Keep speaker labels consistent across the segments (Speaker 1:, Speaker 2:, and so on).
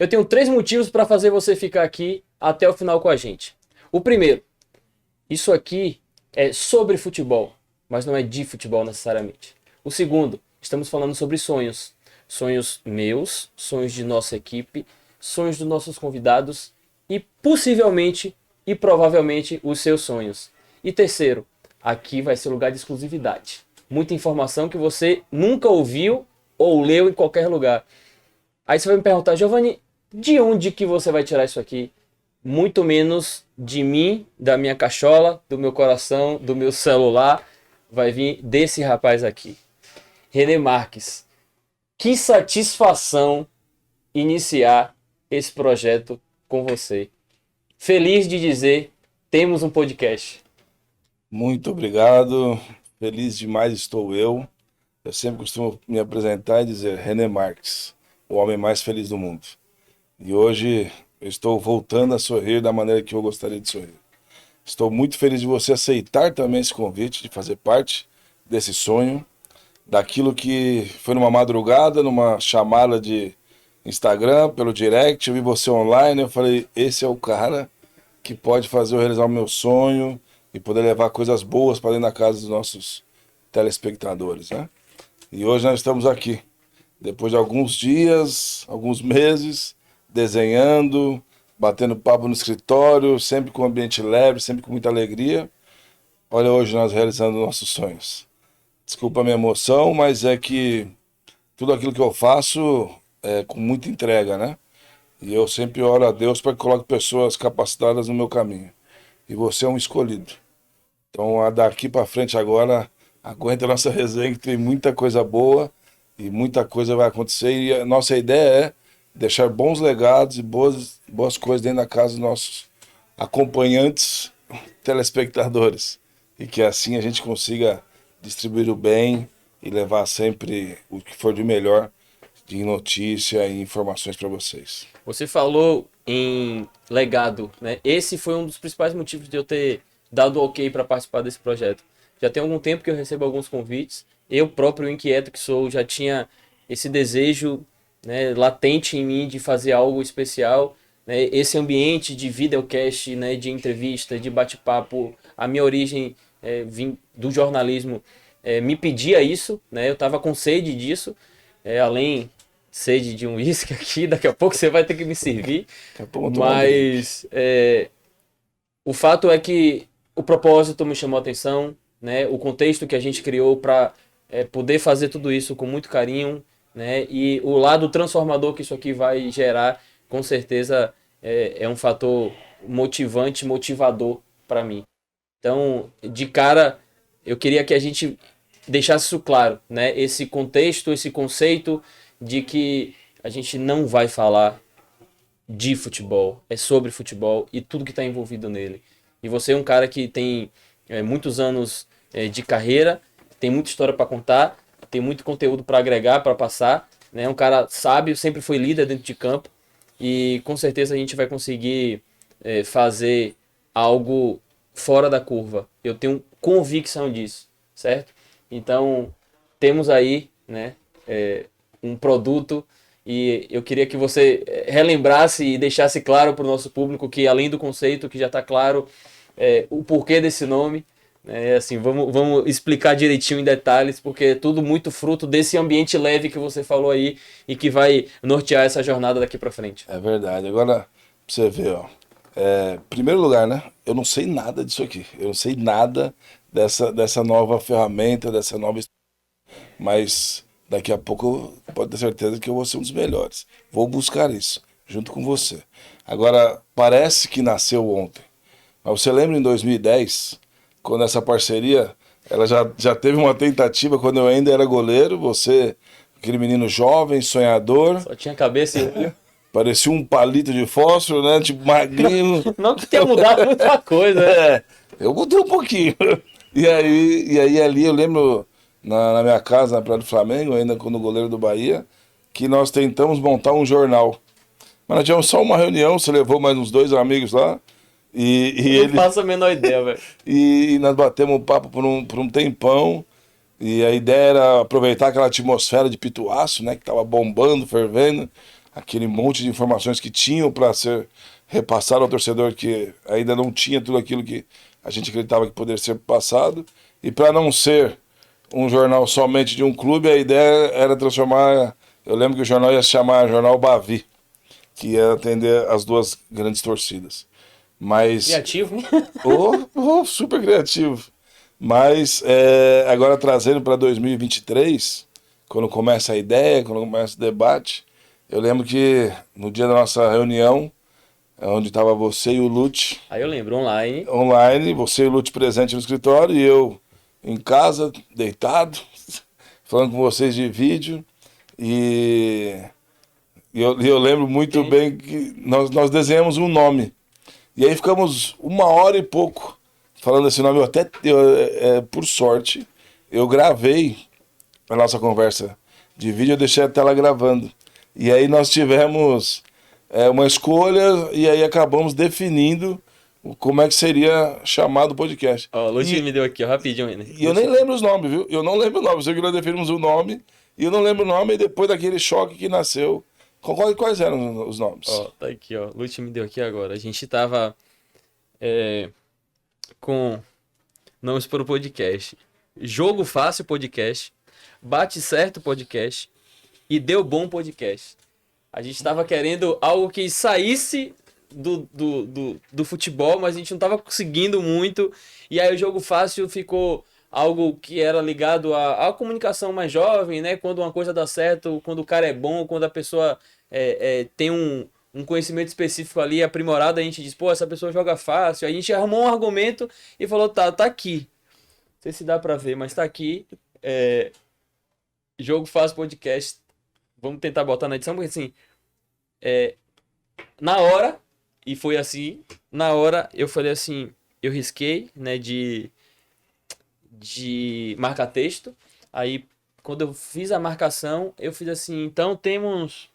Speaker 1: Eu tenho 3 motivos para fazer você ficar aqui até o final com a gente. O primeiro, isso aqui é sobre futebol, mas não é de futebol necessariamente. O segundo, estamos falando sobre sonhos. Sonhos meus, sonhos de nossa equipe, sonhos dos nossos convidados e possivelmente e provavelmente os seus sonhos. E terceiro, aqui vai ser lugar de exclusividade. Muita informação que você nunca ouviu ou leu em qualquer lugar. Aí você vai me perguntar, Giovanni, de onde que você vai tirar isso aqui? Muito menos de mim, da minha cachola, do meu coração, do meu celular. Vai vir desse rapaz aqui. René Marques. Que satisfação iniciar esse projeto com você. Feliz de dizer, temos um podcast.
Speaker 2: Muito obrigado. Feliz demais estou eu. Eu sempre costumo me apresentar e dizer René Marques, o homem mais feliz do mundo. E hoje eu estou voltando a sorrir da maneira que eu gostaria de sorrir. Estou muito feliz de você aceitar também esse convite, de fazer parte desse sonho, daquilo que foi numa madrugada, numa chamada de Instagram, pelo direct, eu vi você online, eu falei, esse é o cara que pode fazer eu realizar o meu sonho e poder levar coisas boas para dentro da casa dos nossos telespectadores, né? E hoje nós estamos aqui, depois de alguns dias, alguns meses, desenhando, batendo papo no escritório, sempre com um ambiente leve, sempre com muita alegria. Olha, hoje nós realizando nossos sonhos. Desculpa a minha emoção, mas é que tudo aquilo que eu faço é com muita entrega, né? E eu sempre oro a Deus para que coloque pessoas capacitadas no meu caminho. E você é um escolhido. Então, daqui para frente agora, aguenta a nossa resenha, que tem muita coisa boa e muita coisa vai acontecer. E a nossa ideia é deixar bons legados e boas coisas dentro da casa dos nossos acompanhantes, telespectadores. E que assim a gente consiga distribuir o bem e levar sempre o que for de melhor de notícia e informações para vocês.
Speaker 1: Você falou em legado, né? Esse foi um dos principais motivos de eu ter dado ok para participar desse projeto. Já tem algum tempo que eu recebo alguns convites. Eu próprio, inquieto que sou, já tinha esse desejo, né, latente em mim de fazer algo especial. Né? Esse ambiente de videocast, né, de entrevista, de bate-papo, a minha origem vim do jornalismo, me pedia isso. Né? Eu estava com sede disso, além sede de um uísque aqui, daqui a pouco você vai ter que me servir. Mas o fato é que o propósito me chamou a atenção, né? O contexto que a gente criou para poder fazer tudo isso com muito carinho, né? E o lado transformador que isso aqui vai gerar, com certeza é um fator motivante, motivador para mim. Então, de cara, eu queria que a gente deixasse isso claro, né? Esse contexto, esse conceito de que a gente não vai falar de futebol, é sobre futebol e tudo que está envolvido nele. E você é um cara que tem muitos anos de carreira, tem muita história para contar, tem muito conteúdo para agregar, para passar, né? Um cara sábio, sempre foi líder dentro de campo e com certeza a gente vai conseguir fazer algo fora da curva. Eu tenho convicção disso, certo? Então, temos aí, né, um produto e eu queria que você relembrasse e deixasse claro para o nosso público que, além do conceito, que já está claro o porquê desse nome, assim, vamos explicar direitinho em detalhes, porque é tudo muito fruto desse ambiente leve que você falou aí e que vai nortear essa jornada daqui para frente.
Speaker 2: É verdade. Agora, pra você ver, ó. Primeiro lugar, né? Eu não sei nada disso aqui. Eu não sei nada dessa nova ferramenta, dessa nova... Mas daqui a pouco pode ter certeza que eu vou ser um dos melhores. Vou buscar isso, junto com você. Agora, parece que nasceu ontem. Mas você lembra em 2010, quando essa parceria, ela já teve uma tentativa quando eu ainda era goleiro, você, aquele menino jovem, sonhador.
Speaker 1: Só tinha cabeça e olho.
Speaker 2: Parecia um palito de fósforo, né? Tipo magrinho.
Speaker 1: Não que tenha mudado muita coisa, né?
Speaker 2: Eu mudei um pouquinho. E aí ali eu lembro, na minha casa, na Praia do Flamengo, ainda quando goleiro do Bahia, que nós tentamos montar um jornal. Mas nós tivemos só uma reunião, você levou mais uns 2 amigos lá.
Speaker 1: Eu não faço a menor ideia, velho.
Speaker 2: E nós batemos um papo por um tempão. E a ideia era aproveitar aquela atmosfera de Pituaço, né? Que tava bombando, fervendo. aquele monte de informações que tinham para ser repassado ao torcedor, que ainda não tinha tudo aquilo que a gente acreditava que poderia ser passado. E para não ser um jornal somente de um clube, a ideia era transformar. Eu lembro que o jornal ia se chamar Jornal Bavi, que ia atender as duas grandes torcidas. Mas.
Speaker 1: Criativo, hein?
Speaker 2: Super criativo. Mas agora trazendo para 2023, quando começa a ideia, quando começa o debate, eu lembro que no dia da nossa reunião, onde estava você e o Lute,
Speaker 1: Aí eu lembro, online.
Speaker 2: online, você e o Lute presente no escritório e eu em casa, deitado, falando com vocês de vídeo. E eu lembro muito bem que nós desenhamos um nome. E aí ficamos 1 hora e pouco falando esse nome. Por sorte, eu gravei a nossa conversa de vídeo, eu deixei a tela gravando. E aí nós tivemos uma escolha e aí acabamos definindo como é que seria chamado o podcast.
Speaker 1: Ó, o Lúcio me deu aqui, ó, rapidinho ainda.
Speaker 2: E eu nem lembro os nomes, viu? Eu não lembro o nome. Eu sei que nós definimos o nome e eu não lembro o nome, e depois daquele choque que nasceu. Quais eram os nomes?
Speaker 1: Ó, tá aqui, ó. O Lúcio me deu aqui agora. A gente tava com nomes para o podcast. Jogo Fácil Podcast, Bate Certo Podcast e Deu Bom Podcast. A gente tava querendo algo que saísse do futebol, mas a gente não tava conseguindo muito. E aí o Jogo Fácil ficou algo que era ligado à comunicação mais jovem, né? Quando uma coisa dá certo, quando o cara é bom, quando a pessoa tem um conhecimento específico ali aprimorado, a gente diz, pô, essa pessoa joga fácil. Aí a gente arrumou um argumento e falou, tá aqui. Não sei se dá pra ver, mas tá aqui. Jogo Fácil Podcast. Vamos tentar botar na edição, porque assim, na hora, e foi assim, na hora eu falei assim, eu risquei, né, de marcar texto. Aí, quando eu fiz a marcação, eu fiz assim, então temos...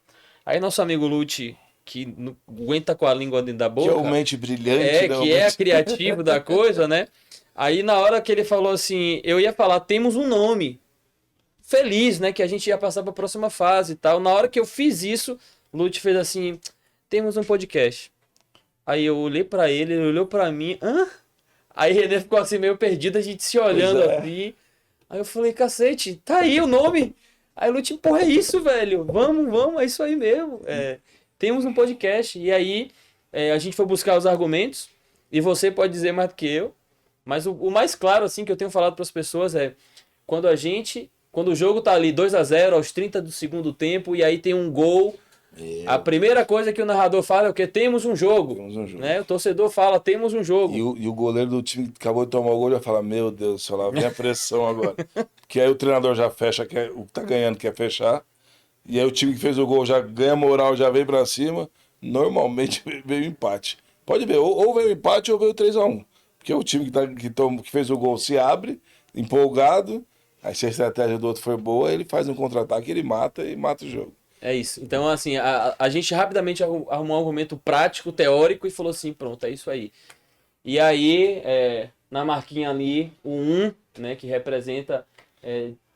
Speaker 1: Aí nosso amigo Lute, que não aguenta com a língua dentro da boca...
Speaker 2: Que é o mente brilhante.
Speaker 1: que é criativo da coisa, né? Aí na hora que ele falou assim, eu ia falar, temos um nome. Feliz, né, que a gente ia passar para a próxima fase e tal. Na hora que eu fiz isso, Lute fez assim, temos um podcast. Aí eu olhei para ele olhou para mim, hã? Aí ele ficou assim meio perdido, a gente se olhando assim. Aí eu falei, cacete, tá aí o nome. Aí o Lute, porra, é isso, velho. Vamos, é isso aí mesmo. Temos um podcast. E aí a gente foi buscar os argumentos. E você pode dizer mais do que eu. Mas o mais claro, assim, que eu tenho falado para as pessoas é quando o jogo tá ali 2-0 aos 30 do segundo tempo e aí tem um gol, a primeira coisa que o narrador fala é o que? Temos um jogo. Né? O torcedor fala, temos um jogo.
Speaker 2: E o goleiro do time que acabou de tomar o gol já fala, meu Deus do céu, lá vem a pressão agora. Porque aí o treinador já fecha, o que tá ganhando quer fechar. E aí o time que fez o gol já ganha moral, já vem pra cima. Normalmente veio empate. Pode ver, ou veio empate ou veio 3-1. Porque o time que fez o gol se abre, empolgado. Aí se a estratégia do outro foi boa, ele faz um contra-ataque, ele mata o jogo.
Speaker 1: É isso. Então, assim, a gente rapidamente arrumou um argumento prático, teórico, e falou assim, pronto, é isso aí. E aí, na marquinha ali, o 1, né, que representa,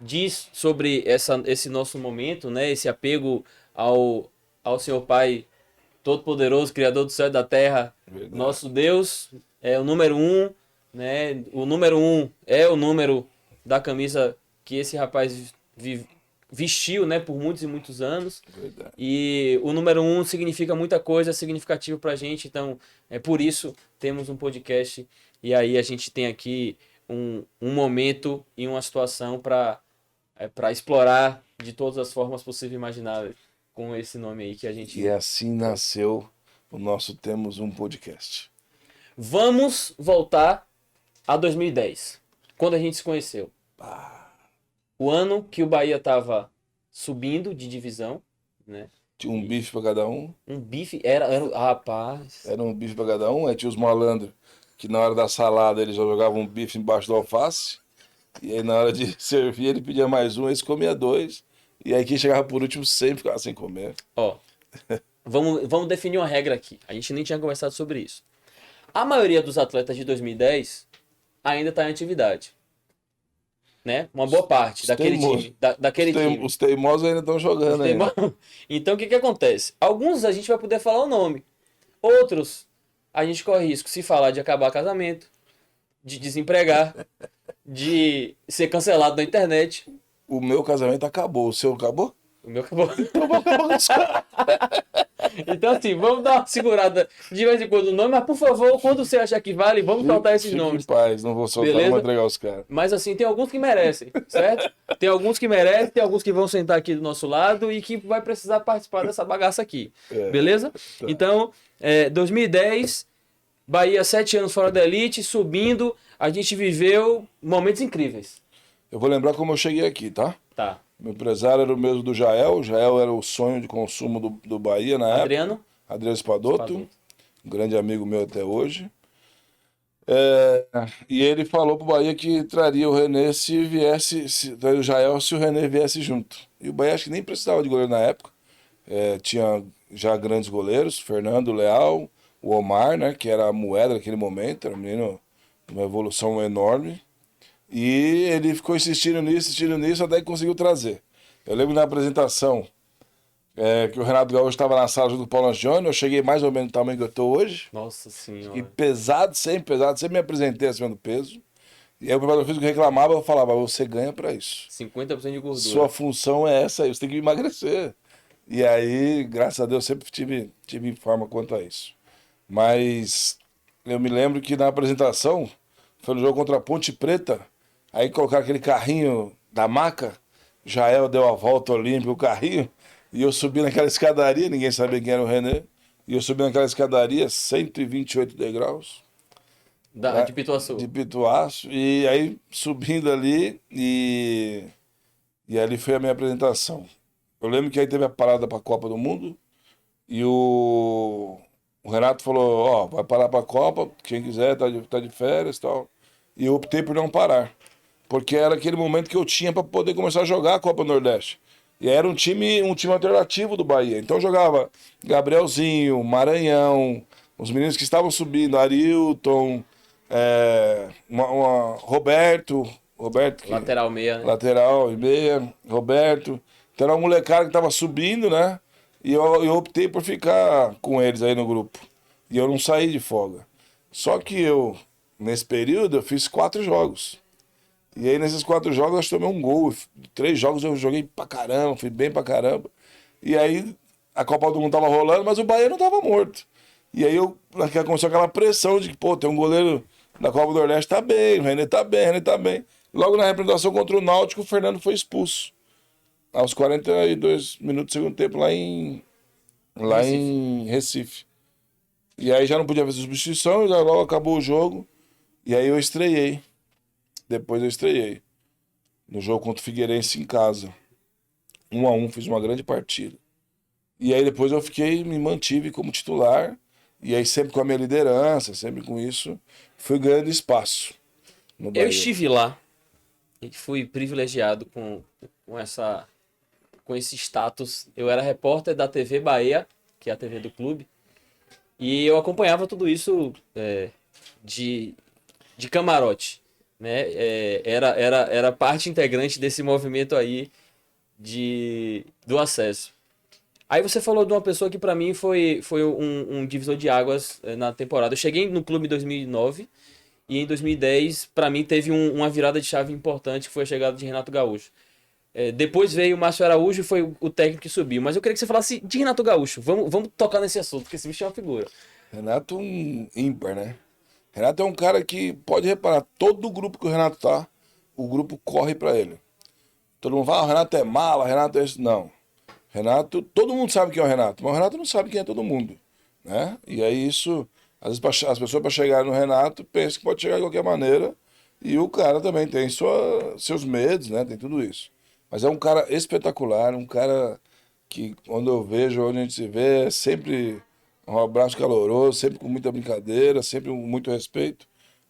Speaker 1: diz sobre esse nosso momento, né, esse apego ao Senhor Pai Todo-Poderoso, Criador do céu e da terra. Verdade. Nosso Deus é o número 1, né, o número 1 é o número da camisa que esse rapaz vestiu, né, por muitos e muitos anos.
Speaker 2: Verdade.
Speaker 1: E o número 1 significa muita coisa, é significativo pra gente, então por isso temos um podcast e aí a gente tem aqui um momento e uma situação para explorar de todas as formas possíveis e imagináveis com esse nome aí que a gente...
Speaker 2: E assim nasceu o nosso Temos um Podcast.
Speaker 1: Vamos voltar a 2010, quando a gente se conheceu. O ano que o Bahia estava subindo de divisão, né?
Speaker 2: Tinha um bife pra cada um.
Speaker 1: Um bife, era rapaz.
Speaker 2: Era um bife pra cada um, aí tinha os malandros que na hora da salada eles já jogavam um bife embaixo do alface, e aí na hora de servir ele pedia mais um, eles comia 2, e aí quem chegava por último sempre ficava sem comer.
Speaker 1: Ó, vamos definir uma regra aqui, a gente nem tinha conversado sobre isso. A maioria dos atletas de 2010 ainda está em atividade. né? Uma boa parte
Speaker 2: Os
Speaker 1: daquele
Speaker 2: teimosos.
Speaker 1: time. Daquele time.
Speaker 2: Os teimosos ainda estão jogando
Speaker 1: Tem
Speaker 2: ainda.
Speaker 1: Então, o que que acontece? Alguns a gente vai poder falar o nome. Outros, a gente corre risco se falar de acabar casamento, de desempregar, de ser cancelado na internet.
Speaker 2: O meu casamento acabou, o seu acabou?
Speaker 1: O meu acabou.
Speaker 2: Então vamos acabar com os caras.
Speaker 1: Então, assim, vamos dar uma segurada de vez em quando no nome, mas por favor, quando você achar que vale, vamos soltar esses
Speaker 2: Fique em
Speaker 1: nomes.
Speaker 2: paz, não vou soltar, não vou
Speaker 1: Beleza?
Speaker 2: entregar os caras.
Speaker 1: Mas assim, tem alguns que merecem, certo? Tem alguns que merecem, tem alguns que vão sentar aqui do nosso lado e que vai precisar participar dessa bagaça aqui.
Speaker 2: É,
Speaker 1: Beleza?
Speaker 2: tá.
Speaker 1: Então, 2010, Bahia 7 anos fora da elite, subindo, a gente viveu momentos incríveis.
Speaker 2: Eu vou lembrar como eu cheguei aqui, tá?
Speaker 1: Tá.
Speaker 2: Meu empresário era o mesmo do Jael. O Jael era o sonho de consumo do Bahia na época.
Speaker 1: Adriano?
Speaker 2: Adriano Espadoto,
Speaker 1: Espadoto.
Speaker 2: um grande amigo meu até hoje. E ele falou pro Bahia que traria o René se viesse, traria o Jael se o René viesse junto. E o Bahia acho que nem precisava de goleiro na época. Tinha já grandes goleiros, Fernando Leal, o Omar, né, que era a moeda naquele momento, era um menino de uma evolução enorme. E ele ficou insistindo nisso, até que conseguiu trazer. Eu lembro na apresentação que o Renato Gaúcho estava na sala junto com o Paulo Angione, eu cheguei mais ou menos do tamanho que eu estou hoje.
Speaker 1: Nossa
Speaker 2: Fiquei
Speaker 1: senhora.
Speaker 2: pesado, sempre me apresentei acima do peso. E aí o preparador físico reclamava, eu falava, você ganha para isso.
Speaker 1: 50% de gordura.
Speaker 2: Sua função é essa aí, você tem que emagrecer. E aí, graças a Deus, sempre tive em forma quanto a isso. Mas eu me lembro que na apresentação, foi no jogo contra a Ponte Preta, aí colocaram aquele carrinho da maca, Jael deu a volta olímpica, o carrinho, e eu subi naquela escadaria, ninguém sabia quem era o René, e eu subi naquela escadaria, 128 degraus,
Speaker 1: De Pituaçu.
Speaker 2: de Pituaço, e aí subindo ali, e ali foi a minha apresentação. Eu lembro que aí teve a parada para a Copa do Mundo, e o Renato falou, ó, vai parar para a Copa, quem quiser, tá de férias e tal. E eu optei por não parar, porque era aquele momento que eu tinha para poder começar a jogar a Copa Nordeste. E aí era um time alternativo do Bahia. Então eu jogava Gabrielzinho, Maranhão, os meninos que estavam subindo, Arilton, Roberto que,
Speaker 1: Lateral meia, né?
Speaker 2: lateral e meia, Roberto. Então era um molecada que tava subindo, né? E eu optei por ficar com eles aí no grupo. E eu não saí de folga. Só que nesse período, eu fiz 4 jogos. E aí nesses 4 jogos eu tomei um gol. 3 jogos eu joguei pra caramba, fui bem pra caramba. E aí a Copa do Mundo tava rolando, mas o Bahia não tava morto. E aí começou aquela pressão de que, pô, tem um goleiro da Copa do Nordeste, tá bem, o René tá bem, o René tá bem. Logo na representação contra o Náutico, o Fernando foi expulso. Aos 42 minutos do segundo tempo, lá em Recife. E aí já não podia fazer substituição, já logo acabou o jogo. E aí eu estreiei. Depois eu estreiei. No jogo contra o Figueirense em casa. 1-1, fiz uma grande partida. E aí depois eu me mantive como titular. E aí sempre com a minha liderança, sempre com isso, fui ganhando espaço no Bahia.
Speaker 1: Eu estive lá e fui privilegiado com esse status. Eu era repórter da TV Bahia, que é a TV do clube, e eu acompanhava tudo isso de camarote, né? Era parte integrante desse movimento aí do acesso. Aí você falou de uma pessoa que pra mim foi um divisor de águas na temporada. Eu cheguei no clube em 2009 e em 2010 pra mim teve uma virada de chave importante, que foi a chegada de Renato Gaúcho. Depois veio o Márcio Araújo e foi o técnico que subiu. Mas eu queria que você falasse de Renato Gaúcho. Vamos tocar nesse assunto, porque esse bicho é uma figura.
Speaker 2: Renato um ímpar, né? Renato é um cara que, pode reparar, todo o grupo que o Renato tá, o grupo corre pra ele. Todo mundo fala, o Renato é mala, Renato é isso. Não. Renato, todo mundo sabe quem é o Renato, mas o Renato não sabe quem é todo mundo, né? E aí isso, às vezes as pessoas para chegar no Renato pensam que pode chegar de qualquer maneira, e o cara também tem seus medos, né? Tem tudo isso. Mas é um cara espetacular, um cara que quando eu vejo, onde a gente se vê, é sempre um abraço caloroso, sempre com muita brincadeira, sempre com muito respeito,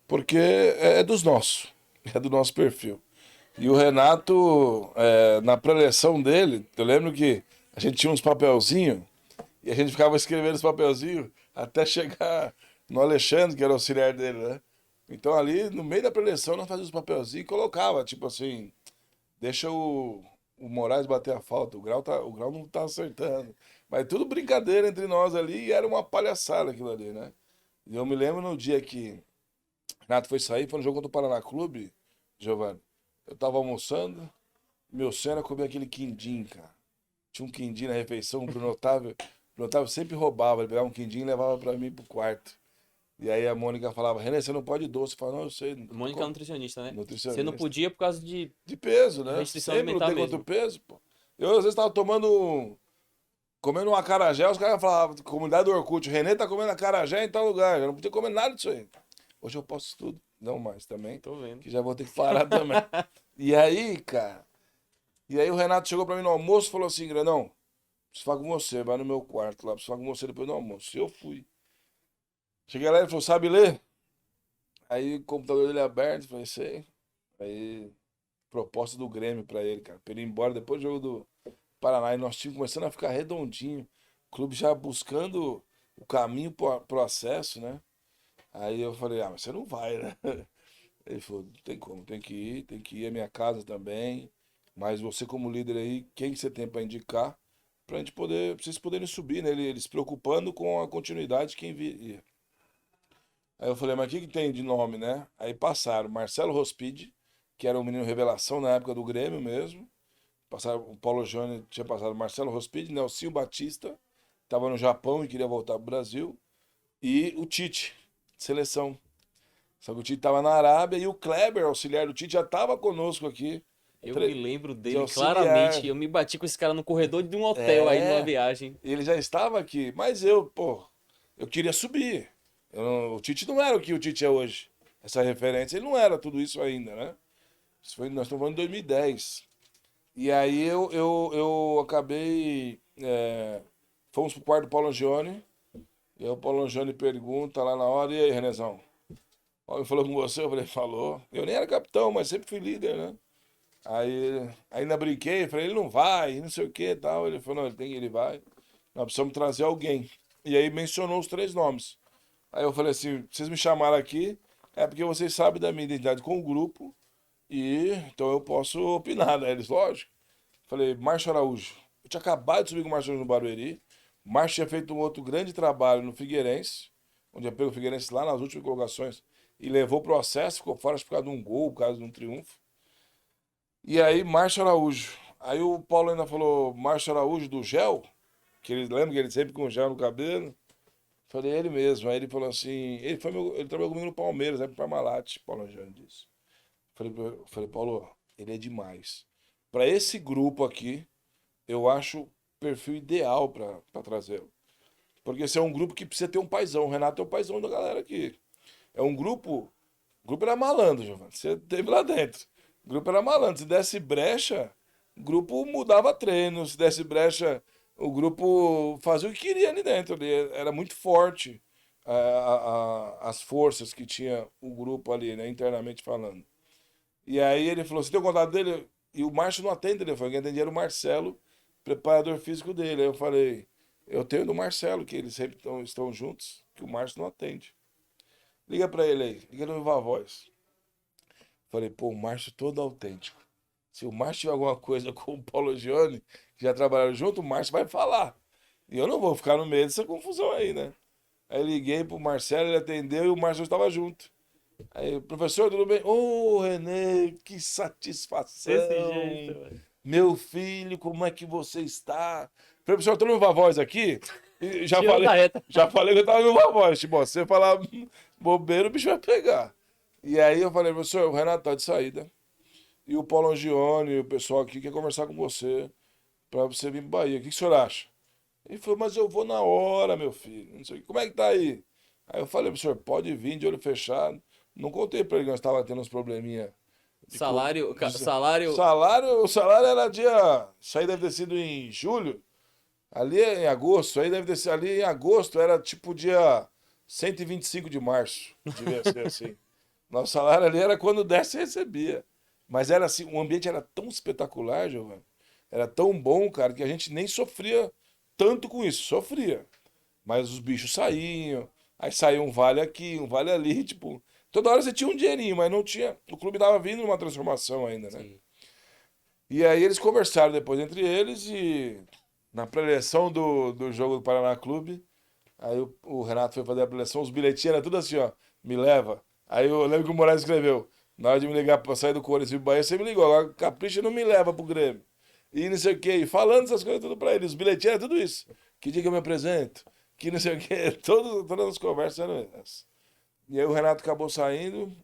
Speaker 2: porque é dos nossos, é do nosso perfil. E o Renato, na preleção dele, eu lembro que a gente tinha uns papelzinhos e a gente ficava escrevendo os papelzinhos até chegar no Alexandre, que era o auxiliar dele, né? Então ali, no meio da preleção, nós fazíamos os papelzinhos e colocava, tipo assim, deixa o Moraes bater a falta, o Grau não tá acertando. Mas tudo brincadeira entre nós ali e era uma palhaçada aquilo ali, né? E eu me lembro no dia que Renato foi sair, foi no jogo contra o Paraná Clube, Giovanni. Eu tava almoçando, meu sonho era comer aquele quindim, cara. Tinha um quindim na refeição, o Bruno Otávio. O Bruno Otávio sempre roubava, ele pegava um quindim e levava pra mim pro quarto. E aí a Mônica falava, René, você não pode doce. Eu falava, não, eu sei.
Speaker 1: Mônica é nutricionista, né? Você não
Speaker 2: Nutricionista.
Speaker 1: podia por causa de
Speaker 2: De peso, né?
Speaker 1: restrição
Speaker 2: Sempre
Speaker 1: alimentar
Speaker 2: lutei contra o
Speaker 1: mesmo.
Speaker 2: peso, pô. Eu às vezes tava comendo um acarajé, os caras falavam, comunidade do Orkut, o Renê tá comendo acarajé em tal lugar. Eu não podia comer nada disso aí. Hoje eu posso tudo. Não mais também.
Speaker 1: Tô vendo.
Speaker 2: Que já vou ter que parar também. E aí, cara. E aí o Renato chegou pra mim no almoço e falou assim, Grandão, preciso falar com você, vai no meu quarto lá, preciso falar com você depois do almoço. E eu fui. Cheguei lá e ele falou, sabe ler? Aí o computador dele é aberto, falei, sei. Aí, proposta do Grêmio pra ele, cara. Pra ele ir embora depois do jogo do Paraná. E nosso time começando a ficar redondinho. O clube já buscando o caminho pro acesso, né? Aí eu falei, ah, mas você não vai, né? Ele falou, não tem como, tem que ir, é minha casa também. Mas você como líder aí, quem que você tem pra indicar? Pra gente poder, pra vocês poderem subir, né? Ele se preocupando com a continuidade de quem viria. Aí eu falei, mas o que que tem de nome, né? Aí passaram Marcelo Rospide, que era um menino revelação na época do Grêmio mesmo. Passaram, o Paulo Jônio tinha passado Marcelo Rospide, Nelsinho Batista, estava no Japão e queria voltar pro Brasil. E o Tite, seleção. Só que o Tite estava na Arábia e o Kleber, auxiliar do Tite, já estava conosco aqui
Speaker 1: Eu me lembro
Speaker 2: de
Speaker 1: dele claramente.
Speaker 2: auxiliar.
Speaker 1: Eu me bati com esse cara no corredor de um hotel aí numa
Speaker 2: É,
Speaker 1: viagem.
Speaker 2: ele já estava aqui, mas eu, pô, eu queria subir. O Tite não era o que o Tite é hoje. Essa referência, ele não era tudo isso ainda, né? Isso foi, nós estamos falando de 2010. E aí eu acabei. Fomos pro quarto do Paulo Angione. E aí o Paulo Angione pergunta lá na hora, e aí, Renezão? Ele falou com você? Eu falei, falou. Eu nem era capitão, mas sempre fui líder, né? Aí ainda brinquei, falei, ele não vai, não sei o que e tal. Ele falou, não, ele vai. Nós precisamos trazer alguém. E aí mencionou os três nomes. Aí eu falei assim, vocês me chamaram aqui, é porque vocês sabem da minha identidade com o grupo, e então eu posso opinar, né? Eles, lógico. Falei, Márcio Araújo. Eu tinha acabado de subir com o Márcio Araújo no Barueri. O Márcio tinha feito um outro grande trabalho no Figueirense, onde eu pego o Figueirense lá nas últimas colocações e levou pro acesso, ficou fora por causa de um gol, por causa de um triunfo. E aí, Márcio Araújo. Aí o Paulo ainda falou, Márcio Araújo do gel, que ele lembra que ele sempre com gel no cabelo. Falei, ele mesmo. Aí ele falou assim, ele trabalhou comigo no Palmeiras, aí pro Parmalat, Paulo Anjano disse. Falei, Paulo, ele é demais. Para esse grupo aqui, eu acho o perfil ideal para trazê-lo. Porque esse é um grupo que precisa ter um paizão. O Renato é o paizão da galera aqui. É um grupo. O grupo era malandro, Giovanni. Você teve lá dentro. O grupo era malandro. Se desse brecha, o grupo mudava treino. Se desse brecha, o grupo fazia o que queria ali dentro. Era muito forte as forças que tinha o grupo ali, né, internamente falando. E aí ele falou: você tem o contato dele? E o Márcio não atende o telefone. Quem atendia era o Marcelo, preparador físico dele. Aí eu falei: eu tenho do Marcelo, que eles sempre estão juntos, que o Márcio não atende. Liga pra ele aí, liga no Viva Voz. Falei: pô, o Márcio todo autêntico. Se o Márcio tiver alguma coisa com o Paulo Gione, que já trabalharam junto, o Márcio vai falar. E eu não vou ficar no meio dessa confusão aí, né? Aí liguei pro Marcelo, ele atendeu e o Márcio estava junto. Aí, professor, tudo bem? Ô, Renê, que satisfação!
Speaker 1: Desse jeito, velho.
Speaker 2: Meu filho, como é que você está? Falei, professor, eu tô no Viva Voz aqui. E
Speaker 1: Tirou da reta.
Speaker 2: já falei que eu tava no Viva Voz. Tipo, se você falar bobeira, o bicho vai pegar. E aí eu falei, professor, o Renato tá de saída. E o Paulo Angione, o pessoal aqui, quer conversar com você pra você vir pra Bahia. O que o senhor acha? Ele falou, mas eu vou na hora, meu filho. Não sei, o quê. Como é que tá aí? Aí eu falei, professor, pode vir de olho fechado. Não contei pra ele que nós estávamos tendo uns probleminha.
Speaker 1: Salário,
Speaker 2: De
Speaker 1: salário.
Speaker 2: o salário era dia. Isso aí deve ter sido em julho. Ali é em agosto. Aí deve ter sido ali em agosto. Era tipo dia 125 de março. Devia ser assim. Nosso salário ali era quando desce e recebia. Mas era assim, o ambiente era tão espetacular, Giovanni. Era tão bom, cara, que a gente nem sofria tanto com isso. Sofria. Mas os bichos saíam. Aí saía um vale aqui, um vale ali, tipo, Toda hora você tinha um dinheirinho, mas não tinha. O clube tava vindo numa transformação ainda, né?
Speaker 1: Sim.
Speaker 2: E aí eles conversaram depois entre eles e na preleção do jogo do Paraná Clube, aí o Renato foi fazer a preleção, os bilhetinhos eram tudo assim, ó, me leva. Aí eu lembro que o Moraes escreveu, na hora de me ligar pra sair do Corinthians e ir pro Bahia, você me ligou, agora capricha e não me leva pro Grêmio. E não sei o quê, e falando essas coisas tudo pra eles, os bilhetinhos eram tudo isso. Que dia que eu me apresento? Que não sei o quê, todas as conversas eram essas. E aí o Renato acabou saindo,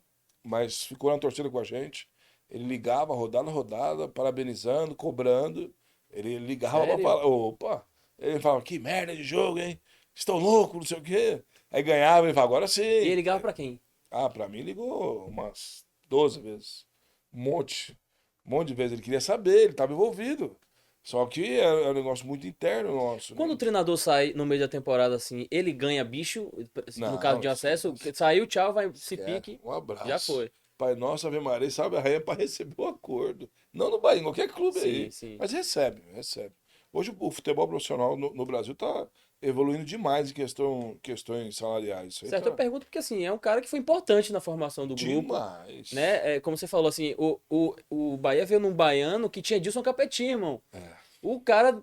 Speaker 2: mas ficou na torcida com a gente. Ele ligava, rodada a rodada, parabenizando, cobrando. Ele ligava pra
Speaker 1: Sério?
Speaker 2: falar, opa! Ele falava, que merda de jogo, hein? Estão loucos, não sei o quê. Aí ganhava, ele falava, agora
Speaker 1: E ele
Speaker 2: sim.
Speaker 1: ligava pra quem?
Speaker 2: Ah, pra mim ligou umas 12 vezes. Um monte. Um monte de vezes. Ele queria saber, ele estava envolvido. Só que é um negócio muito interno nosso,
Speaker 1: Quando o
Speaker 2: né?
Speaker 1: treinador sai no meio da temporada assim, ele ganha bicho, no caso
Speaker 2: Não,
Speaker 1: de um acesso,
Speaker 2: esquece.
Speaker 1: saiu, tchau, vai, se
Speaker 2: Esquece.
Speaker 1: pique,
Speaker 2: Um
Speaker 1: já
Speaker 2: abraço.
Speaker 1: foi.
Speaker 2: Pai Nosso, Ave Maria, sabe a rainha para receber o acordo. Não no Bahia, em qualquer clube
Speaker 1: Sim,
Speaker 2: aí.
Speaker 1: sim.
Speaker 2: Mas recebe, recebe. Hoje o futebol profissional no Brasil está evoluindo demais em questões salariais. Isso aí
Speaker 1: Certo, eu
Speaker 2: tá
Speaker 1: pergunto porque assim, é um cara que foi importante na formação do grupo,
Speaker 2: demais.
Speaker 1: né? É, como você falou assim, o Bahia veio num baiano que tinha Edilson Capetinho, irmão.
Speaker 2: É.
Speaker 1: O cara,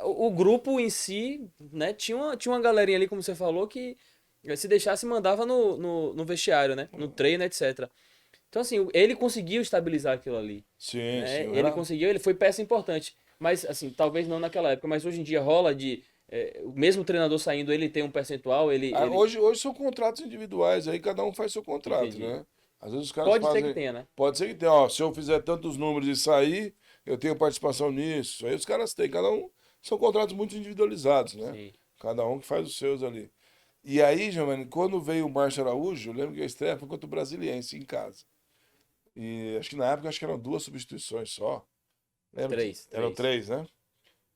Speaker 1: o grupo em si, né, tinha uma galerinha ali, como você falou, que se deixasse mandava no vestiário, né? No treino, etc. Então assim, ele conseguiu estabilizar aquilo ali,
Speaker 2: Sim, sim.
Speaker 1: né? Ele conseguiu, ele foi peça importante. Mas assim, talvez não naquela época, mas hoje em dia rola de o mesmo treinador saindo, ele tem um percentual, ele
Speaker 2: Hoje são contratos individuais, aí cada um faz seu contrato,
Speaker 1: entendi.
Speaker 2: né? Às vezes os caras
Speaker 1: Pode ser que
Speaker 2: fazem.
Speaker 1: tenha, né?
Speaker 2: Pode ser que tenha, ó, se eu fizer tantos números e sair, eu tenho participação nisso. Aí os caras têm, cada um. São contratos muito individualizados, né?
Speaker 1: Sim.
Speaker 2: Cada um que faz os seus ali. E aí, Giovanni, quando veio o Márcio Araújo, eu lembro que a estreia foi contra o Brasiliense em casa. E acho que na época acho que eram duas substituições só. Lembra?
Speaker 1: Três,
Speaker 2: Eram
Speaker 1: três.
Speaker 2: três, né?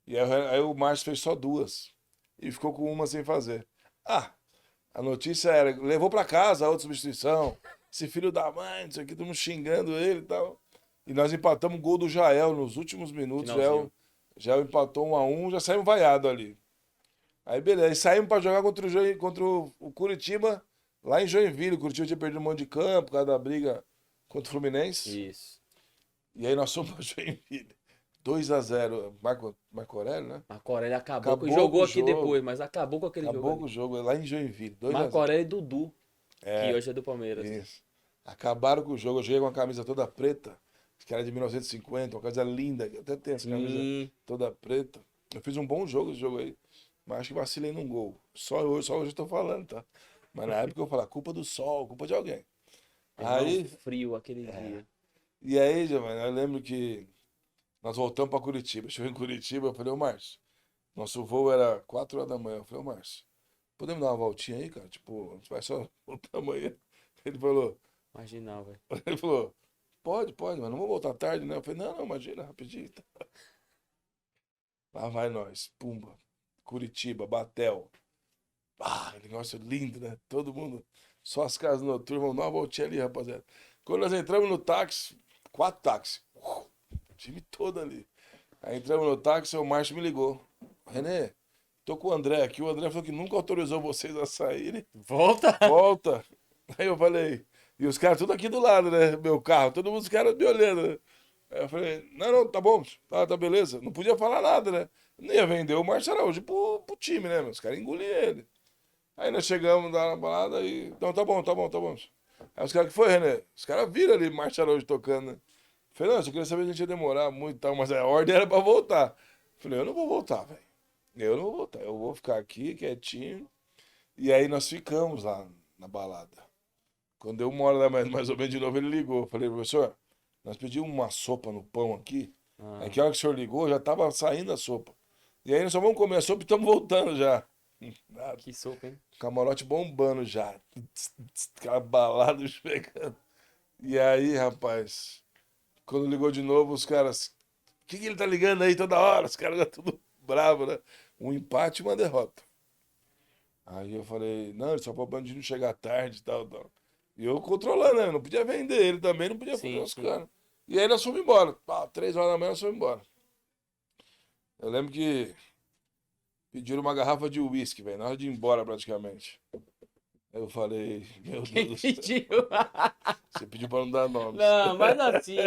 Speaker 2: E aí o Márcio fez só duas. E ficou com uma sem fazer. Ah, a notícia era, levou pra casa a outra substituição. Esse filho da mãe, não sei o que, estamos xingando ele e tal. E nós empatamos o gol do Jael nos últimos minutos.
Speaker 1: Finalzinho.
Speaker 2: Jael empatou 1-1, já saímos vaiado ali. Aí beleza, aí saímos pra jogar contra o Curitiba, lá em Joinville. O Curitiba tinha perdido um monte de campo por causa da briga contra o Fluminense.
Speaker 1: Isso.
Speaker 2: E aí nós fomos pra Joinville. 2-0, Marco Aurélio, né?
Speaker 1: Marco Aurélio acabou.
Speaker 2: Acabou com
Speaker 1: Jogou
Speaker 2: o
Speaker 1: aqui depois,
Speaker 2: jogo.
Speaker 1: mas acabou com aquele jogo
Speaker 2: Acabou com
Speaker 1: ali.
Speaker 2: o jogo lá em Joinville.
Speaker 1: Marco
Speaker 2: 2-0.
Speaker 1: Aurélio e Dudu, que
Speaker 2: É,
Speaker 1: hoje é do Palmeiras.
Speaker 2: isso. Acabaram com o jogo. Eu joguei com uma camisa toda preta, que era de 1950, uma coisa linda. Eu até tenho essa camisa
Speaker 1: Sim.
Speaker 2: toda preta. Eu fiz um bom jogo esse jogo aí, mas acho que vacilei num gol. Só hoje eu tô falando, tá? Mas na época eu falava, culpa do sol, culpa de alguém.
Speaker 1: Irmão,
Speaker 2: Aí,
Speaker 1: frio aquele dia.
Speaker 2: e aí, Giovanni, eu lembro que nós voltamos pra Curitiba. Chegou em Curitiba, eu falei, ô Márcio, nosso voo era 4 horas da manhã. Eu falei, ô Márcio, podemos dar uma voltinha aí, cara? Tipo, a gente vai só voltar amanhã. Ele falou,
Speaker 1: Marginal, velho.
Speaker 2: ele falou, pode, mas não vou voltar tarde, né? Eu falei, não, imagina, rapidinho. Lá vai nós, Pumba, Curitiba, Batel. Ah, negócio lindo, né? Todo mundo, só as casas noturnas, vamos dar uma voltinha ali, rapaziada. Quando nós entramos no táxi, 4 táxis, time todo ali. Aí entramos no táxi, o Márcio me ligou. Renê, tô com o André aqui. O André falou que nunca autorizou vocês a saírem.
Speaker 1: Volta!
Speaker 2: Volta. Aí eu falei, e os caras tudo aqui do lado, né? Meu carro, todo mundo, os caras me olhando, né? Aí eu falei, não, tá bom, tá beleza. Não podia falar nada, né? Não ia vender o Márcio Araújo pro time, né? Os caras engoliam ele. Aí nós chegamos lá na balada e. Não, tá bom. Aí os caras, que foi, René? Os caras viram ali Márcio Araújo tocando, né? Falei, não, eu queria saber se a gente ia demorar muito e tal, mas a ordem era pra voltar. Falei, eu não vou voltar, velho. Eu não vou voltar, eu vou ficar aqui quietinho. E aí nós ficamos lá na balada. Quando deu 1 hora da manhã, mais ou menos, de novo, ele ligou. Falei, professor, nós pedimos uma sopa no pão aqui. Aí
Speaker 1: Ah,
Speaker 2: que hora que o senhor ligou, já tava saindo a sopa. E aí nós só vamos comer a sopa e estamos voltando já. Nada.
Speaker 1: que sopa, hein?
Speaker 2: Camarote bombando já. Aquela balada pegando. E aí, rapaz, quando ligou de novo, os caras. O que ele tá ligando aí toda hora? Os caras já tudo bravo, né? Um empate e uma derrota. Aí eu falei, não, ele só pode bandido não chegar tarde e tal, tal. E eu controlando, né? Não podia vender, ele também não podia fazer
Speaker 1: Sim,
Speaker 2: os
Speaker 1: sim.
Speaker 2: caras. E aí nós fomos embora. 3 horas da manhã nós fomos embora. Eu lembro que pediram uma garrafa de uísque, velho, na hora de ir embora praticamente. Aí eu falei, meu
Speaker 1: Quem
Speaker 2: Deus do céu,
Speaker 1: pediu?
Speaker 2: você pediu pra não dar nomes.
Speaker 1: Não, mas assim,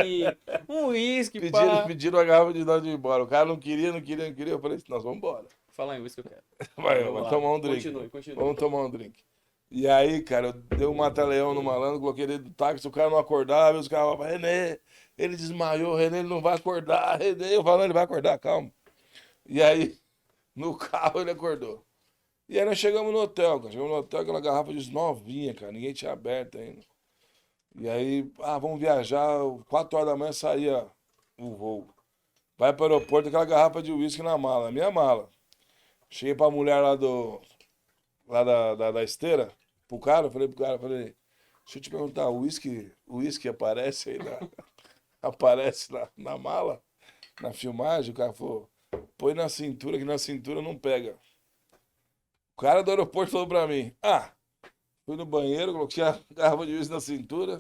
Speaker 1: um uísque, pá.
Speaker 2: Pediram a garrafa de nós de ir embora. O cara não queria, não queria, não queria. Eu falei, nós vamos embora.
Speaker 1: Falar em uísque eu quero. Mas
Speaker 2: Vai,
Speaker 1: vamos
Speaker 2: vai
Speaker 1: lá.
Speaker 2: tomar um drink.
Speaker 1: Continue, continue.
Speaker 2: Vamos tomar um drink. E aí, cara, eu dei um mata-leão no malandro, coloquei ele do táxi, o cara não acordava, os caras falavam, René, ele desmaiou, René, ele não vai acordar, René, eu falando, ele vai acordar, calma. E aí, no carro ele acordou. E aí nós chegamos no hotel, cara. Chegamos no hotel, aquela garrafa de novinha, cara, ninguém tinha aberto ainda. E aí, vamos viajar, 4 horas da manhã saía o voo. Vai para o aeroporto, aquela garrafa de uísque na mala, minha mala. Cheguei pra mulher lá da esteira, pro cara, falei pro cara, falei, deixa eu te perguntar, o uísque aparece aí aparece na mala, na filmagem? O cara falou, põe na cintura, que na cintura não pega. O cara do aeroporto falou pra mim, fui no banheiro, coloquei a garrafa de uísque na cintura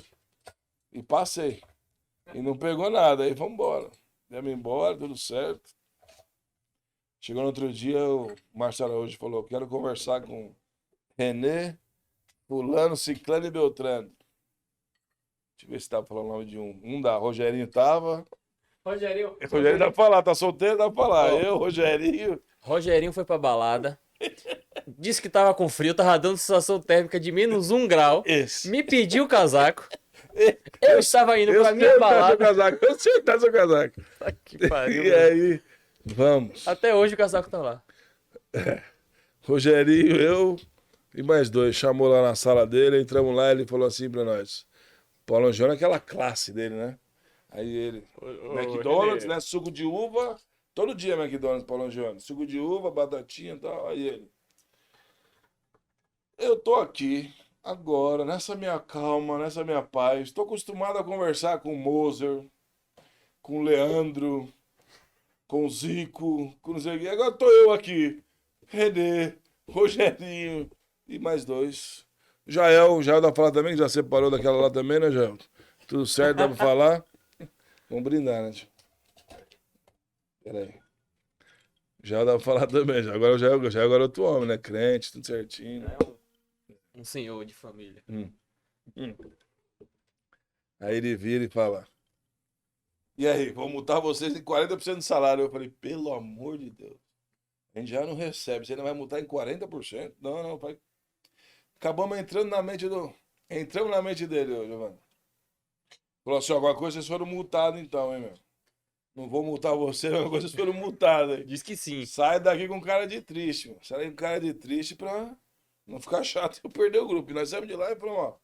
Speaker 2: e passei. E não pegou nada, aí vamos embora. Viemos embora, tudo certo. Chegou no outro dia, o Márcio Araújo falou, quero conversar com René, Fulano, Ciclano e Beltrano. Deixa eu ver se tava falando o nome de um. Rogerinho tava.
Speaker 1: Rogerinho.
Speaker 2: Rogerinho dá pra falar, tá solteiro, dá pra falar.
Speaker 1: Ó.
Speaker 2: Eu, Rogerinho.
Speaker 1: Rogerinho foi pra balada. Disse que tava com frio, tava dando sensação térmica de -1 grau.
Speaker 2: Esse.
Speaker 1: Me pediu o casaco. Eu estava indo pra minha
Speaker 2: Seu
Speaker 1: balada.
Speaker 2: casaco, eu sei tá seu casaco.
Speaker 1: Que pariu,
Speaker 2: E
Speaker 1: velho.
Speaker 2: aí, vamos.
Speaker 1: Até hoje o casaco tá lá.
Speaker 2: Rogerinho, eu e mais dois. Chamou lá na sala dele, entramos lá, ele falou assim pra nós. Paulo Angione é aquela classe dele, né? Aí ele, McDonald's, né? Suco de uva. Todo dia McDonald's, Paulo Angione. Suco de uva, batatinha e tal. Aí ele. Eu tô aqui, agora, nessa minha calma, nessa minha paz. Tô acostumado a conversar com o Moser, com o Leandro, com o Zico, com não sei o quê. Agora tô eu aqui. René, Rogerinho e mais dois. Jael dá pra falar também, que já separou daquela lá também, né, Jael? Tudo certo, dá pra falar? Vamos brindar, né, tio? Pera aí. Já dá pra falar também, já. Agora o Jael é garoto homem, né? Crente, tudo certinho.
Speaker 1: É um senhor de família.
Speaker 2: Hum. Aí ele vira e fala: E aí, vou multar vocês em 40% do salário. Eu falei: Pelo amor de Deus, a gente já não recebe, você não vai multar em 40%? Não, não, vai. Acabamos entrando na mente do. Entramos na mente dele, ô, Giovanni. Falou assim: alguma coisa vocês foram multados então, hein, meu? Não vou multar você, alguma coisa vocês foram multados, hein?
Speaker 1: Diz que sim.
Speaker 2: Sai daqui com cara de triste, mano. Sai daqui com cara de triste pra não ficar chato e eu perder o grupo. E nós saímos de lá e falamos: Ó,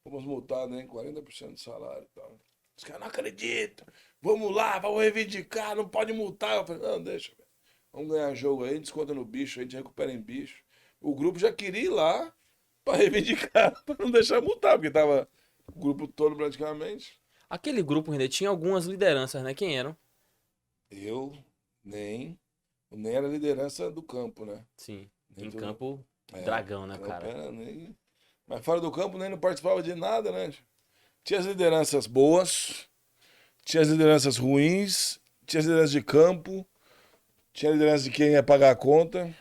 Speaker 2: fomos multados, hein? 40% do salário e tal. Os caras não acreditam. Vamos lá, vamos reivindicar, não pode multar. Eu falei: Não, deixa, velho. Vamos ganhar jogo aí, desconta no bicho, a gente recupera em bicho. O grupo já queria ir lá pra reivindicar, pra não deixar multar, porque tava o grupo todo praticamente.
Speaker 1: Aquele grupo, René, tinha algumas lideranças, né? Quem eram?
Speaker 2: Eu nem era liderança do campo, né?
Speaker 1: Sim.
Speaker 2: Nem
Speaker 1: Em
Speaker 2: do-
Speaker 1: campo,
Speaker 2: É,
Speaker 1: dragão, né,
Speaker 2: campo
Speaker 1: cara?
Speaker 2: era mas fora do campo nem não participava de nada, né? Tinha as lideranças boas, tinha as lideranças ruins, tinha as lideranças de campo, tinha a liderança de quem ia pagar a conta.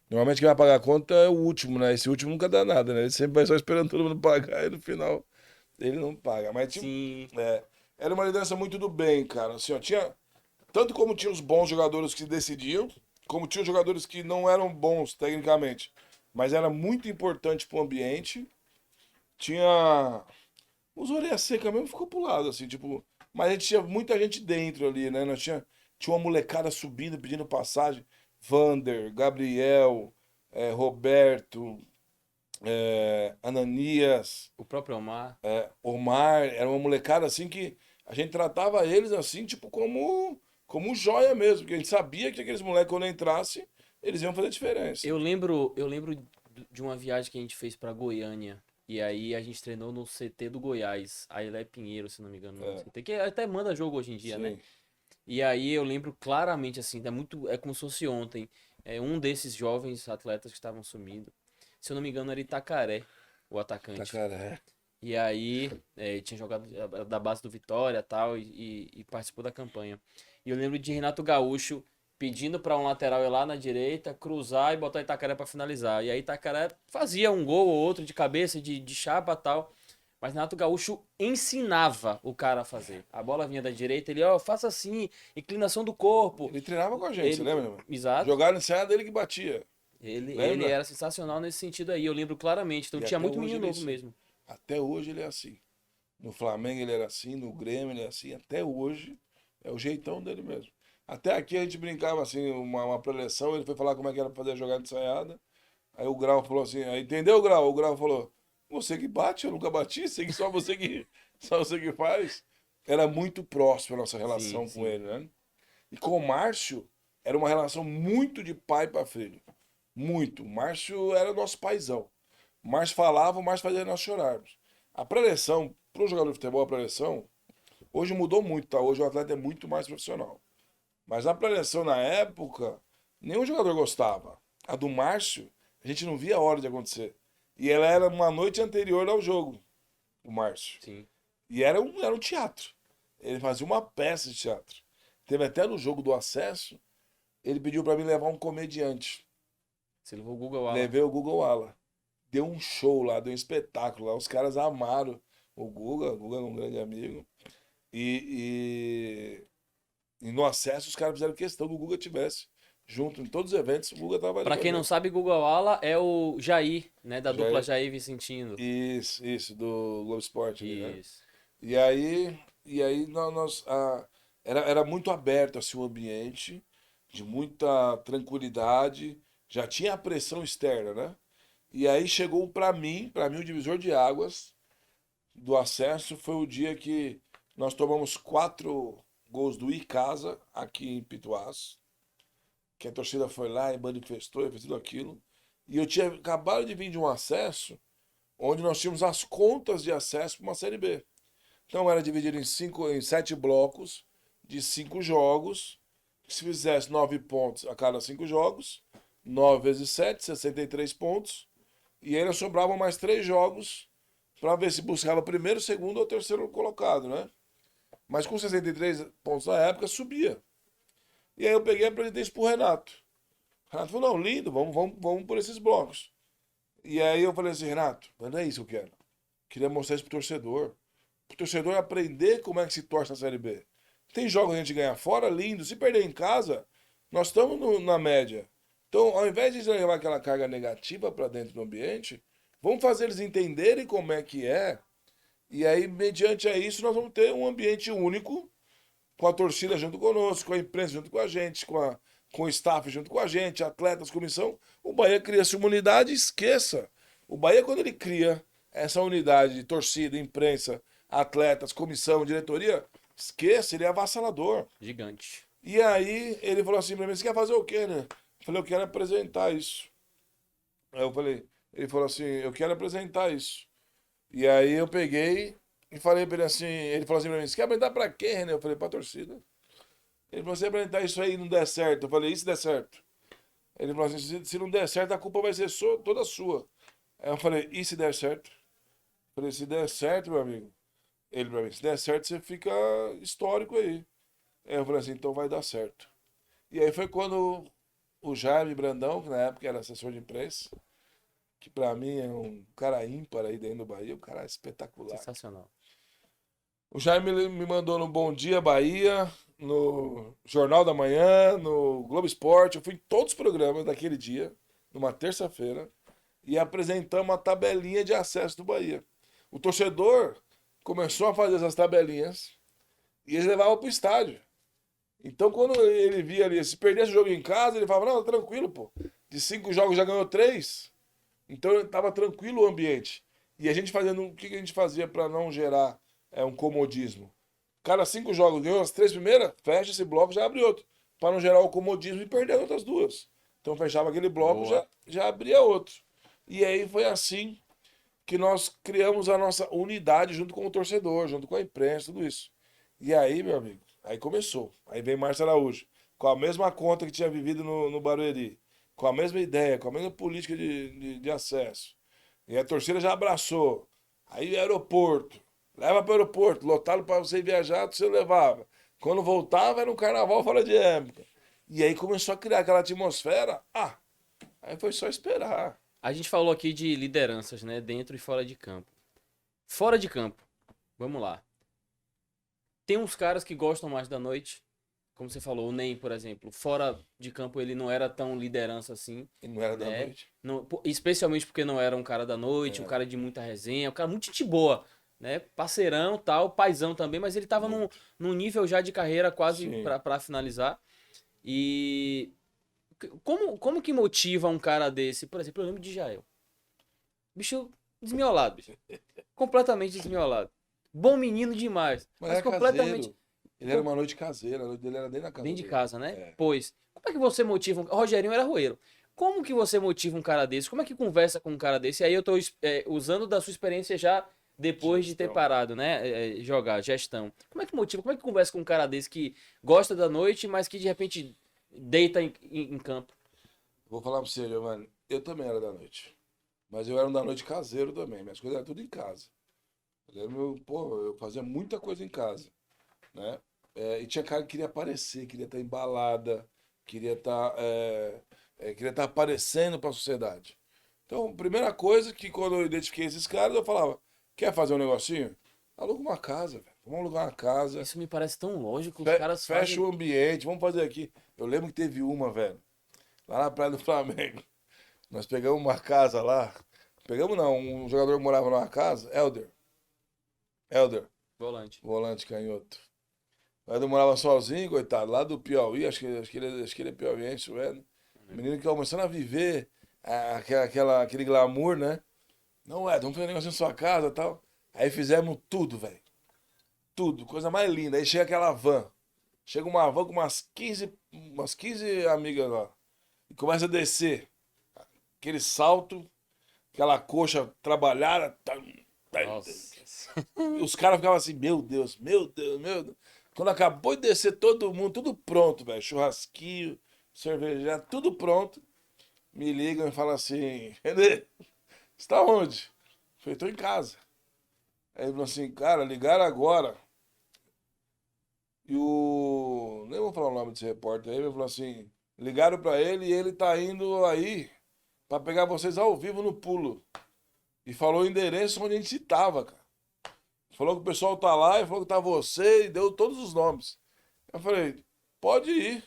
Speaker 2: Normalmente quem vai pagar a conta é o último, né? Esse último nunca dá nada, né? Ele sempre vai só esperando todo mundo pagar e no final ele não paga. Mas tipo,
Speaker 1: Sim.
Speaker 2: era uma liderança muito do bem, cara. Assim, ó, tanto como tinha os bons jogadores que decidiam, como tinha os jogadores que não eram bons tecnicamente, mas era muito importante pro ambiente. Tinha os orelha seca mesmo ficou pro lado, assim, tipo, mas a gente tinha muita gente dentro ali, né? Tinha uma molecada subindo, pedindo passagem. Vander, Gabriel, Roberto, Ananias,
Speaker 1: O próprio Omar.
Speaker 2: Omar, era uma molecada assim que a gente tratava eles assim, tipo, como joia mesmo, porque a gente sabia que aqueles moleques, quando entrassem, eles iam fazer diferença.
Speaker 1: Eu lembro de uma viagem que a gente fez pra Goiânia. E aí a gente treinou no CT do Goiás. A Ilé Pinheiro, se não me engano. No CT, que até manda jogo hoje em dia, né?
Speaker 2: Sim.
Speaker 1: E aí eu lembro claramente, assim, é como se fosse ontem. Um desses jovens atletas que estavam sumindo. Se eu não me engano, era Itacaré, o atacante.
Speaker 2: Itacaré.
Speaker 1: E aí, tinha jogado da base do Vitória e tal, e participou da campanha. E eu lembro de Renato Gaúcho pedindo para um lateral ir lá na direita, cruzar e botar Itacaré para finalizar. E aí Itacaré fazia um gol ou outro de cabeça, de chapa e tal. Mas Renato Gaúcho ensinava o cara a fazer. A bola vinha da direita, ele, ó, faça assim, inclinação do corpo.
Speaker 2: Ele treinava com a gente, você
Speaker 1: Ele,
Speaker 2: lembra, mano?
Speaker 1: exato.
Speaker 2: Jogar no ensaio dele que batia.
Speaker 1: Ele
Speaker 2: Lembra?
Speaker 1: era sensacional nesse sentido aí, eu lembro claramente. Então
Speaker 2: E
Speaker 1: tinha
Speaker 2: até
Speaker 1: muito
Speaker 2: hoje
Speaker 1: menino
Speaker 2: ele é
Speaker 1: novo
Speaker 2: assim.
Speaker 1: mesmo.
Speaker 2: Até hoje ele é assim. No Flamengo ele era assim, no Grêmio ele é assim. Até hoje é o jeitão dele mesmo. Até aqui a gente brincava assim, uma preleção, ele foi falar como é que era fazer a jogada ensaiada. Aí o Grau falou assim, aí, entendeu, Grau? O Grau falou, você que bate, eu nunca bati, sei que só você que faz. Era muito próximo a nossa
Speaker 1: Sim,
Speaker 2: relação com
Speaker 1: sim.
Speaker 2: ele, né? E com o Márcio, era uma relação muito de pai para filho. Muito. O Márcio era nosso paizão. O Márcio falava, o Márcio fazia nós chorarmos. A preleção, para o jogador de futebol, a preleção, hoje mudou muito, tá? Hoje o atleta é muito mais profissional. Mas a preleção na época, nenhum jogador gostava. A do Márcio, a gente não via a hora de acontecer. E ela era uma noite anterior ao jogo, o Márcio.
Speaker 1: Sim.
Speaker 2: E era um teatro. Ele fazia uma peça de teatro. Teve até no jogo do acesso, ele pediu para mim levar um comediante.
Speaker 1: Você levou o Google Ala.
Speaker 2: Levei o Google Ala. Deu um show lá, deu um espetáculo lá. Os caras amaram o Guga é um grande amigo. E, e no acesso os caras fizeram questão que o Guga tivesse. Junto em todos os eventos, o Guga tava ali
Speaker 1: Pra
Speaker 2: com a
Speaker 1: quem não
Speaker 2: gente.
Speaker 1: sabe, Google Ala é o Jair, né? Da
Speaker 2: Já
Speaker 1: dupla
Speaker 2: é-
Speaker 1: Jair Vicentino.
Speaker 2: isso, do Globo Esporte ali, né?
Speaker 1: Isso.
Speaker 2: E aí era muito aberto assim, o ambiente, de muita tranquilidade. Já tinha a pressão externa, né? E aí chegou para mim o divisor de águas do acesso foi o dia que nós tomamos 4 gols do Icasa aqui em Pituás, que a torcida foi lá e manifestou e fez tudo aquilo. E eu tinha acabado de vir de um acesso onde nós tínhamos as contas de acesso para uma Série B. Então era dividido em 7 blocos de 5 jogos. Se fizesse 9 pontos a cada 5 jogos, 9 vezes 7, 63 pontos. E ainda sobravam mais 3 jogos para ver se buscava primeiro, segundo ou terceiro colocado, né? Mas com 63 pontos na época, subia. E aí eu peguei e apresentei isso pro Renato. O Renato falou, não, lindo, vamos por esses blocos. E aí eu falei assim, Renato, mas não é isso que eu quero. Queria mostrar isso pro torcedor. Pro torcedor aprender como é que se torce na Série B. Tem jogos que a gente ganha fora, lindo. Se perder em casa, nós estamos na média. Então, ao invés de levar aquela carga negativa para dentro do ambiente, vamos fazer eles entenderem como é que é. E aí, mediante a isso, nós vamos ter um ambiente único, com a torcida junto conosco, com a imprensa junto com a gente, com o staff junto com a gente, atletas, comissão. O Bahia cria-se uma unidade, esqueça. O Bahia, quando ele cria essa unidade de torcida, imprensa, atletas, comissão, diretoria, esqueça, ele é avassalador.
Speaker 1: Gigante.
Speaker 2: E aí ele falou assim pra mim, você quer fazer o quê, né? Eu falei, eu quero apresentar isso. Aí eu falei, ele falou assim, eu quero apresentar isso. E aí eu peguei e falei pra ele assim, ele falou assim pra mim, você quer apresentar pra quê, René? Eu falei, pra torcida. Ele falou, se apresentar isso aí e não der certo. Eu falei, e se der certo? Ele falou assim, se não der certo, a culpa vai ser toda sua. Aí eu falei, e se der certo? Eu falei, se der certo, meu amigo. Ele pra mim, se der certo, você fica histórico aí. Aí eu falei assim, então vai dar certo. E aí foi quando o Jaime Brandão, que na época era assessor de imprensa, que pra mim é um cara ímpar aí dentro do Bahia, um cara espetacular.
Speaker 1: Sensacional.
Speaker 2: O Jaime me mandou no Bom Dia Bahia, no Jornal da Manhã, no Globo Esporte. Eu fui em todos os programas daquele dia, numa terça-feira, e apresentamos a tabelinha de acesso do Bahia. O torcedor começou a fazer essas tabelinhas e eles levavam pro estádio. Então, quando ele via ali, se perdesse o jogo em casa, ele falava, não, tranquilo, pô. De 5 jogos já ganhou 3. Então, estava tranquilo o ambiente. E a gente fazendo, o que a gente fazia para não gerar um comodismo? Cada 5 jogos ganhou as 3 primeiras, fecha esse bloco, já abre outro. Para não gerar o comodismo e perder as outras 2. Então, fechava aquele bloco,
Speaker 1: Boa.
Speaker 2: já abria outro. E aí foi assim que nós criamos a nossa unidade junto com o torcedor, junto com a imprensa, tudo isso. E aí, meu amigo, aí começou. Aí vem Márcio Araújo, com a mesma conta que tinha vivido no Barueri, com a mesma ideia, com a mesma política de acesso. E a torcida já abraçou. Aí aeroporto, leva para o aeroporto, lotado para você viajar, você levava. Quando voltava era um carnaval fora de época. E aí começou a criar aquela atmosfera. Aí foi só esperar.
Speaker 1: A gente falou aqui de lideranças, né? Dentro e fora de campo. Fora de campo, vamos lá. Tem uns caras que gostam mais da noite, como você falou, o Ney, por exemplo. Fora de campo ele não era tão liderança assim,
Speaker 2: Ele não era da
Speaker 1: né?
Speaker 2: noite.
Speaker 1: Especialmente porque não era um cara da noite, um cara de muita resenha, um cara muito gente boa, né? Parceirão, tal, paizão também, mas ele tava num nível já de carreira quase
Speaker 2: Sim.
Speaker 1: pra finalizar. E como que motiva um cara desse? Por exemplo, eu lembro de Jael. Bicho desmiolado, bicho. Completamente desmiolado. Bom menino demais.
Speaker 2: Mas
Speaker 1: Mas
Speaker 2: era
Speaker 1: completamente
Speaker 2: caseiro. Ele era uma noite caseira, a noite dele era dentro da casa
Speaker 1: dentro de
Speaker 2: dele.
Speaker 1: casa, né?
Speaker 2: É.
Speaker 1: Pois, como é que você motiva um... Rogerinho era roeiro. Como que você motiva um cara desse? Como é que conversa com um cara desse? E aí eu tô usando da sua experiência já depois de ter
Speaker 2: Gestão.
Speaker 1: parado, né? Jogar, gestão. Como é que motiva? Como é que conversa com um cara desse que gosta da noite, mas que de repente deita em campo?
Speaker 2: Vou falar pra você, Giovanni. Eu também era da noite. Mas eu era um da noite caseiro também. Minhas coisas eram tudo em casa. Eu fazia muita coisa em casa, né? E tinha cara que queria aparecer, queria estar embalada, queria estar aparecendo para a sociedade. Então, primeira coisa que quando eu identifiquei esses caras, eu falava, quer fazer um negocinho? Aluga uma casa, velho. Vamos alugar uma casa,
Speaker 1: Isso me parece tão lógico. Os caras
Speaker 2: fecha
Speaker 1: fazem.
Speaker 2: o ambiente, vamos fazer aqui. Eu lembro que teve uma, velho, lá na Praia do Flamengo. Nós pegamos uma casa lá, pegamos não, um jogador que morava numa casa, Elder,
Speaker 1: Volante.
Speaker 2: volante canhoto. Mas eu morava sozinho, coitado, lá do Piauí, acho que ele é piauiense, o Edno. Menino que começando a viver aquele glamour, né? Não, vamos fazer um negócio em sua casa e tal. Aí fizemos tudo, velho. Tudo, coisa mais linda. Aí chega aquela van. Chega uma van com umas quinze amigas lá. E começa a descer. Aquele salto, aquela coxa trabalhada.
Speaker 1: Nossa.
Speaker 2: Os caras ficavam assim, meu Deus, meu Deus, meu Deus. Quando acabou de descer todo mundo, tudo pronto, velho. Churrasquinho, cerveja, tudo pronto. Me ligam e falam assim, Renê, você tá onde? Eu falei, tô em casa. Aí ele falou assim, cara, ligaram agora. E o. Nem vou falar o nome desse repórter aí, ele falou assim, ligaram pra ele e ele tá indo aí pra pegar vocês ao vivo no pulo. E falou o endereço onde a gente tava, cara. Falou que o pessoal tá lá e falou que tá você e deu todos os nomes. Eu falei, pode ir.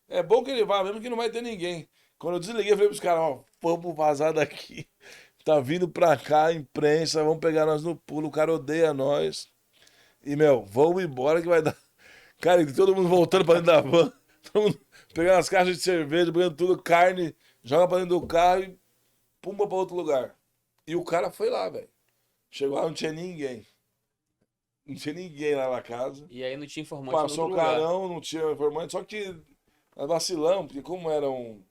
Speaker 2: É bom que ele vá, mesmo que não vai ter ninguém. Quando eu desliguei, eu falei pros caras, ó, vamos vazar daqui. Tá vindo pra cá a imprensa, vamos pegar nós no pulo, o cara odeia nós. E, meu, vamos embora que vai dar. Cara, e todo mundo voltando pra dentro da van. Todo mundo pegando as caixas de cerveja, pegando tudo, carne, joga pra dentro do carro e pumba pra outro lugar. E o cara foi lá, velho. Chegou lá, não tinha ninguém. Não tinha ninguém lá na casa.
Speaker 1: E aí não tinha informante em outro
Speaker 2: Passou o
Speaker 1: lugar.
Speaker 2: carão, não tinha informante, só que nós vacilamos, porque como era um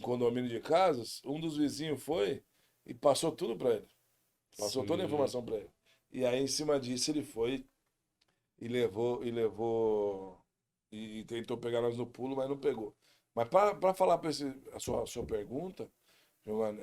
Speaker 2: condomínio de casas, um dos vizinhos foi e passou tudo pra ele. Passou toda a
Speaker 1: Sim.
Speaker 2: informação pra ele. E aí, em cima disso, ele foi e tentou pegar nós no pulo, mas não pegou. Mas para falar para a sua pergunta, Giovanni,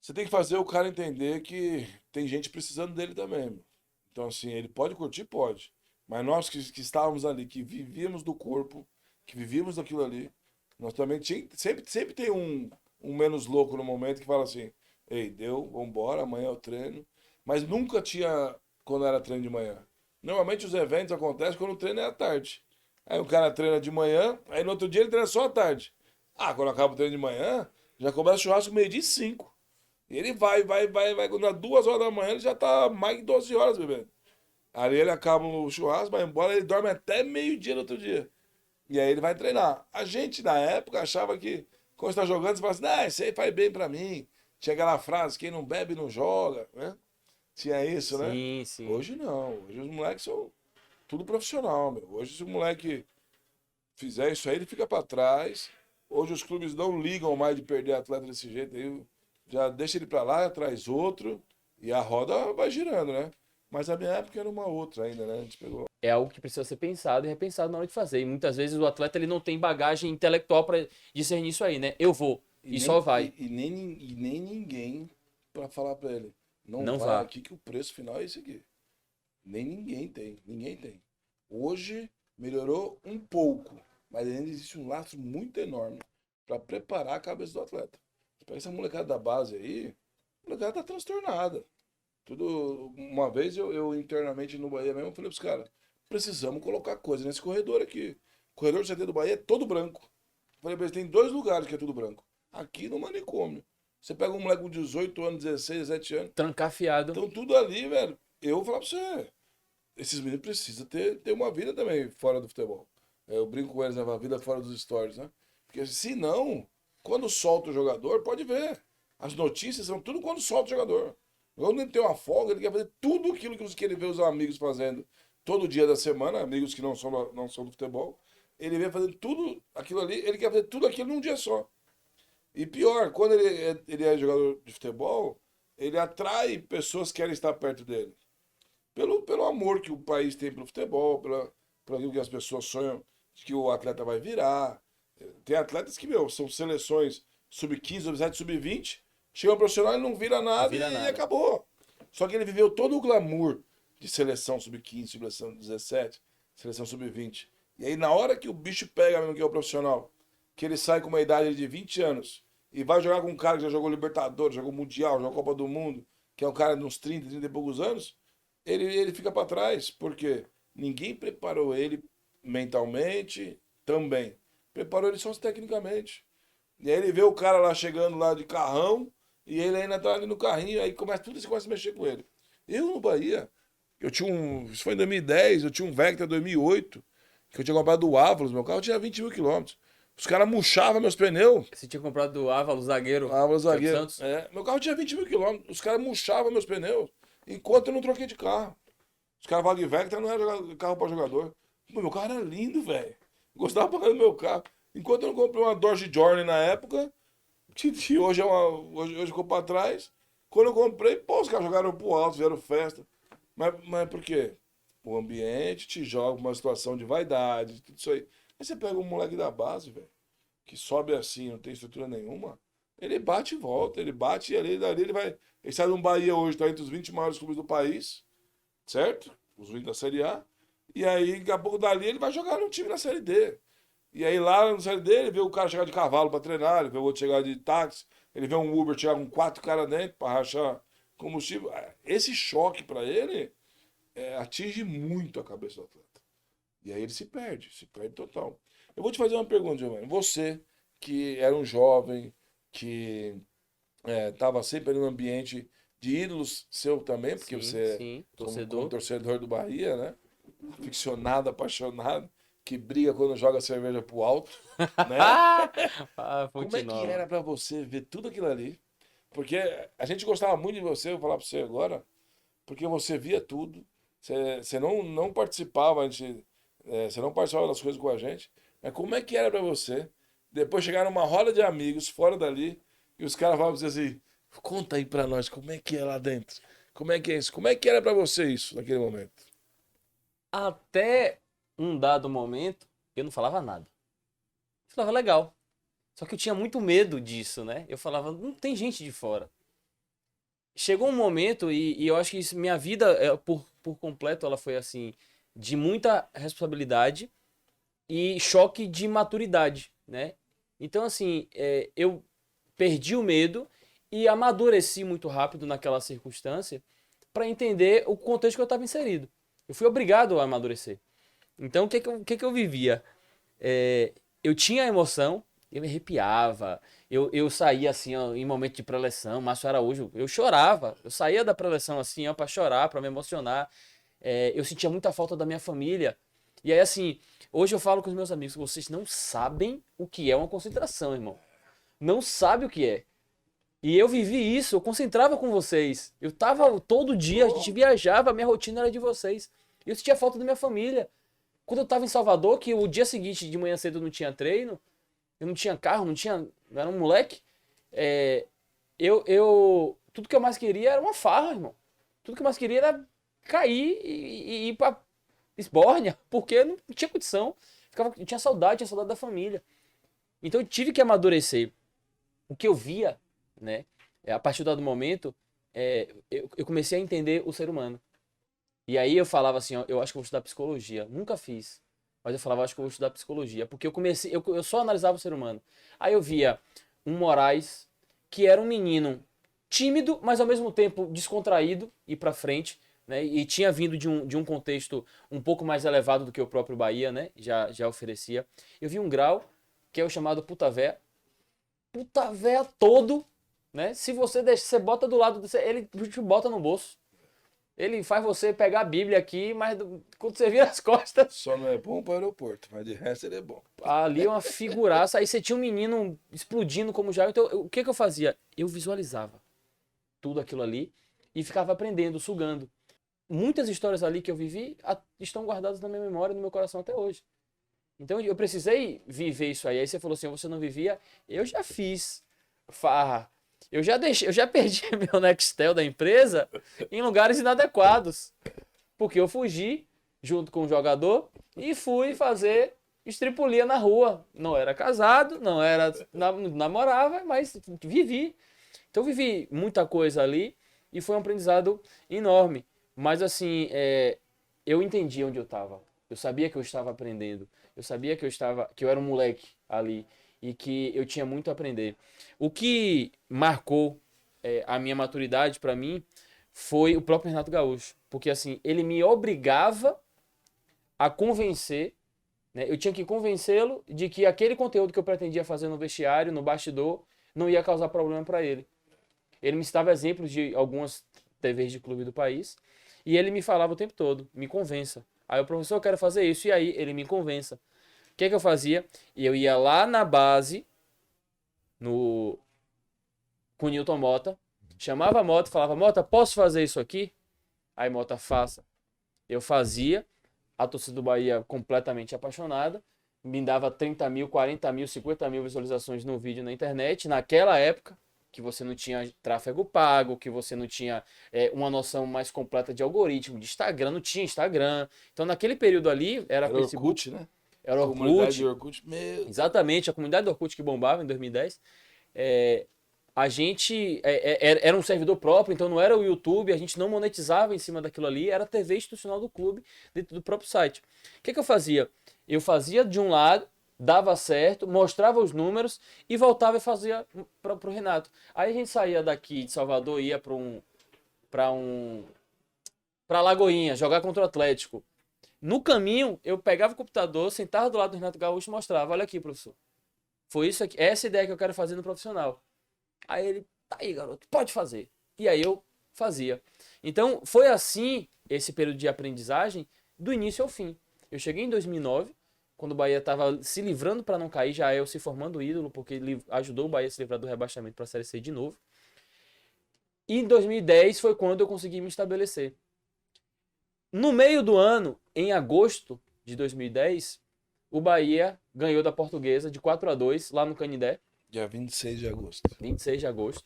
Speaker 2: você tem que fazer o cara entender que tem gente precisando dele também, meu. Então, assim, ele pode curtir? Pode. Mas nós que estávamos ali, que vivíamos do corpo, que vivíamos daquilo ali, nós também sempre tem um menos louco no momento que fala assim, ei, deu, vambora, amanhã eu treino. Mas nunca tinha quando era treino de manhã. Normalmente os eventos acontecem quando o treino é à tarde. Aí o cara treina de manhã, aí no outro dia ele treina só à tarde. Quando acaba o treino de manhã, já começa o churrasco meio-dia e 5. E ele vai. Quando dá 2 horas da manhã, ele já tá mais de 12 horas bebendo. Aí ele acaba o churrasco, vai embora, ele dorme até meio-dia no outro dia. E aí ele vai treinar. A gente, na época, achava que, quando você tá jogando, você fala assim, isso aí faz bem pra mim. Tinha aquela frase, quem não bebe não joga, né? Tinha isso, né?
Speaker 1: Sim, sim.
Speaker 2: Hoje não. Hoje os moleques são tudo profissional, meu. Hoje se o moleque fizer isso aí, ele fica pra trás. Hoje os clubes não ligam mais de perder atleta desse jeito aí. Já deixa ele pra lá, traz outro e a roda vai girando, né? Mas a minha época era uma outra ainda, né? A gente pegou.
Speaker 1: É algo que precisa ser pensado e repensado na hora de fazer. E muitas vezes o atleta ele não tem bagagem intelectual para discernir isso aí, né? Eu vou
Speaker 2: E
Speaker 1: e só
Speaker 2: nem,
Speaker 1: vai.
Speaker 2: e nem ninguém pra falar pra ele. Não
Speaker 1: Não
Speaker 2: vai
Speaker 1: vá.
Speaker 2: aqui que o preço final é esse aqui. Nem ninguém tem. Ninguém tem. Hoje, Melhorou um pouco, mas ainda existe um lastro muito enorme para preparar a cabeça do atleta. Você pega essa molecada da base aí, a molecada tá transtornada. Tudo, uma vez eu internamente no Bahia mesmo falei pros caras, precisamos colocar coisa nesse corredor aqui. O corredor do CT do Bahia é todo branco. Falei pra eles, tem 2 lugares que é tudo branco. Aqui no manicômio. Você pega um moleque com 18 anos, 16, 17 anos,
Speaker 1: Trancafiado.
Speaker 2: então tudo ali, velho. Eu vou falar pra você, esses meninos precisam ter uma vida também fora do futebol. Eu brinco com eles, né? Uma vida fora dos stories, né? Porque se não, quando solta o jogador, pode ver. As notícias são tudo quando solta o jogador. Quando ele tem uma folga, ele quer fazer tudo aquilo que ele vê os amigos fazendo todo dia da semana, amigos que não são do futebol. Ele vê fazendo tudo aquilo ali, ele quer fazer tudo aquilo num dia só. E pior, quando ele é jogador de futebol, ele atrai pessoas que querem estar perto dele pelo amor que o país tem pelo futebol, pelo aquilo que as pessoas sonham de que o atleta vai virar. Tem atletas que, meu, são seleções sub-15, sub-17, sub-20, chega um profissional e não vira
Speaker 1: Não
Speaker 2: nada
Speaker 1: vira
Speaker 2: e
Speaker 1: nada.
Speaker 2: acabou. Só que ele viveu todo o glamour de seleção sub-15, seleção 17, seleção sub-20. E aí, na hora que o bicho pega mesmo, que é o profissional, que ele sai com uma idade de 20 anos e vai jogar com um cara que já jogou Libertadores, jogou Mundial, jogou Copa do Mundo, que é um cara de uns 30 e poucos anos, ele fica para trás, porque ninguém preparou ele mentalmente também. Preparou ele só tecnicamente. E aí ele vê o cara lá chegando lá de carrão e ele ainda tá ali no carrinho, aí começa tudo, você começa a mexer com ele. Eu no Bahia, eu tinha isso foi em 2010, eu tinha um Vectra 2008, que eu tinha comprado do Ávalos, meu carro tinha 20 mil quilômetros. Os caras murchavam meus pneus.
Speaker 1: Você tinha comprado do Ávalo, zagueiro,
Speaker 2: Ávalos
Speaker 1: que é do
Speaker 2: zagueiro.
Speaker 1: Santos?
Speaker 2: É, meu carro tinha 20 mil quilômetros. Os caras murchavam meus pneus enquanto eu não troquei de carro. Os caras falam que Vectra não era carro para jogador. Pô, meu carro era lindo, velho. Gostava pra caramba do meu carro. Enquanto eu não comprei uma Dodge Journey na época, que hoje, hoje ficou pra trás. Quando eu comprei, pô, os caras jogaram pro alto, fizeram festa. Mas por quê? O ambiente te joga pra uma situação de vaidade, tudo isso aí. Aí você pega um moleque da base, velho, que sobe assim, não tem estrutura nenhuma. Ele bate e volta, ele bate e ali, dali ele vai. Ele sai de um Bahia hoje, tá entre os 20 maiores clubes do país, certo? Os 20 da Série A. E aí, daqui a pouco dali, ele vai jogar num time na Série D. E aí, lá na Série D, ele vê o cara chegar de cavalo pra treinar, ele vê o outro chegar de táxi, ele vê um Uber chegar com 4 caras dentro pra rachar combustível. Esse choque pra ele atinge muito a cabeça do atleta. E aí ele se perde total. Eu vou te fazer uma pergunta, Giovanni. Você, que era um jovem, que estava sempre ali no ambiente de ídolos seu também, porque
Speaker 1: Sim,
Speaker 2: você,
Speaker 1: sim,
Speaker 2: como
Speaker 1: torcedor.
Speaker 2: torcedor do Bahia, né? Aficionado, apaixonado, que briga quando joga cerveja pro alto, né?
Speaker 1: Ah,
Speaker 2: Como
Speaker 1: Fonte
Speaker 2: é que
Speaker 1: Nova.
Speaker 2: era pra você ver tudo aquilo ali? Porque a gente gostava muito de você, vou falar pra você agora, porque você via tudo, você não participava, você não participava das coisas com a gente, mas como é que era pra você depois chegar numa roda de amigos fora dali e os caras falavam pra você assim, conta aí pra nós como é que é lá dentro, como é que é isso, como é que era pra você isso naquele momento?
Speaker 1: Até um dado momento, eu não falava nada. Eu falava, legal. Só que eu tinha muito medo disso, né? Eu falava, não tem gente de fora. Chegou um momento, e eu acho que minha vida, por completo, ela foi assim, de muita responsabilidade e choque de maturidade, né? Então, assim, eu perdi o medo e amadureci muito rápido naquela circunstância para entender o contexto que eu estava inserido. Eu fui obrigado a amadurecer. Então, o que que eu vivia? É, eu tinha emoção, eu me arrepiava, eu saía assim, ó, em momento de preleção, Márcio Araújo, eu chorava, eu saía da preleção assim, ó, para chorar, para me emocionar. Eu sentia muita falta da minha família. E aí, assim, hoje eu falo com os meus amigos, vocês não sabem o que é uma concentração, irmão. Não sabe o que é. E eu vivi isso, eu concentrava com vocês. Eu tava todo dia, a gente viajava, a minha rotina era de vocês. Eu sentia falta da minha família. Quando eu tava em Salvador, que o dia seguinte de manhã cedo eu não tinha treino, eu não tinha carro, eu era um moleque, tudo que eu mais queria era uma farra, irmão. Tudo que eu mais queria era cair e ir pra esbórnia, porque eu não tinha condição. Eu tinha saudade da família. Então eu tive que amadurecer. O que eu via, né, a partir do dado momento, eu comecei a entender o ser humano. E aí eu falava assim, ó, eu acho que eu vou estudar psicologia. Nunca fiz. Mas eu falava, acho que eu vou estudar psicologia. Porque eu só analisava o ser humano. Aí eu via um Moraes, que era um menino tímido, mas ao mesmo tempo descontraído e pra frente, né? E tinha vindo de um contexto um pouco mais elevado do que o próprio Bahia, né? Já oferecia. Eu vi um Grau, que é o chamado puta véia todo, né? Se você deixa, você bota do lado, ele te bota no bolso. Ele faz você pegar a Bíblia aqui, mas quando você vira as costas,
Speaker 2: Só não é bom para o aeroporto, mas de resto ele é bom.
Speaker 1: ali é uma figuraça. Aí você tinha um menino explodindo como já. Então, o que eu fazia? Eu visualizava tudo aquilo ali e ficava aprendendo, sugando. Muitas histórias ali que eu vivi estão guardadas na minha memória, no meu coração até hoje. Então eu precisei viver isso aí. Aí você falou assim, você não vivia? Eu já fiz farra. Eu já perdi meu Nextel da empresa em lugares inadequados. Porque eu fugi junto com o jogador e fui fazer estripulia na rua. Não era casado, não era namorava, mas vivi. Então vivi muita coisa ali e foi um aprendizado enorme. Mas assim, eu entendi onde eu estava. Eu sabia que eu estava aprendendo. Eu sabia que eu era um moleque ali e que eu tinha muito a aprender. O que marcou a minha maturidade para mim foi o próprio Renato Gaúcho, porque assim ele me obrigava a convencer, né? Eu tinha que convencê-lo de que aquele conteúdo que eu pretendia fazer no vestiário, no bastidor, não ia causar problema para ele. Ele me citava exemplos de algumas TVs de clube do país e ele me falava o tempo todo, me convença. Aí o professor, eu quero fazer isso, e aí ele me convença. O que é que eu fazia? Eu ia lá na base, no com o Newton Mota, chamava a Mota e falava, Mota, posso fazer isso aqui? Aí Mota, faça. Eu fazia, a torcida do Bahia completamente apaixonada, me dava 30 mil, 40 mil, 50 mil visualizações no vídeo na internet, naquela época, que você não tinha tráfego pago, que você não tinha uma noção mais completa de algoritmo, de Instagram, não tinha Instagram. Então naquele período ali, era Facebook,
Speaker 2: Orkut, né?
Speaker 1: era
Speaker 2: A comunidade de
Speaker 1: Orkut,
Speaker 2: Orkut, meu.
Speaker 1: exatamente, a comunidade do Orkut que bombava em 2010. A gente era um servidor próprio, então não era o YouTube, a gente não monetizava em cima daquilo ali, era a TV institucional do clube, dentro do próprio site. O que eu fazia? Eu fazia de um lado, dava certo, mostrava os números e voltava e fazia para o Renato. Aí a gente saía daqui de Salvador, ia para Lagoinha, jogar contra o Atlético. No caminho, eu pegava o computador, sentava do lado do Renato Gaúcho e mostrava, olha aqui, professor. Foi isso aqui, essa ideia que eu quero fazer no profissional. Aí ele, tá aí, garoto, pode fazer. E aí eu fazia. Então, foi assim esse período de aprendizagem do início ao fim. Eu cheguei em 2009, quando o Bahia estava se livrando para não cair, já eu se formando ídolo, porque ele ajudou o Bahia a se livrar do rebaixamento para a Série C de novo. E em 2010 foi quando eu consegui me estabelecer. No meio do ano, em agosto de 2010, o Bahia ganhou da Portuguesa de 4-2 lá no Canindé.
Speaker 2: Dia 26 de agosto.
Speaker 1: 26 de agosto.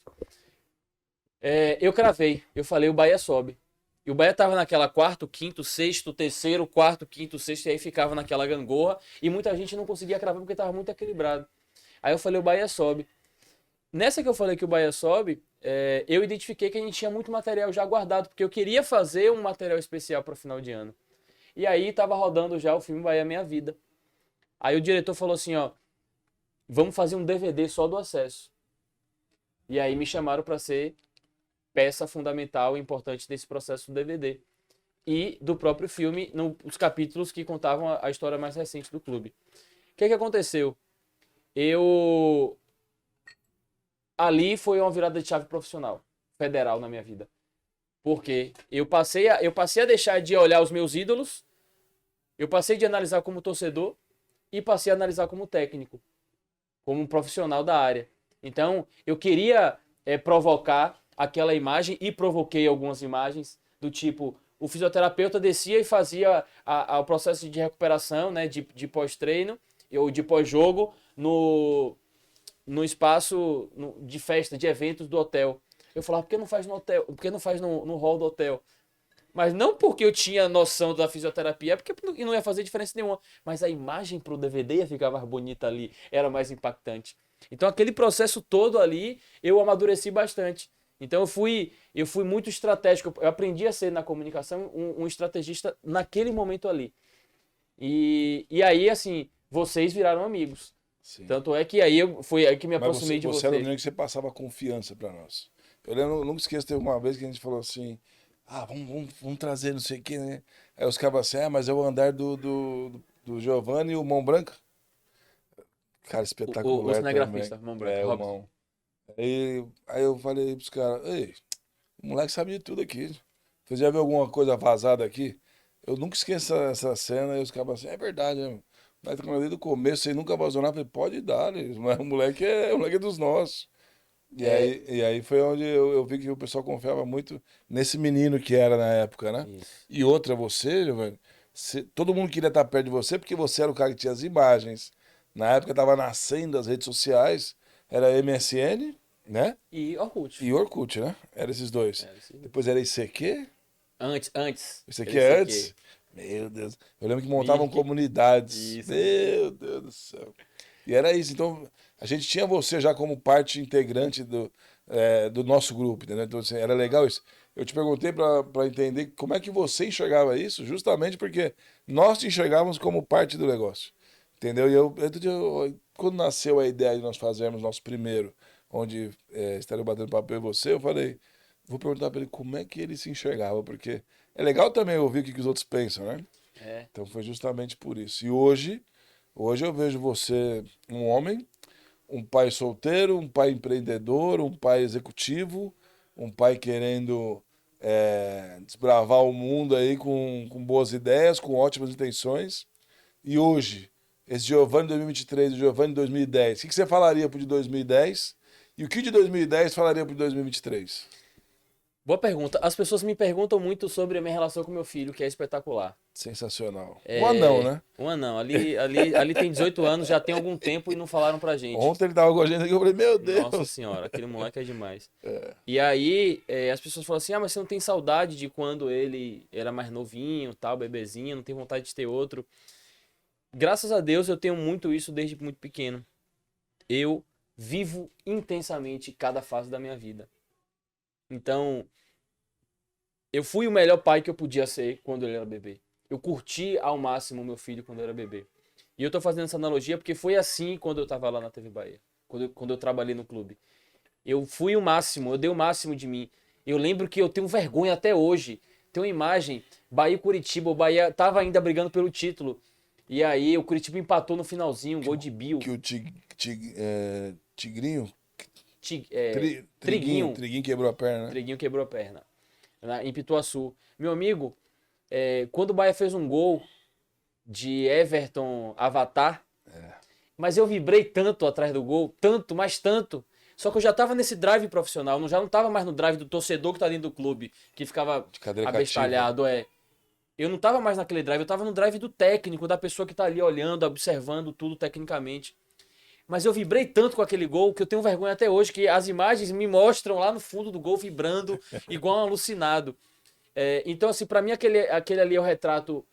Speaker 1: Eu cravei, eu falei, o Bahia sobe. E o Bahia tava naquela quarto, quinto, sexto, terceiro, quarto, quinto, sexto, e aí ficava naquela gangorra, e muita gente não conseguia cravar porque tava muito equilibrado. Aí eu falei, o Bahia sobe. Nessa que eu falei que o Bahia sobe, eu identifiquei que a gente tinha muito material já guardado, porque eu queria fazer um material especial para o final de ano. E aí tava rodando já o filme Bahia Minha Vida. Aí o diretor falou assim, ó, vamos fazer um DVD só do acesso. E aí me chamaram para ser peça fundamental e importante desse processo do DVD. E do próprio filme, nos capítulos que contavam a história mais recente do clube. O que aconteceu? Ali foi uma virada de chave profissional, federal na minha vida. Porque eu passei a deixar de olhar os meus ídolos, eu passei de analisar como torcedor e passei a analisar como técnico, como um profissional da área. Então, eu queria provocar aquela imagem e provoquei algumas imagens do tipo, o fisioterapeuta descia e fazia o processo de recuperação, né, de pós-treino ou de pós-jogo no espaço de festa, de eventos do hotel. Eu falava, por que não faz no hotel? Por que não faz no hall do hotel? Mas não porque eu tinha noção da fisioterapia, porque não ia fazer diferença nenhuma. Mas a imagem pro DVD ia ficar mais bonita ali, era mais impactante. Então aquele processo todo ali, eu amadureci bastante. Então eu fui muito estratégico. Eu aprendi a ser na comunicação um estrategista naquele momento ali. E aí, assim, vocês viraram amigos.
Speaker 2: Sim.
Speaker 1: Tanto é que aí foi aí que me
Speaker 2: Mas
Speaker 1: aproximei de
Speaker 2: você era o
Speaker 1: você.
Speaker 2: menino que você passava confiança pra nós. Eu lembro, eu nunca esqueço, teve uma vez que a gente falou assim, vamos trazer não sei o que, né? Aí os caras assim, mas é o andar do Giovanni e o Mão Branca. Cara,
Speaker 1: O
Speaker 2: espetacular também.
Speaker 1: cinegrafista, mão branca,
Speaker 2: É, o
Speaker 1: Robson.
Speaker 2: Mão. Aí eu falei pros caras, ei, o moleque sabe de tudo aqui. Você já viu alguma coisa vazada aqui? Eu nunca esqueço essa cena e os caras assim, é verdade, né? Mas desde o começo, você nunca vazou nada. Eu falei, pode dar, né? Mas o moleque é dos nossos.
Speaker 1: É,
Speaker 2: E aí foi onde eu vi que o pessoal confiava muito nesse menino que era na época, né?
Speaker 1: isso.
Speaker 2: E outra, você, Giovanni, todo mundo queria estar perto de você porque você era o cara que tinha as imagens. Na época tava nascendo as redes sociais, era MSN, né?
Speaker 1: E Orkut.
Speaker 2: E Orkut, né? Era esses dois.
Speaker 1: É, esse-
Speaker 2: Depois era ICQ.
Speaker 1: Antes.
Speaker 2: Esse aqui
Speaker 1: Esse
Speaker 2: é
Speaker 1: aqui.
Speaker 2: antes. Meu Deus. Eu lembro que montavam
Speaker 1: Mirk.
Speaker 2: comunidades.
Speaker 1: Isso, Mirk.
Speaker 2: Meu Deus do céu. E era isso. Então, a gente tinha você já como parte integrante do nosso grupo, entendeu? Então, assim, era legal isso. Eu te perguntei para entender como é que você enxergava isso, justamente porque nós te enxergávamos como parte do negócio. Entendeu? E quando nasceu a ideia de nós fazermos nosso primeiro, onde estaria batendo papel e você, eu falei, vou perguntar para ele como é que ele se enxergava, porque é legal também ouvir o que os outros pensam, né?
Speaker 1: É.
Speaker 2: Então foi justamente por isso. E hoje eu vejo você um homem, um pai solteiro, um pai empreendedor, um pai executivo, um pai querendo desbravar o mundo aí com boas ideias, com ótimas intenções. E hoje, esse Giovanni 2023 e o Giovanni 2010, o que você falaria pro de 2010? E o que de 2010 falaria pro de 2023?
Speaker 1: Boa pergunta. As pessoas me perguntam muito sobre a minha relação com meu filho, que é espetacular.
Speaker 2: Sensacional. Um anão, né?
Speaker 1: Um anão. Ali tem 18 anos, já tem algum tempo e não falaram pra gente.
Speaker 2: Ontem ele tava com a gente aqui, eu falei, meu
Speaker 1: Nossa
Speaker 2: Deus.
Speaker 1: senhora, aquele moleque é demais. E aí, as pessoas falam assim: ah, mas você não tem saudade de quando ele era mais novinho, tal, bebezinho, não tem vontade de ter outro. Graças a Deus eu tenho muito isso desde muito pequeno. Eu vivo intensamente cada fase da minha vida. Então, eu fui o melhor pai que eu podia ser quando ele era bebê. Eu curti ao máximo o meu filho quando era bebê. E eu tô fazendo essa analogia porque foi assim quando eu tava lá na TV Bahia. Quando eu trabalhei no clube. Eu fui o máximo, eu dei o máximo de mim. Eu lembro que eu tenho vergonha até hoje. Tem uma imagem, Bahia e Curitiba, o Bahia tava ainda brigando pelo título. E aí o Curitiba empatou no finalzinho, um gol de Bill.
Speaker 2: Que o Tigrinho,
Speaker 1: Triguinho,
Speaker 2: Triguinho quebrou a perna, né?
Speaker 1: Triguinho quebrou a perna. Em Pituaçu. Meu amigo, quando o Bahia fez um gol de Everton Avatar, mas eu vibrei tanto atrás do gol, tanto, mas tanto. Só que eu já tava nesse drive profissional, já não tava mais no drive do torcedor que tá dentro do clube, que ficava
Speaker 2: De cadeira cativa.
Speaker 1: abestalhado, Eu não tava mais naquele drive, eu tava no drive do técnico, da pessoa que tá ali olhando, observando tudo tecnicamente. Mas eu vibrei tanto com aquele gol que eu tenho vergonha até hoje, que as imagens me mostram lá no fundo do gol vibrando, igual um alucinado. Então, assim, pra mim aquele ali é o retrato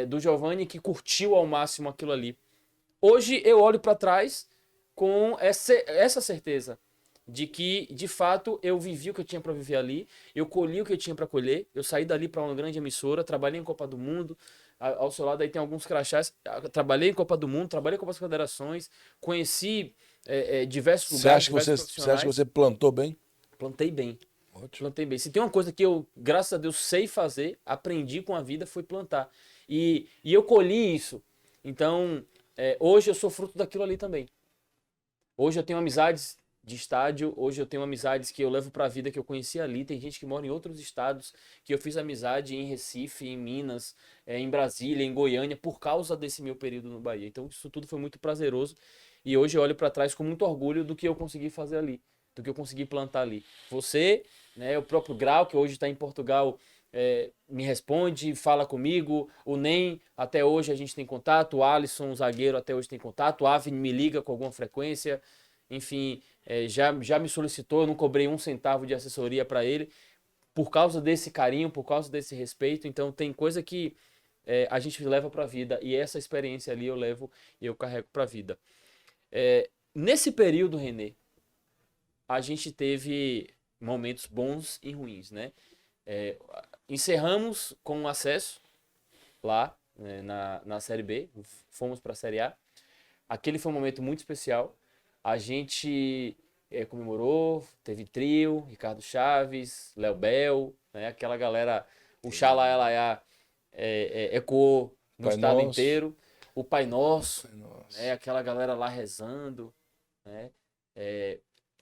Speaker 1: do Giovanni que curtiu ao máximo aquilo ali. Hoje eu olho pra trás com essa certeza de que, de fato, eu vivi o que eu tinha pra viver ali, eu colhi o que eu tinha pra colher, eu saí dali pra uma grande emissora, trabalhei em Copa do Mundo, ao seu lado aí tem alguns crachás, trabalhei em Copa do Mundo, trabalhei em Copa das Federações, conheci diversos lugares, diversos
Speaker 2: Você acha que
Speaker 1: profissionais,
Speaker 2: você plantou bem?
Speaker 1: plantei bem.
Speaker 2: Ótimo.
Speaker 1: Plantei bem. Se tem uma coisa que eu, graças a Deus, sei fazer, aprendi com a vida, foi plantar. E eu colhi isso. Então, hoje eu sou fruto daquilo ali também. Hoje eu tenho amizades de estádio, hoje eu tenho amizades que eu levo pra vida, que eu conheci ali. Tem gente que mora em outros estados, que eu fiz amizade em Recife, em Minas, em Brasília, em Goiânia, por causa desse meu período no Bahia. Então isso tudo foi muito prazeroso. E hoje eu olho pra trás com muito orgulho do que eu consegui fazer ali, do que eu consegui plantar ali. Você, né, o próprio Grau, que hoje está em Portugal, me responde, fala comigo. O Nem, até hoje a gente tem contato. O Alisson, o zagueiro, até hoje tem contato. O Avni me liga com alguma frequência. Enfim, já me solicitou. Eu não cobrei um centavo de assessoria para ele por causa desse carinho, por causa desse respeito. Então, tem coisa que a gente leva para a vida. E essa experiência ali eu levo e eu carrego para a vida. Nesse período, Renê, a gente teve momentos bons e ruins, né? Encerramos com um acesso lá, né, na Série B, fomos para a Série A. Aquele foi um momento muito especial. A gente comemorou, teve trio, Ricardo Chaves, Léo Bel, né, aquela galera, o Xalá ecoou no
Speaker 2: Pai
Speaker 1: estado
Speaker 2: Nosso.
Speaker 1: inteiro. O Pai Nosso,
Speaker 2: Pai
Speaker 1: né,
Speaker 2: Nosso.
Speaker 1: aquela galera lá rezando, né.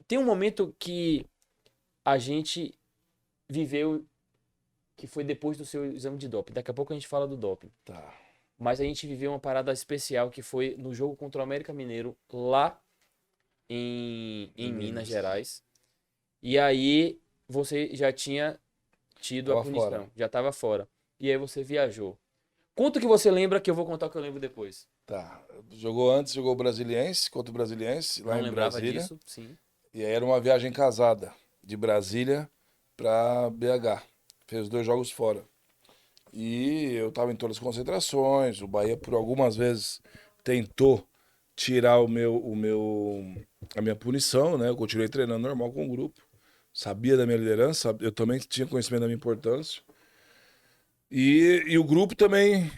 Speaker 1: Tem um momento que a gente viveu que foi depois do seu exame de doping. Daqui a pouco a gente fala do doping.
Speaker 2: Tá.
Speaker 1: Mas a gente viveu uma parada especial que foi no jogo contra o América Mineiro, lá em Minas
Speaker 2: Minas.
Speaker 1: Gerais. E aí você já tinha tido a
Speaker 2: Tava fora.
Speaker 1: punição, já estava fora. E aí você viajou. Conta o que você lembra que eu vou contar o que eu lembro depois.
Speaker 2: Tá. Jogou antes, jogou o Brasiliense, contra o Brasiliense, lá
Speaker 1: Não
Speaker 2: em
Speaker 1: lembrava
Speaker 2: Brasília.
Speaker 1: disso, sim.
Speaker 2: E aí era uma viagem casada, de Brasília pra BH. Fez 2 jogos fora. E eu tava em todas as concentrações. O Bahia, por algumas vezes, tentou tirar a minha punição, né? Eu continuei treinando normal com o grupo. Sabia da minha liderança, eu também tinha conhecimento da minha importância. E o grupo também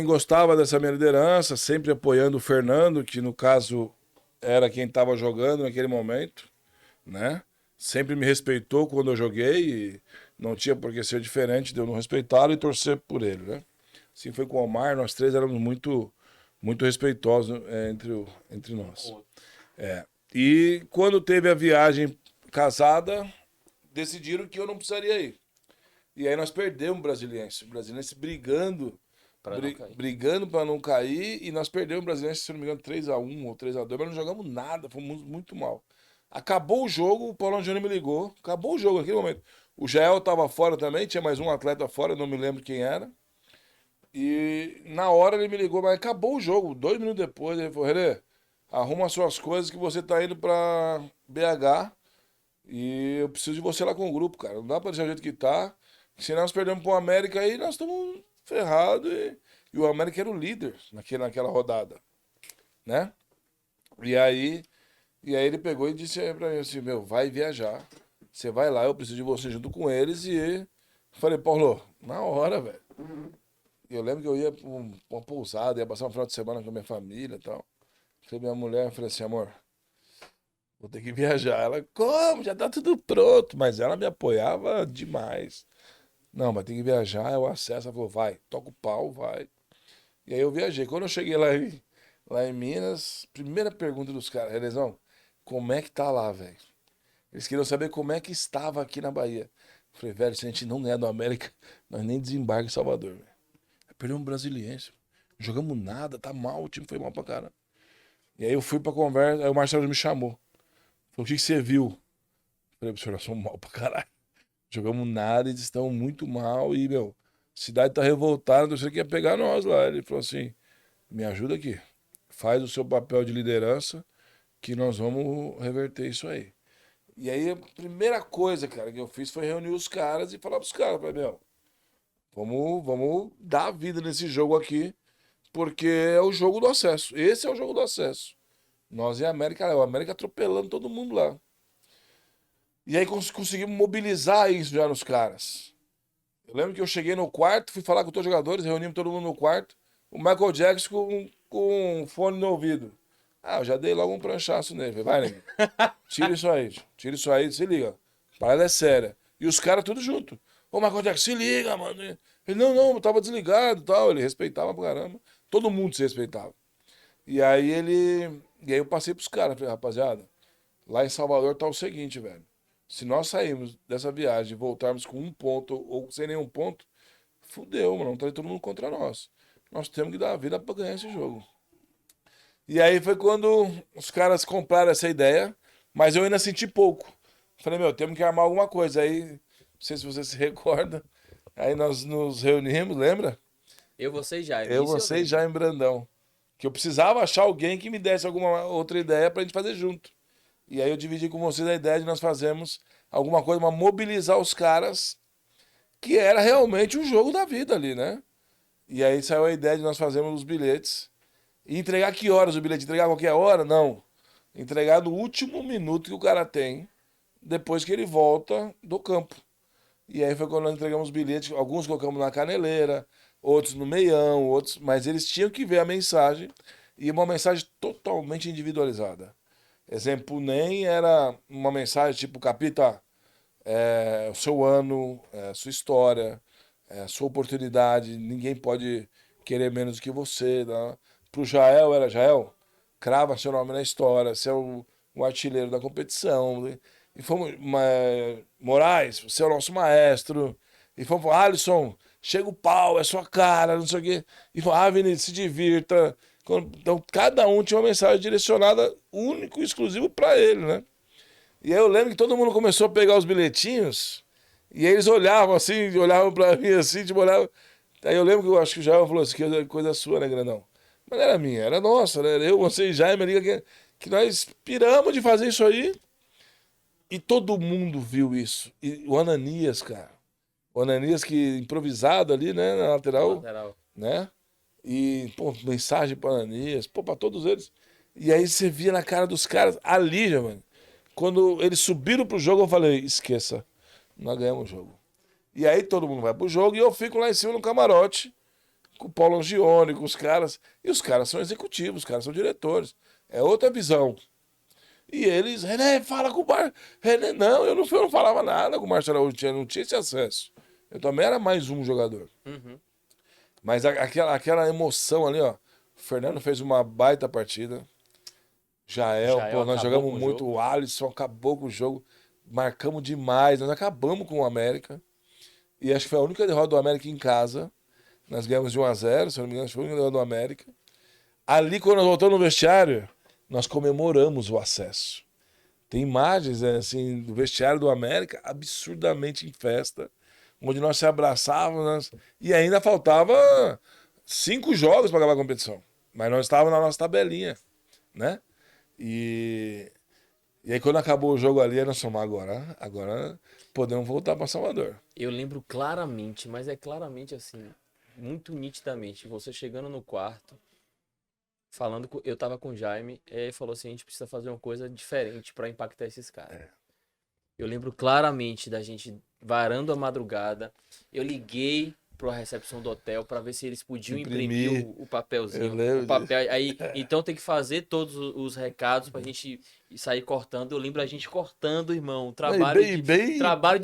Speaker 2: gostava dessa minha liderança, sempre apoiando o Fernando, que no caso era quem estava jogando naquele momento, né? Sempre me respeitou quando eu joguei e não tinha por que ser diferente de eu não respeitá-lo e torcer por ele, né? Assim foi com o Omar, nós três éramos muito respeitosos entre nós. E quando teve a viagem casada, decidiram que eu não precisaria ir. E aí nós perdemos o Brasiliense
Speaker 1: Para não cair.
Speaker 2: brigando para não cair, e nós perdemos o Brasiliense, se não me engano, 3-1 ou 3-2, mas não jogamos nada, fomos muito mal. Acabou o jogo, o Paulão Júnior me ligou, acabou o jogo naquele momento. O Jael estava fora também, tinha mais um atleta fora, eu não me lembro quem era. E na hora ele me ligou, mas acabou o jogo. 2 minutos depois ele falou: Renê, arruma as suas coisas que você tá indo pra BH e eu preciso de você lá com o grupo, cara. Não dá pra deixar do jeito que tá. Se nós perdemos pro América aí, nós estamos ferrados. E o América era o líder naquela rodada, né? E aí, e aí ele pegou e disse pra mim assim: Meu, vai viajar. Você vai lá, eu preciso de você junto com eles. E falei: Paulo, na hora, velho. Eu lembro que eu ia pra uma pousada, ia passar um final de semana com a minha família e tal. Falei minha mulher, falei assim, amor, vou ter que viajar. Ela, como? Já tá tudo pronto. Mas ela me apoiava demais. Não, mas tem que viajar, é o acesso. Ela falou, vai, toca o pau, vai. E aí eu viajei. Quando eu cheguei lá em Minas, primeira pergunta dos caras, Relezão, como é que tá lá, velho? Eles queriam saber como é que estava aqui na Bahia. Falei, velho, se a gente não ganhar do América, nós nem desembarca em Salvador, velho. Perdemos um Brasiliense. Não jogamos nada, tá mal, o time foi mal pra caramba. E aí eu fui pra conversa, aí o Marcelo me chamou. Falou, o que você viu? Falei, professor, nós somos mal pra caralho. Jogamos nada, eles estão muito mal e, meu, a cidade tá revoltada, não sei o que ia pegar nós lá. Ele falou assim, me ajuda aqui. Faz o seu papel de liderança que nós vamos reverter isso aí. E aí a primeira coisa, cara, que eu fiz foi reunir os caras e falar pros caras, falei, meu, vamos dar a vida nesse jogo aqui, porque é o jogo do acesso. Esse é o jogo do acesso. Nós e a América, o América atropelando todo mundo lá. E aí conseguimos mobilizar isso já nos caras. Eu lembro que eu cheguei no quarto, fui falar com todos os jogadores, reunimos todo mundo no quarto. O Michael Jackson com um fone no ouvido. Ah, eu já dei logo um pranchaço nele. Falei, vai, nego, tira isso aí, se liga. A parada é séria. E os caras tudo junto. Ô, Michael Jackson, se liga, mano. Ele, não, eu tava desligado e tal. Ele respeitava pra caramba. Todo mundo se respeitava. E aí eu passei pros caras, falei, rapaziada, lá em Salvador tá o seguinte, velho. Se nós sairmos dessa viagem e voltarmos com um ponto ou sem nenhum ponto, fudeu, mano. Tá todo mundo contra nós. Nós temos que dar a vida pra ganhar esse jogo. E aí foi quando os caras compraram essa ideia, mas eu ainda senti pouco. Falei, meu, temos que armar alguma coisa. Aí, não sei se você se recorda, aí nós nos reunimos, lembra?
Speaker 1: Eu, você e Jaime,
Speaker 2: Eu,
Speaker 1: isso eu
Speaker 2: você e
Speaker 1: lembro.
Speaker 2: já em Brandão. Que eu precisava achar alguém que me desse alguma outra ideia pra gente fazer junto. E aí eu dividi com vocês a ideia de nós fazermos alguma coisa para mobilizar os caras, que era realmente o jogo da vida ali, né? E aí saiu a ideia de nós fazermos os bilhetes. E entregar que horas o bilhete? Entregar a qualquer hora? Não. Entregar no último minuto que o cara tem, depois que ele volta do campo. E aí foi quando nós entregamos os bilhetes, alguns colocamos na caneleira, outros no meião, outros, mas eles tinham que ver a mensagem e uma mensagem totalmente individualizada. Exemplo, o NEM era uma mensagem tipo, Capita, o seu ano, a sua história, a sua oportunidade, ninguém pode querer menos do que você. Né? Pro Jael era, Jael, crava seu nome na história, você é o artilheiro da competição. Né? E fomos, Moraes, você é o nosso maestro. E fomos, Alisson, chega o pau, é sua cara, não sei o quê. E falou, Vinícius, se divirta. Então, cada um tinha uma mensagem direcionada, único e exclusivo para ele, né? E aí eu lembro que todo mundo começou a pegar os bilhetinhos e eles olhavam assim, olhavam pra mim assim, tipo, olhavam. Aí eu lembro que eu acho que o Jaime falou assim, que é coisa sua, né, grandão? Mas não era minha, era nossa, né? Eu, você e Jaime ali, que nós piramos de fazer isso aí. E todo mundo viu isso. E o Ananias, cara. O Ananias que improvisado ali, né, na
Speaker 1: Na
Speaker 2: lateral,
Speaker 1: lateral.
Speaker 2: né? E, pô, mensagem para Ananias, pô, pra todos eles. E aí você via na cara dos caras, ali, já, mano. Quando eles subiram pro jogo, eu falei, esqueça, nós ganhamos o jogo. E aí todo mundo vai pro jogo e eu fico lá em cima no camarote, com o Paulo Angione, com os caras. E os caras são executivos, os caras são diretores. É outra visão. E eles, René, fala com o Mar. René, não, eu não falava nada com o Márcio Araújo, não tinha esse acesso. Eu também era mais um jogador.
Speaker 1: Uhum.
Speaker 2: Mas aquela emoção ali, ó. O Fernando fez uma baita partida. Jael,
Speaker 1: Jael
Speaker 2: pô, nós
Speaker 1: acabou
Speaker 2: jogamos
Speaker 1: com o
Speaker 2: muito.
Speaker 1: jogo.
Speaker 2: O Alisson acabou com o jogo. Marcamos demais. Nós acabamos com o América. E acho que foi a única derrota do América em casa. Nós ganhamos de 1-0, se eu não me engano, foi a única derrota do América. Ali, quando nós voltamos no vestiário, nós comemoramos o acesso. Tem imagens, né, assim, do vestiário do América, absurdamente em festa, onde nós se abraçávamos, e ainda faltava 5 jogos para acabar a competição. Mas nós estávamos na nossa tabelinha, né? E, e aí quando acabou o jogo ali, nós falamos, agora podemos voltar para Salvador.
Speaker 1: Eu lembro claramente, mas é claramente assim, muito nitidamente, você chegando no quarto, eu tava com o Jaime, e ele falou assim, a gente precisa fazer uma coisa diferente pra impactar esses caras. Eu lembro claramente da gente varando a madrugada, eu liguei pra recepção do hotel pra ver se eles podiam imprimir
Speaker 2: Imprimir,
Speaker 1: o
Speaker 2: eu
Speaker 1: papelzinho, o
Speaker 2: lembro disso.
Speaker 1: papel, aí, então tem que fazer todos os recados pra gente sair cortando. Eu lembro a gente cortando, irmão,
Speaker 2: Não,
Speaker 1: trabalho de
Speaker 2: e bem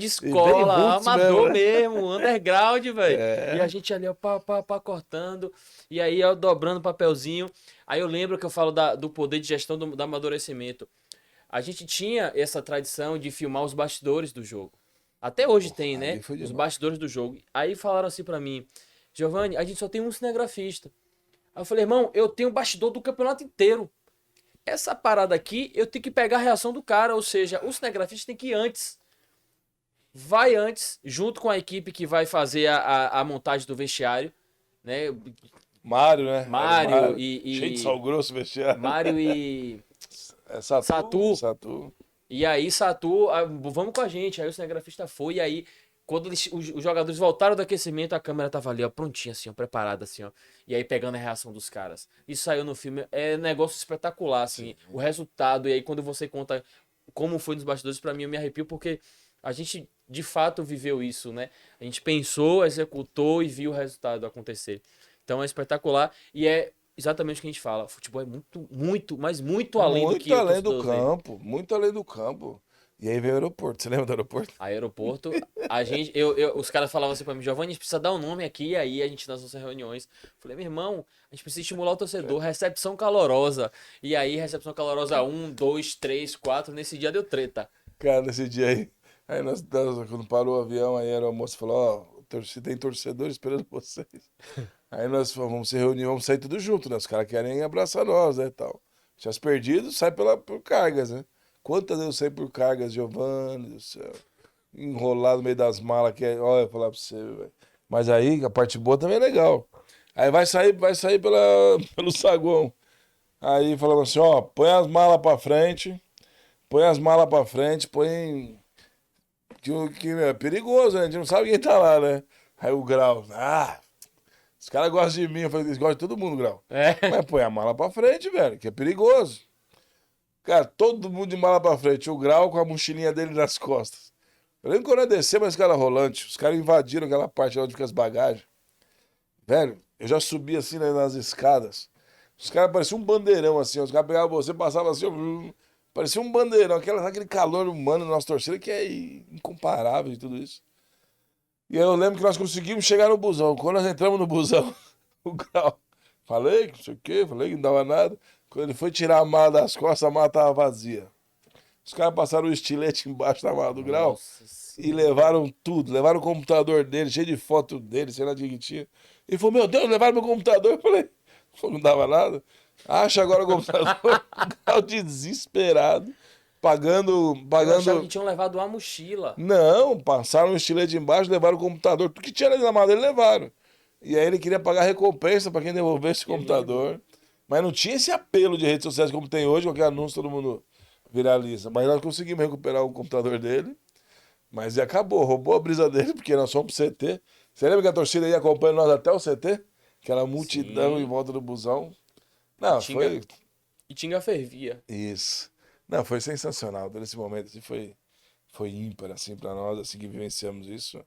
Speaker 1: escola,
Speaker 2: roots mesmo,
Speaker 1: amador
Speaker 2: né?
Speaker 1: mesmo, underground, velho. E a
Speaker 2: É,
Speaker 1: gente ali, ó, pá, cortando, e aí eu dobrando o papelzinho. Aí eu lembro que eu falo do poder de gestão do amadurecimento. A gente tinha essa tradição de filmar os bastidores do jogo. Até hoje
Speaker 2: pô,
Speaker 1: tem, né?
Speaker 2: ali foi
Speaker 1: Os
Speaker 2: demais.
Speaker 1: bastidores do jogo. Aí falaram assim pra mim, Giovanni, a gente só tem um cinegrafista. Aí eu falei, irmão, eu tenho o bastidor do campeonato inteiro. Essa parada aqui, eu tenho que pegar a reação do cara, ou seja, o cinegrafista tem que ir antes. Vai antes, junto com a equipe que vai fazer a montagem do vestiário, né?
Speaker 2: Mário, né? Era o
Speaker 1: Mário
Speaker 2: Mário. Cheio de
Speaker 1: e
Speaker 2: sal grosso, vestiário.
Speaker 1: Mário e
Speaker 2: É Satu,
Speaker 1: Satu.
Speaker 2: Satu.
Speaker 1: E aí, Satu, vamos com a gente. Aí o cinegrafista foi, e aí, quando os jogadores voltaram do aquecimento, a câmera tava ali, ó, prontinha, assim, ó, preparada, assim, ó. E aí, pegando a reação dos caras. Isso saiu no filme, é um negócio espetacular, assim,
Speaker 2: Sim.
Speaker 1: o resultado. E aí, quando você conta como foi nos bastidores, pra mim, eu me arrepio, porque a gente, de fato, viveu isso, né? A gente pensou, executou e viu o resultado acontecer. Então, é espetacular e é exatamente o que a gente fala. Futebol é muito, muito, mas muito além do
Speaker 2: Muito
Speaker 1: que o
Speaker 2: além do
Speaker 1: torcedor vê.
Speaker 2: campo, muito além do campo. E aí veio o aeroporto. Você lembra do aeroporto?
Speaker 1: Aeroporto, a gente, os caras falavam assim pra mim, Giovanni, a gente precisa dar um nome aqui, e aí a gente nas nossas reuniões. Falei, meu irmão, a gente precisa estimular o torcedor, recepção calorosa. E aí, recepção calorosa 1, 2, 3, 4, nesse dia deu treta.
Speaker 2: Cara, nesse dia aí. Aí quando parou o avião, aí era o moço falou, ó, tem torcedor esperando vocês. Aí nós falamos, vamos se reunir, vamos sair tudo junto, né? Os caras querem abraçar nós, né, tal. Se as perdido, sai por cargas, né? Quantas eu saí por cargas, Giovanni do céu. Enrolado no meio das malas, que é, olha, eu falar pra você, velho. Mas aí, a parte boa também é legal. Aí vai sair pelo saguão. Aí falamos assim, ó, põe as malas pra frente, põe. Que é perigoso, né? A gente não sabe quem tá lá, né? Aí o Grau, os caras gostam de mim. Eu falei, eles gostam de todo mundo, Grau.
Speaker 1: É.
Speaker 2: Mas põe a mala pra frente, velho, que é perigoso. Cara, todo mundo de mala pra frente. O Grau com a mochilinha dele nas costas. Eu lembro quando eu descer, mas cara rolante. Os caras invadiram aquela parte lá onde fica as bagagens. Velho, eu já subi assim nas escadas. Os caras pareciam um bandeirão assim. Os caras pegavam você, passavam assim, parecia um bandeirão. Aquele calor humano na nossa torcida que é incomparável de tudo isso. E aí eu lembro que nós conseguimos chegar no busão. Quando nós entramos no busão, o Grau, falei que não sei o quê, falei que não dava nada. Quando ele foi tirar a mala das costas, a mala tava vazia. Os caras passaram o estilete embaixo da mala do Grau
Speaker 1: Nossa
Speaker 2: e
Speaker 1: senhora.
Speaker 2: levaram tudo. Levaram o computador dele, cheio de foto dele, sei lá de que tinha. Ele falou, meu Deus, levaram meu computador. Eu falei, não dava nada. Acha agora o computador. O Grau desesperado, pagando,
Speaker 1: Eu achava que
Speaker 2: pagando.
Speaker 1: tinham levado uma mochila.
Speaker 2: Não, passaram o estilete embaixo, levaram o computador. Tudo que tinha ali na mala dele levaram. E aí ele queria pagar recompensa para quem devolvesse o
Speaker 1: Eu lembro.
Speaker 2: computador. Mas não tinha esse apelo de redes sociais como tem hoje, qualquer anúncio todo mundo viraliza. Mas nós conseguimos recuperar o computador dele. Mas e acabou, roubou a brisa dele, porque nós fomos pro CT. Você lembra que a torcida ia acompanhando nós até o CT? Aquela multidão em
Speaker 1: Sim.
Speaker 2: volta do busão.
Speaker 1: E
Speaker 2: Não,
Speaker 1: Tinga,
Speaker 2: foi
Speaker 1: e Tinga fervia.
Speaker 2: isso. Não, foi sensacional. Nesse momento assim, foi ímpar assim para nós, assim que vivenciamos isso.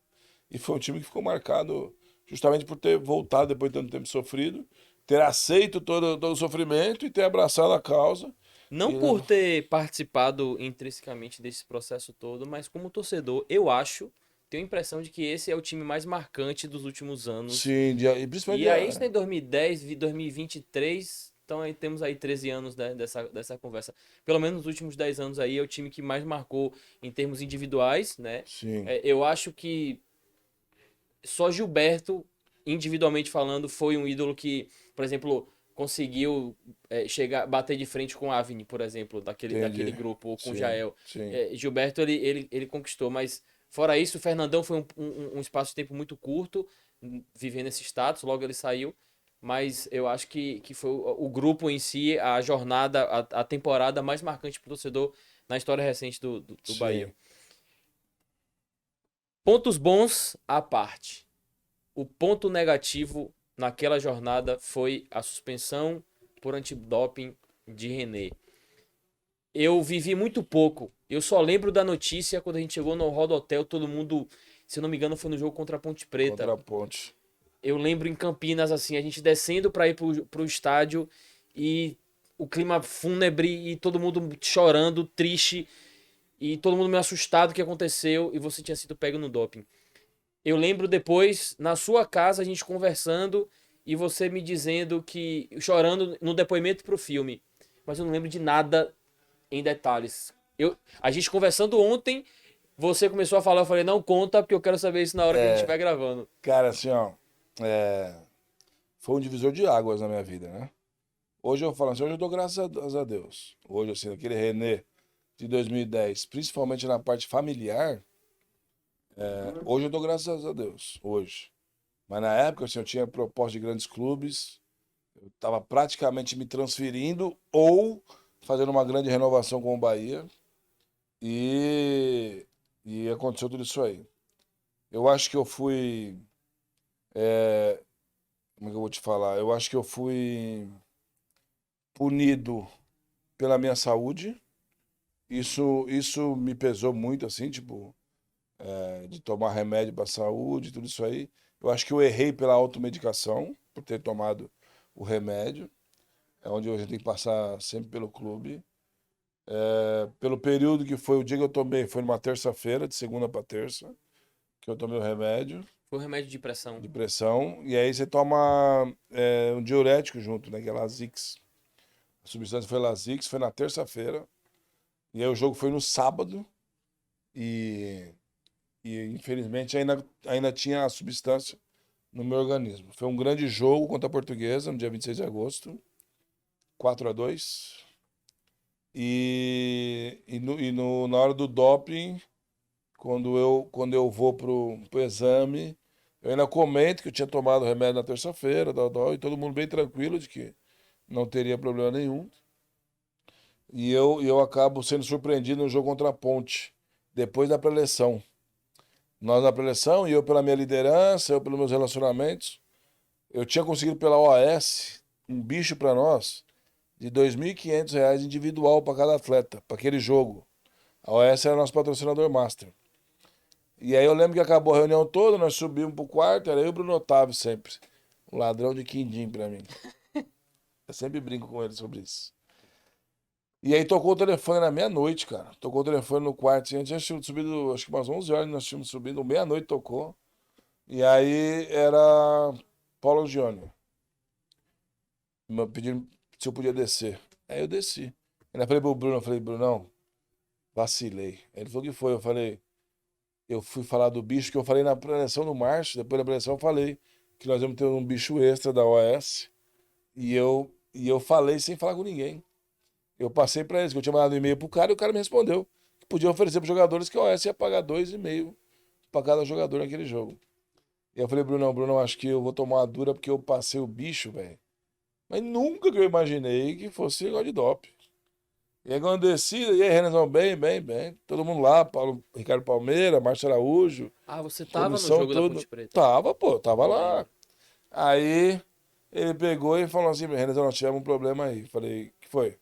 Speaker 2: E foi um time que ficou marcado justamente por ter voltado depois de tanto tempo sofrido, ter aceito todo o sofrimento e ter abraçado a causa.
Speaker 1: Não
Speaker 2: E,
Speaker 1: por ter participado intrinsecamente desse processo todo, mas como torcedor, eu acho, tenho a impressão de que esse é o time mais marcante dos últimos anos.
Speaker 2: sim, e principalmente
Speaker 1: E aí, isso em 2010, 2023, então aí temos aí 13 anos, né, dessa conversa. Pelo menos nos últimos 10 anos aí é o time que mais marcou em termos individuais, né?
Speaker 2: sim,
Speaker 1: Eu acho que só Gilberto, individualmente falando, foi um ídolo que, por exemplo, conseguiu chegar, bater de frente com Avni, por exemplo, daquele
Speaker 2: entendi.
Speaker 1: grupo, ou com
Speaker 2: Sim,
Speaker 1: Jael.
Speaker 2: sim.
Speaker 1: Gilberto, ele conquistou, mas fora isso, o Fernandão foi um espaço de tempo muito curto, vivendo esse status, logo ele saiu. Mas eu acho que foi o grupo em si, a jornada, a temporada mais marcante para o torcedor na história recente do Bahia.
Speaker 2: Sim.
Speaker 1: Pontos bons à parte. O ponto negativo naquela jornada foi a suspensão por antidoping de René. Eu vivi muito pouco. Eu só lembro da notícia quando a gente chegou no hall do hotel, todo mundo, se eu não me engano, foi no jogo contra a Ponte Preta.
Speaker 2: Contra a ponte.
Speaker 1: Eu lembro em Campinas, assim, a gente descendo para ir pro estádio e o clima fúnebre e todo mundo chorando, triste e todo mundo meio assustado o que aconteceu e você tinha sido pego no doping. Eu lembro depois, na sua casa, a gente conversando e você me dizendo que, chorando no depoimento pro filme, mas eu não lembro de nada em detalhes. A gente conversando ontem, você começou a falar, eu falei, não conta, porque eu quero saber isso na hora que a gente estiver gravando.
Speaker 2: Cara, assim, ó, foi um divisor de águas na minha vida, né? Hoje eu falo assim, hoje eu dou graças a Deus. Hoje, assim, aquele René de 2010, principalmente na parte familiar, hoje eu dou graças a Deus, hoje. Mas na época, assim, eu tinha proposta de grandes clubes, eu estava praticamente me transferindo ou fazendo uma grande renovação com o Bahia e, e aconteceu tudo isso aí. Eu acho que eu fui, como é que eu vou te falar? Eu acho que eu fui punido pela minha saúde. Isso me pesou muito, assim, tipo, de tomar remédio para saúde, tudo isso aí. Eu acho que eu errei pela automedicação, por ter tomado o remédio. É onde a gente tem que passar sempre pelo clube. Pelo período que foi o dia que eu tomei, foi numa terça-feira, de segunda para terça, que eu tomei o remédio
Speaker 1: Foi um remédio de pressão.
Speaker 2: de pressão. E aí você toma um diurético junto, né? Que é Lasix. A substância foi Lasix, foi na terça-feira. E aí o jogo foi no sábado. E, e infelizmente ainda tinha a substância no meu organismo. Foi um grande jogo contra a Portuguesa, no dia 26 de agosto. 4-2. Na hora do doping, quando eu vou pro exame, eu ainda comento que eu tinha tomado remédio na terça-feira, e todo mundo bem tranquilo de que não teria problema nenhum. E eu acabo sendo surpreendido no jogo contra a Ponte, depois da preleção. Nós na preleção, e eu pela minha liderança, eu pelos meus relacionamentos, eu tinha conseguido pela OAS um bicho para nós de R$ 2.500 individual para cada atleta, para aquele jogo. A OAS era nosso patrocinador master. E aí eu lembro que acabou a reunião toda, nós subimos pro quarto, era eu e o Bruno Otávio sempre. Um ladrão de quindim pra mim. Eu sempre brinco com ele sobre isso. E aí tocou o telefone na meia-noite, cara. Tocou o telefone no quarto. Assim, a gente tinha subido, acho que umas 11 horas nós tínhamos subido. Meia-noite tocou. E aí era Paulo Gione. Me pedindo se eu podia descer. Aí eu desci. Ainda falei pro Bruno, eu falei, Brunão, vacilei. Ele falou, o que foi? Eu falei, eu fui falar do bicho que eu falei na preleção do Março. Depois da preleção eu falei que nós vamos ter um bicho extra da OS. E eu falei sem falar com ninguém. Eu passei pra eles, que eu tinha mandado um e-mail pro cara e o cara me respondeu. Que podia oferecer pros jogadores que a OS ia pagar 2,5 pra cada jogador naquele jogo. E eu falei, Brunão, acho que eu vou tomar uma dura porque eu passei o bicho, velho. Mas nunca que eu imaginei que fosse negócio de doping. E aí quando eu desci, e aí, Renanzão, bem. Todo mundo lá, Ricardo Palmeira, Márcio Araújo,
Speaker 1: Ah, você tava no
Speaker 2: comissão,
Speaker 1: jogo da
Speaker 2: tudo.
Speaker 1: Ponte Preta.
Speaker 2: Tava, pô, tava
Speaker 1: Eu
Speaker 2: lá.
Speaker 1: lembro.
Speaker 2: Aí ele pegou e falou assim, Renanzão, nós tivemos um problema aí. Falei, que foi?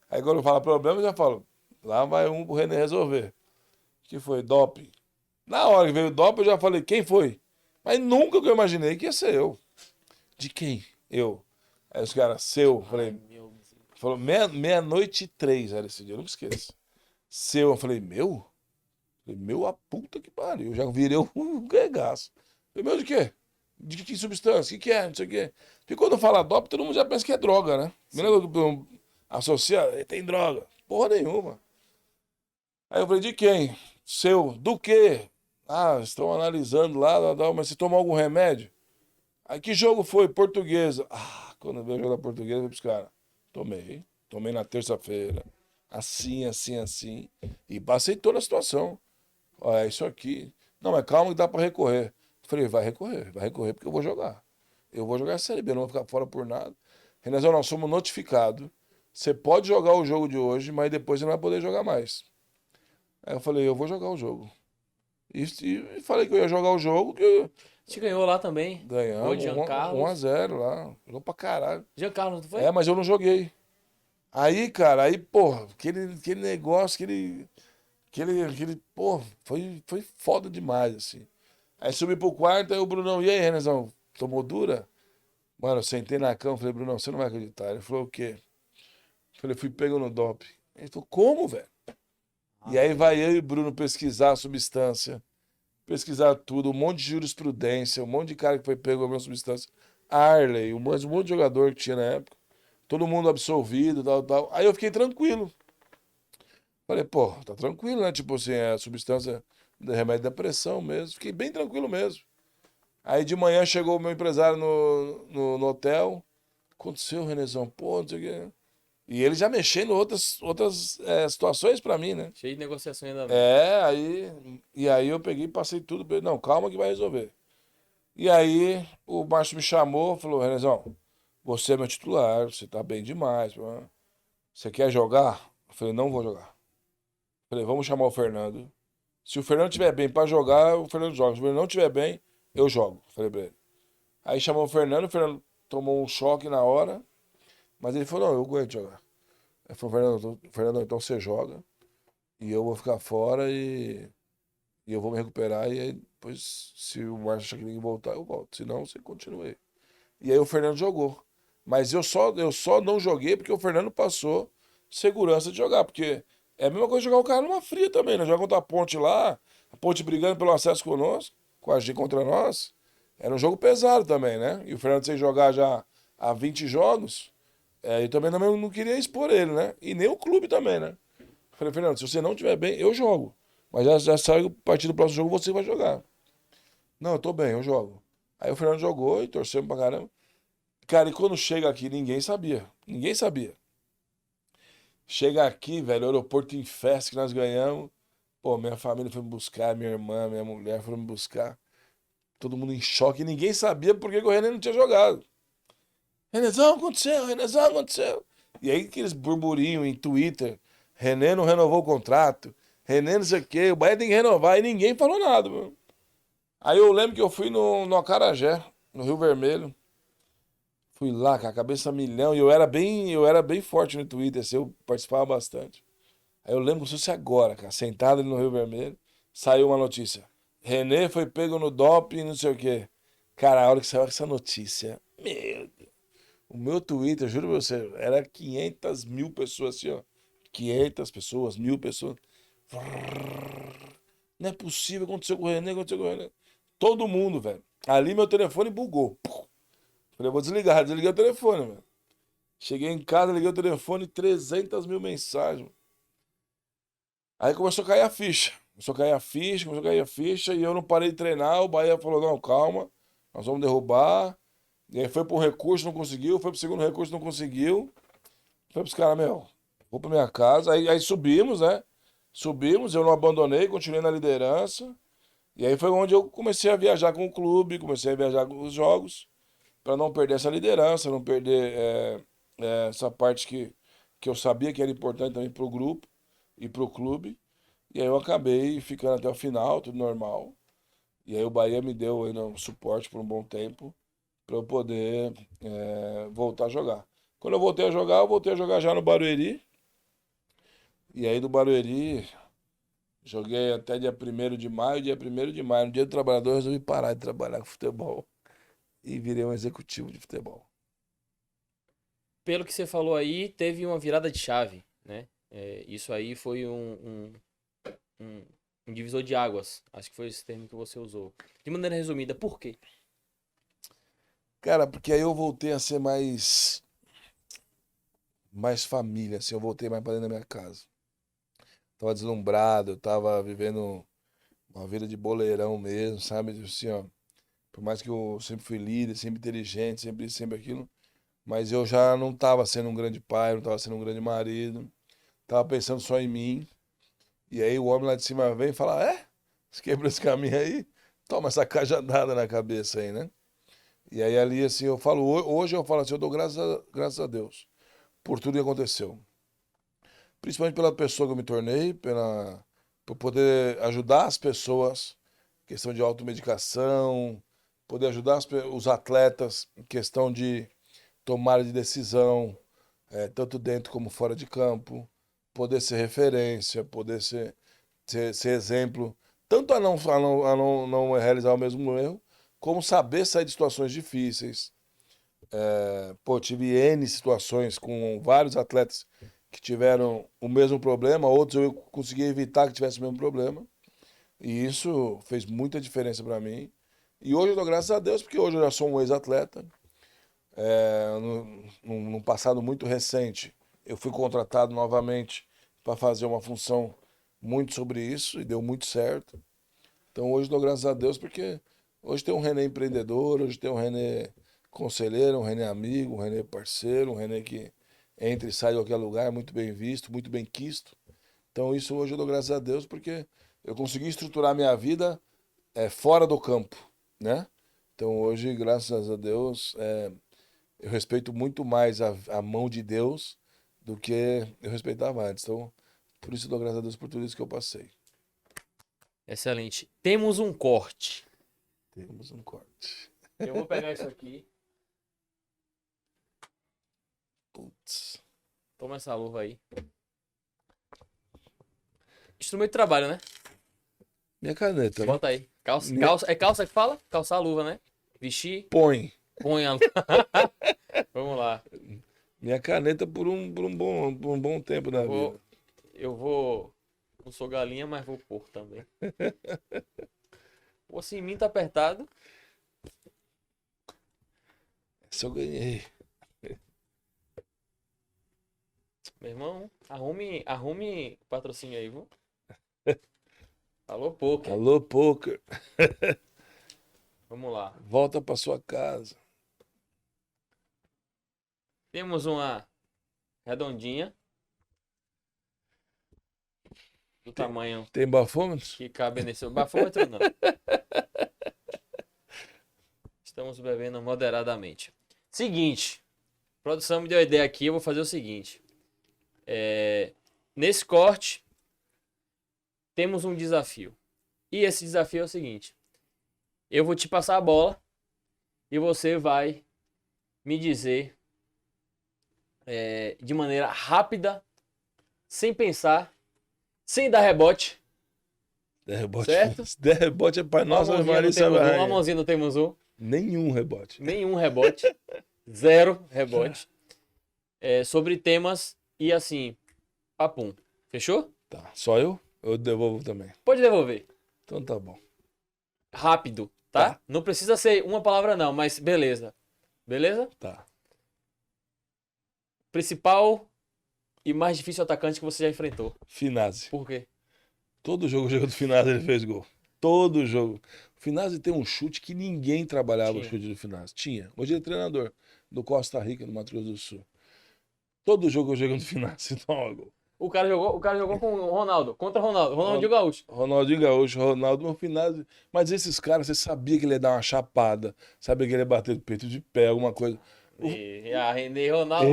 Speaker 2: Aí quando eu falo problema, eu já falo, lá vai um pro René resolver. Que foi? Doping. Na hora que veio o doping, eu já falei, quem foi? Mas nunca que eu imaginei que ia ser eu. De quem? Eu. Aí os caras, seu.
Speaker 1: Ai,
Speaker 2: Falei,
Speaker 1: meu Deus.
Speaker 2: falou, meia-noite e 3 era esse dia, eu nunca esqueço. Seu, eu falei, meu? Falei, meu a puta que pariu. Eu já virei um regaço. Falei, meu de quê? De que substância? O que é? Não sei o quê. Porque quando fala doping, todo mundo já pensa que é droga, né?
Speaker 1: Sim.
Speaker 2: Primeiro associa, tem droga. Porra nenhuma. Aí eu falei, de quem? Seu. Do quê? Ah, estão analisando lá, mas você tomou algum remédio? Aí que jogo foi? Portuguesa. Ah, quando veio o jogo da Portuguesa, eu falei pros caras, tomei. Tomei na terça-feira. Assim. E passei toda a situação. Olha, é isso aqui. Não, mas calma que dá pra recorrer. Eu falei, vai recorrer porque eu vou jogar. Eu vou jogar a Série B, não vou ficar fora por nada. Renazão, nós somos notificados. Você pode jogar o jogo de hoje, mas depois você não vai poder jogar mais. Aí eu falei, eu vou jogar o jogo. E falei que eu ia jogar o jogo, que
Speaker 1: A gente ganhou lá também. Gol de
Speaker 2: ganhamos
Speaker 1: Jean
Speaker 2: 1 a
Speaker 1: Carlos.
Speaker 2: 0 lá. Jogou pra caralho.
Speaker 1: Jean Carlos, não
Speaker 2: É,
Speaker 1: foi?
Speaker 2: mas eu não joguei. Aí, cara, porra, aquele negócio, pô, foi foda demais, assim. Aí subi pro quarto, aí o Brunão, e aí, Renezão, tomou dura? Mano, eu sentei na cama, falei, Brunão, você não vai acreditar. Ele falou, o quê? Eu falei, fui pego no doping. Ele falou, como, velho? E aí vai eu e o Bruno pesquisar a substância, pesquisar tudo, um monte de jurisprudência, um monte de cara que foi pego com a mesma substância. Arley, um monte de jogador que tinha na época. Todo mundo absolvido, tal. Aí eu fiquei tranquilo. Falei, pô, tá tranquilo, né? Tipo assim, é substância de remédio da pressão mesmo. Fiquei bem tranquilo mesmo. Aí de manhã chegou o meu empresário no hotel. Aconteceu, Renezão, pô, não sei o quê. E ele já mexendo em outras situações pra mim, né?
Speaker 1: Cheio de negociação em andamento.
Speaker 2: E aí eu peguei e passei tudo pra ele. Não, calma que vai resolver. E aí o Márcio me chamou, falou, Renezão, você é meu titular, você tá bem demais. Você quer jogar? Eu falei, não vou jogar. Eu falei, vamos chamar o Fernando. Se o Fernando estiver bem pra jogar, o Fernando joga. Se o Fernando não estiver bem, eu jogo. Eu falei pra ele. Aí chamou o Fernando tomou um choque na hora, mas ele falou, não, eu aguento jogar. Aí falou, Fernando, então você joga, e eu vou ficar fora e eu vou me recuperar, e aí depois, se o Márcio achar que tem que voltar, eu volto. Se não, você continua aí. E aí o Fernando jogou. Mas eu só não joguei porque o Fernando passou segurança de jogar. Porque é a mesma coisa jogar o cara numa fria também, né? Jogar contra a Ponte lá, a Ponte brigando pelo acesso conosco, com a gente contra nós. Era um jogo pesado também, né? E o Fernando sem jogar já há 20 jogos, eu também não queria expor ele, né? E nem o clube também, né? Eu falei, Fernando, se você não estiver bem, eu jogo. Mas já saiu, a partir do próximo jogo você vai jogar. Não, eu tô bem, eu jogo. Aí o Fernando jogou e torceu pra caramba. Cara, e quando chega aqui, ninguém sabia. Ninguém sabia. Chega aqui, velho, o aeroporto em festa que nós ganhamos. Pô, minha família foi me buscar, minha irmã, minha mulher foram me buscar. Todo mundo em choque. E ninguém sabia por que que o René não tinha jogado. Renezão aconteceu. E aí aqueles burburinhos em Twitter. René não renovou o contrato. René não sei o quê. O Bahia tem que renovar. E ninguém falou nada, mano. Aí eu lembro que eu fui no Acarajé, no Rio Vermelho. Fui lá com a cabeça a milhão e eu era bem forte no Twitter, assim, eu participava bastante. Aí eu lembro como se fosse agora, cara, sentado ali no Rio Vermelho, saiu uma notícia. René foi pego no doping, não sei o quê. Cara, a hora que saiu essa notícia, meu Deus. O meu Twitter, juro pra você, era 500 mil pessoas assim, ó. 500 pessoas, 1000 pessoas. Não é possível, aconteceu com o René, aconteceu com o René. Todo mundo, velho. Ali meu telefone bugou. Falei, vou desligar, desliguei o telefone, velho. Cheguei em casa, liguei o telefone, 300 mil mensagens. Aí começou a cair a ficha. Começou a cair a ficha, começou a cair a ficha, e eu não parei de treinar. O Bahia falou, não, calma, nós vamos derrubar. E aí foi pro recurso, não conseguiu. Foi pro segundo recurso, não conseguiu. Foi pros caras, meu, vou pra minha casa. Aí subimos, né? Subimos, eu não abandonei, continuei na liderança. E aí foi onde eu comecei a viajar com o clube, comecei a viajar com os jogos, para não perder essa liderança, não perder essa parte que eu sabia que era importante também pro grupo e pro clube. E aí eu acabei ficando até o final, tudo normal. E aí o Bahia me deu ainda um suporte por um bom tempo para eu poder voltar a jogar. Quando eu voltei a jogar já no Barueri. E aí do Barueri, joguei até dia 1º de maio. Dia 1º de maio, no dia do trabalhador, eu resolvi parar de trabalhar com futebol. E virei um executivo de futebol.
Speaker 1: Pelo que você falou aí, teve uma virada de chave, né? Isso aí foi um, um divisor de águas. Acho que foi esse termo que você usou. De maneira resumida, por quê?
Speaker 2: Cara, porque aí eu voltei a ser mais família, assim, eu voltei mais pra dentro da minha casa. Tava deslumbrado, eu tava vivendo uma vida de boleirão mesmo, sabe? Assim, ó, por mais que eu sempre fui líder, sempre inteligente, sempre aquilo, mas eu já não tava sendo um grande pai, não tava sendo um grande marido, tava pensando só em mim. E aí o homem lá de cima vem e fala: você quebrou esse caminho aí? Toma essa cajadada na cabeça aí, né? E aí ali, assim, eu falo, hoje eu falo assim, eu dou graças a Deus por tudo que aconteceu. Principalmente pela pessoa que eu me tornei, por poder ajudar as pessoas, questão de automedicação, poder ajudar os atletas em questão de tomada de decisão, tanto dentro como fora de campo, poder ser referência, poder ser exemplo, tanto a não realizar o mesmo erro, como saber sair de situações difíceis. Pô, tive N situações com vários atletas que tiveram o mesmo problema, outros eu consegui evitar que tivesse o mesmo problema. E isso fez muita diferença para mim. E hoje eu dou graças a Deus, porque hoje eu já sou um ex-atleta. Num passado muito recente, eu fui contratado novamente para fazer uma função muito sobre isso e deu muito certo. Então hoje eu dou graças a Deus porque hoje tem um René empreendedor, hoje tem um René conselheiro, um René amigo, um René parceiro, um René que entra e sai de qualquer lugar, muito bem visto, muito bem quisto. Então isso hoje eu dou graças a Deus porque eu consegui estruturar minha vida fora do campo, né? Então hoje, graças a Deus, eu respeito muito mais a mão de Deus do que eu respeitava antes. Então, por isso eu dou graças a Deus por tudo isso que eu passei.
Speaker 1: Excelente. Temos um corte.
Speaker 2: Temos um corte.
Speaker 1: Eu vou pegar isso aqui.
Speaker 2: Putz.
Speaker 1: Toma essa luva aí. Instrumento de trabalho, né?
Speaker 2: Minha caneta. Né?
Speaker 1: Bota aí. Calça, é calça que fala? Calçar a luva, né? Vestir.
Speaker 2: Põe.
Speaker 1: Põe a luva. Vamos lá.
Speaker 2: Minha caneta por um bom tempo da vida.
Speaker 1: Eu vou. Não sou galinha, mas vou pôr também. Pô, assim, em mim tá apertado.
Speaker 2: Essa eu ganhei.
Speaker 1: Meu irmão, arrume patrocínio aí, viu? Alô, poker.
Speaker 2: Alô, poker.
Speaker 1: Vamos lá.
Speaker 2: Volta pra sua casa.
Speaker 1: Temos uma redondinha. Do tamanho
Speaker 2: Tem bafômetro?
Speaker 1: que cabe nesse bafômetro, não. Estamos bebendo moderadamente. Seguinte. A produção me deu a ideia aqui, eu vou fazer o seguinte. Nesse corte, temos um desafio. E esse desafio é o seguinte. Eu vou te passar a bola e você vai me dizer de maneira rápida, sem pensar, sem dar rebote.
Speaker 2: Der rebote,
Speaker 1: Certo?
Speaker 2: der rebote é pra nós,
Speaker 1: Uma mãozinha no temos um.
Speaker 2: Nenhum rebote.
Speaker 1: Nenhum rebote. Zero rebote. Sobre temas e assim, papum. Fechou?
Speaker 2: Tá. Só eu? Eu devolvo também.
Speaker 1: Pode devolver.
Speaker 2: Então tá bom.
Speaker 1: Rápido, tá?
Speaker 2: Tá.
Speaker 1: Não precisa ser uma palavra não, mas beleza. Beleza?
Speaker 2: Tá.
Speaker 1: Principal e mais difícil atacante que você já enfrentou.
Speaker 2: Finazzi.
Speaker 1: Por quê?
Speaker 2: Todo jogo do Finazzi ele fez gol. Todo jogo. O Finazzi tem um chute que ninguém trabalhava o
Speaker 1: Tinha.
Speaker 2: chute do Finazzi. Tinha. Hoje ele é treinador do Costa Rica, no Mato Grosso do Sul. Todo jogo eu jogo do Finazzi toma gol.
Speaker 1: O cara jogou com o Ronaldo, contra o Ronaldo, Ronaldinho Gaúcho.
Speaker 2: Ronaldinho Gaúcho, Ronaldo, meu Finazzi. Mas esses caras, você sabia que ele ia dar uma chapada, sabia que ele ia bater do peito de pé, alguma coisa.
Speaker 1: René, Ronaldo,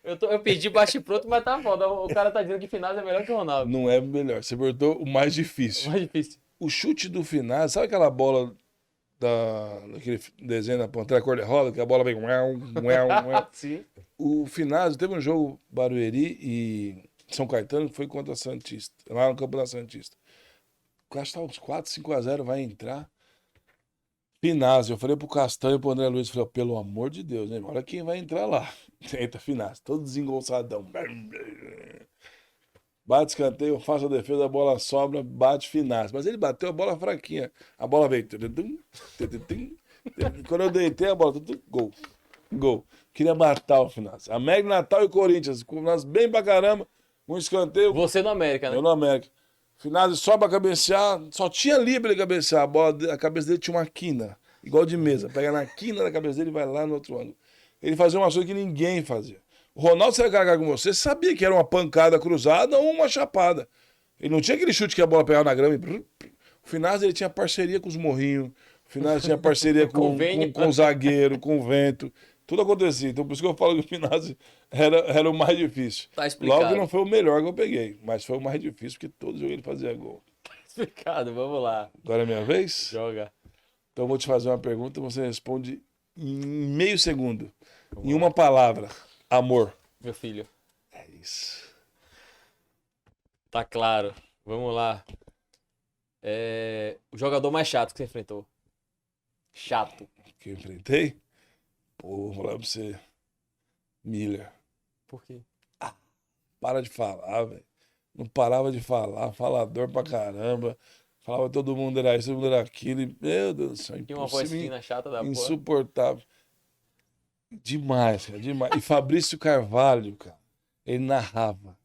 Speaker 1: eu pedi baixo e pronto, mas tá foda. O cara tá dizendo que Finazzi é melhor que o Ronaldo.
Speaker 2: Não é melhor, você perguntou o mais difícil.
Speaker 1: Mais difícil.
Speaker 2: O chute do Finazzi, sabe aquela bola daquele desenho da Pantera Cor-de-Rosa, que a bola vem...
Speaker 1: Sim.
Speaker 2: O Finazzi teve um jogo Barueri e São Caetano que foi contra a Santista, lá no campo da Santista. Eu acho que tá uns 4, 5-0, vai entrar. Finazzi, eu falei pro Castanho e pro André Luiz, falei, pelo amor de Deus, né? Olha quem vai entrar lá. Eita, Finazzi, todo desengonçadão. Bate escanteio, faço a defesa, a bola sobra, bate Finazzi. Mas ele bateu a bola fraquinha. A bola veio. Quando eu deitei a bola, gol. Gol. Queria matar o Finazzi. América, Natal e Corinthians. O Finazzi bem pra caramba. Um escanteio.
Speaker 1: Você no América, né?
Speaker 2: Eu no América. Finazzi só pra cabecear. Só tinha ali pra ele cabecear. A cabeça dele tinha uma quina. Igual de mesa. Pega na quina da cabeça dele e vai lá no outro ângulo. Ele fazia uma coisa que ninguém fazia. O Ronaldo saiu carregar com você, sabia que era uma pancada cruzada ou uma chapada. Ele não tinha aquele chute que a bola pegava na grama e... O Finazzi, ele tinha parceria com os morrinhos. O Finazzi tinha parceria com o zagueiro, com o vento. Tudo acontecia. Então por isso que eu falo que o Finazzi era o mais difícil.
Speaker 1: Tá explicado.
Speaker 2: Logo que não foi o melhor que eu peguei, mas foi o mais difícil porque todo jogo ele fazia gol.
Speaker 1: Explicado, vamos lá.
Speaker 2: Agora é minha vez?
Speaker 1: Joga.
Speaker 2: Então eu vou te fazer uma pergunta e você responde em meio segundo. Em uma palavra. Amor.
Speaker 1: Meu filho.
Speaker 2: É isso.
Speaker 1: Tá claro. Vamos lá. O jogador mais chato que você enfrentou. Chato.
Speaker 2: Que eu enfrentei? Pô, vou falar pra você. Miller.
Speaker 1: Por quê?
Speaker 2: Para de falar, velho. Não parava de falar. Falador pra caramba. Falava que todo mundo era isso, todo mundo era aquilo. E, meu Deus do céu.
Speaker 1: Tinha uma voz fina, chata da porra.
Speaker 2: Insuportável. Demais, cara. Demais. E Fabrício Carvalho, cara. Ele narrava.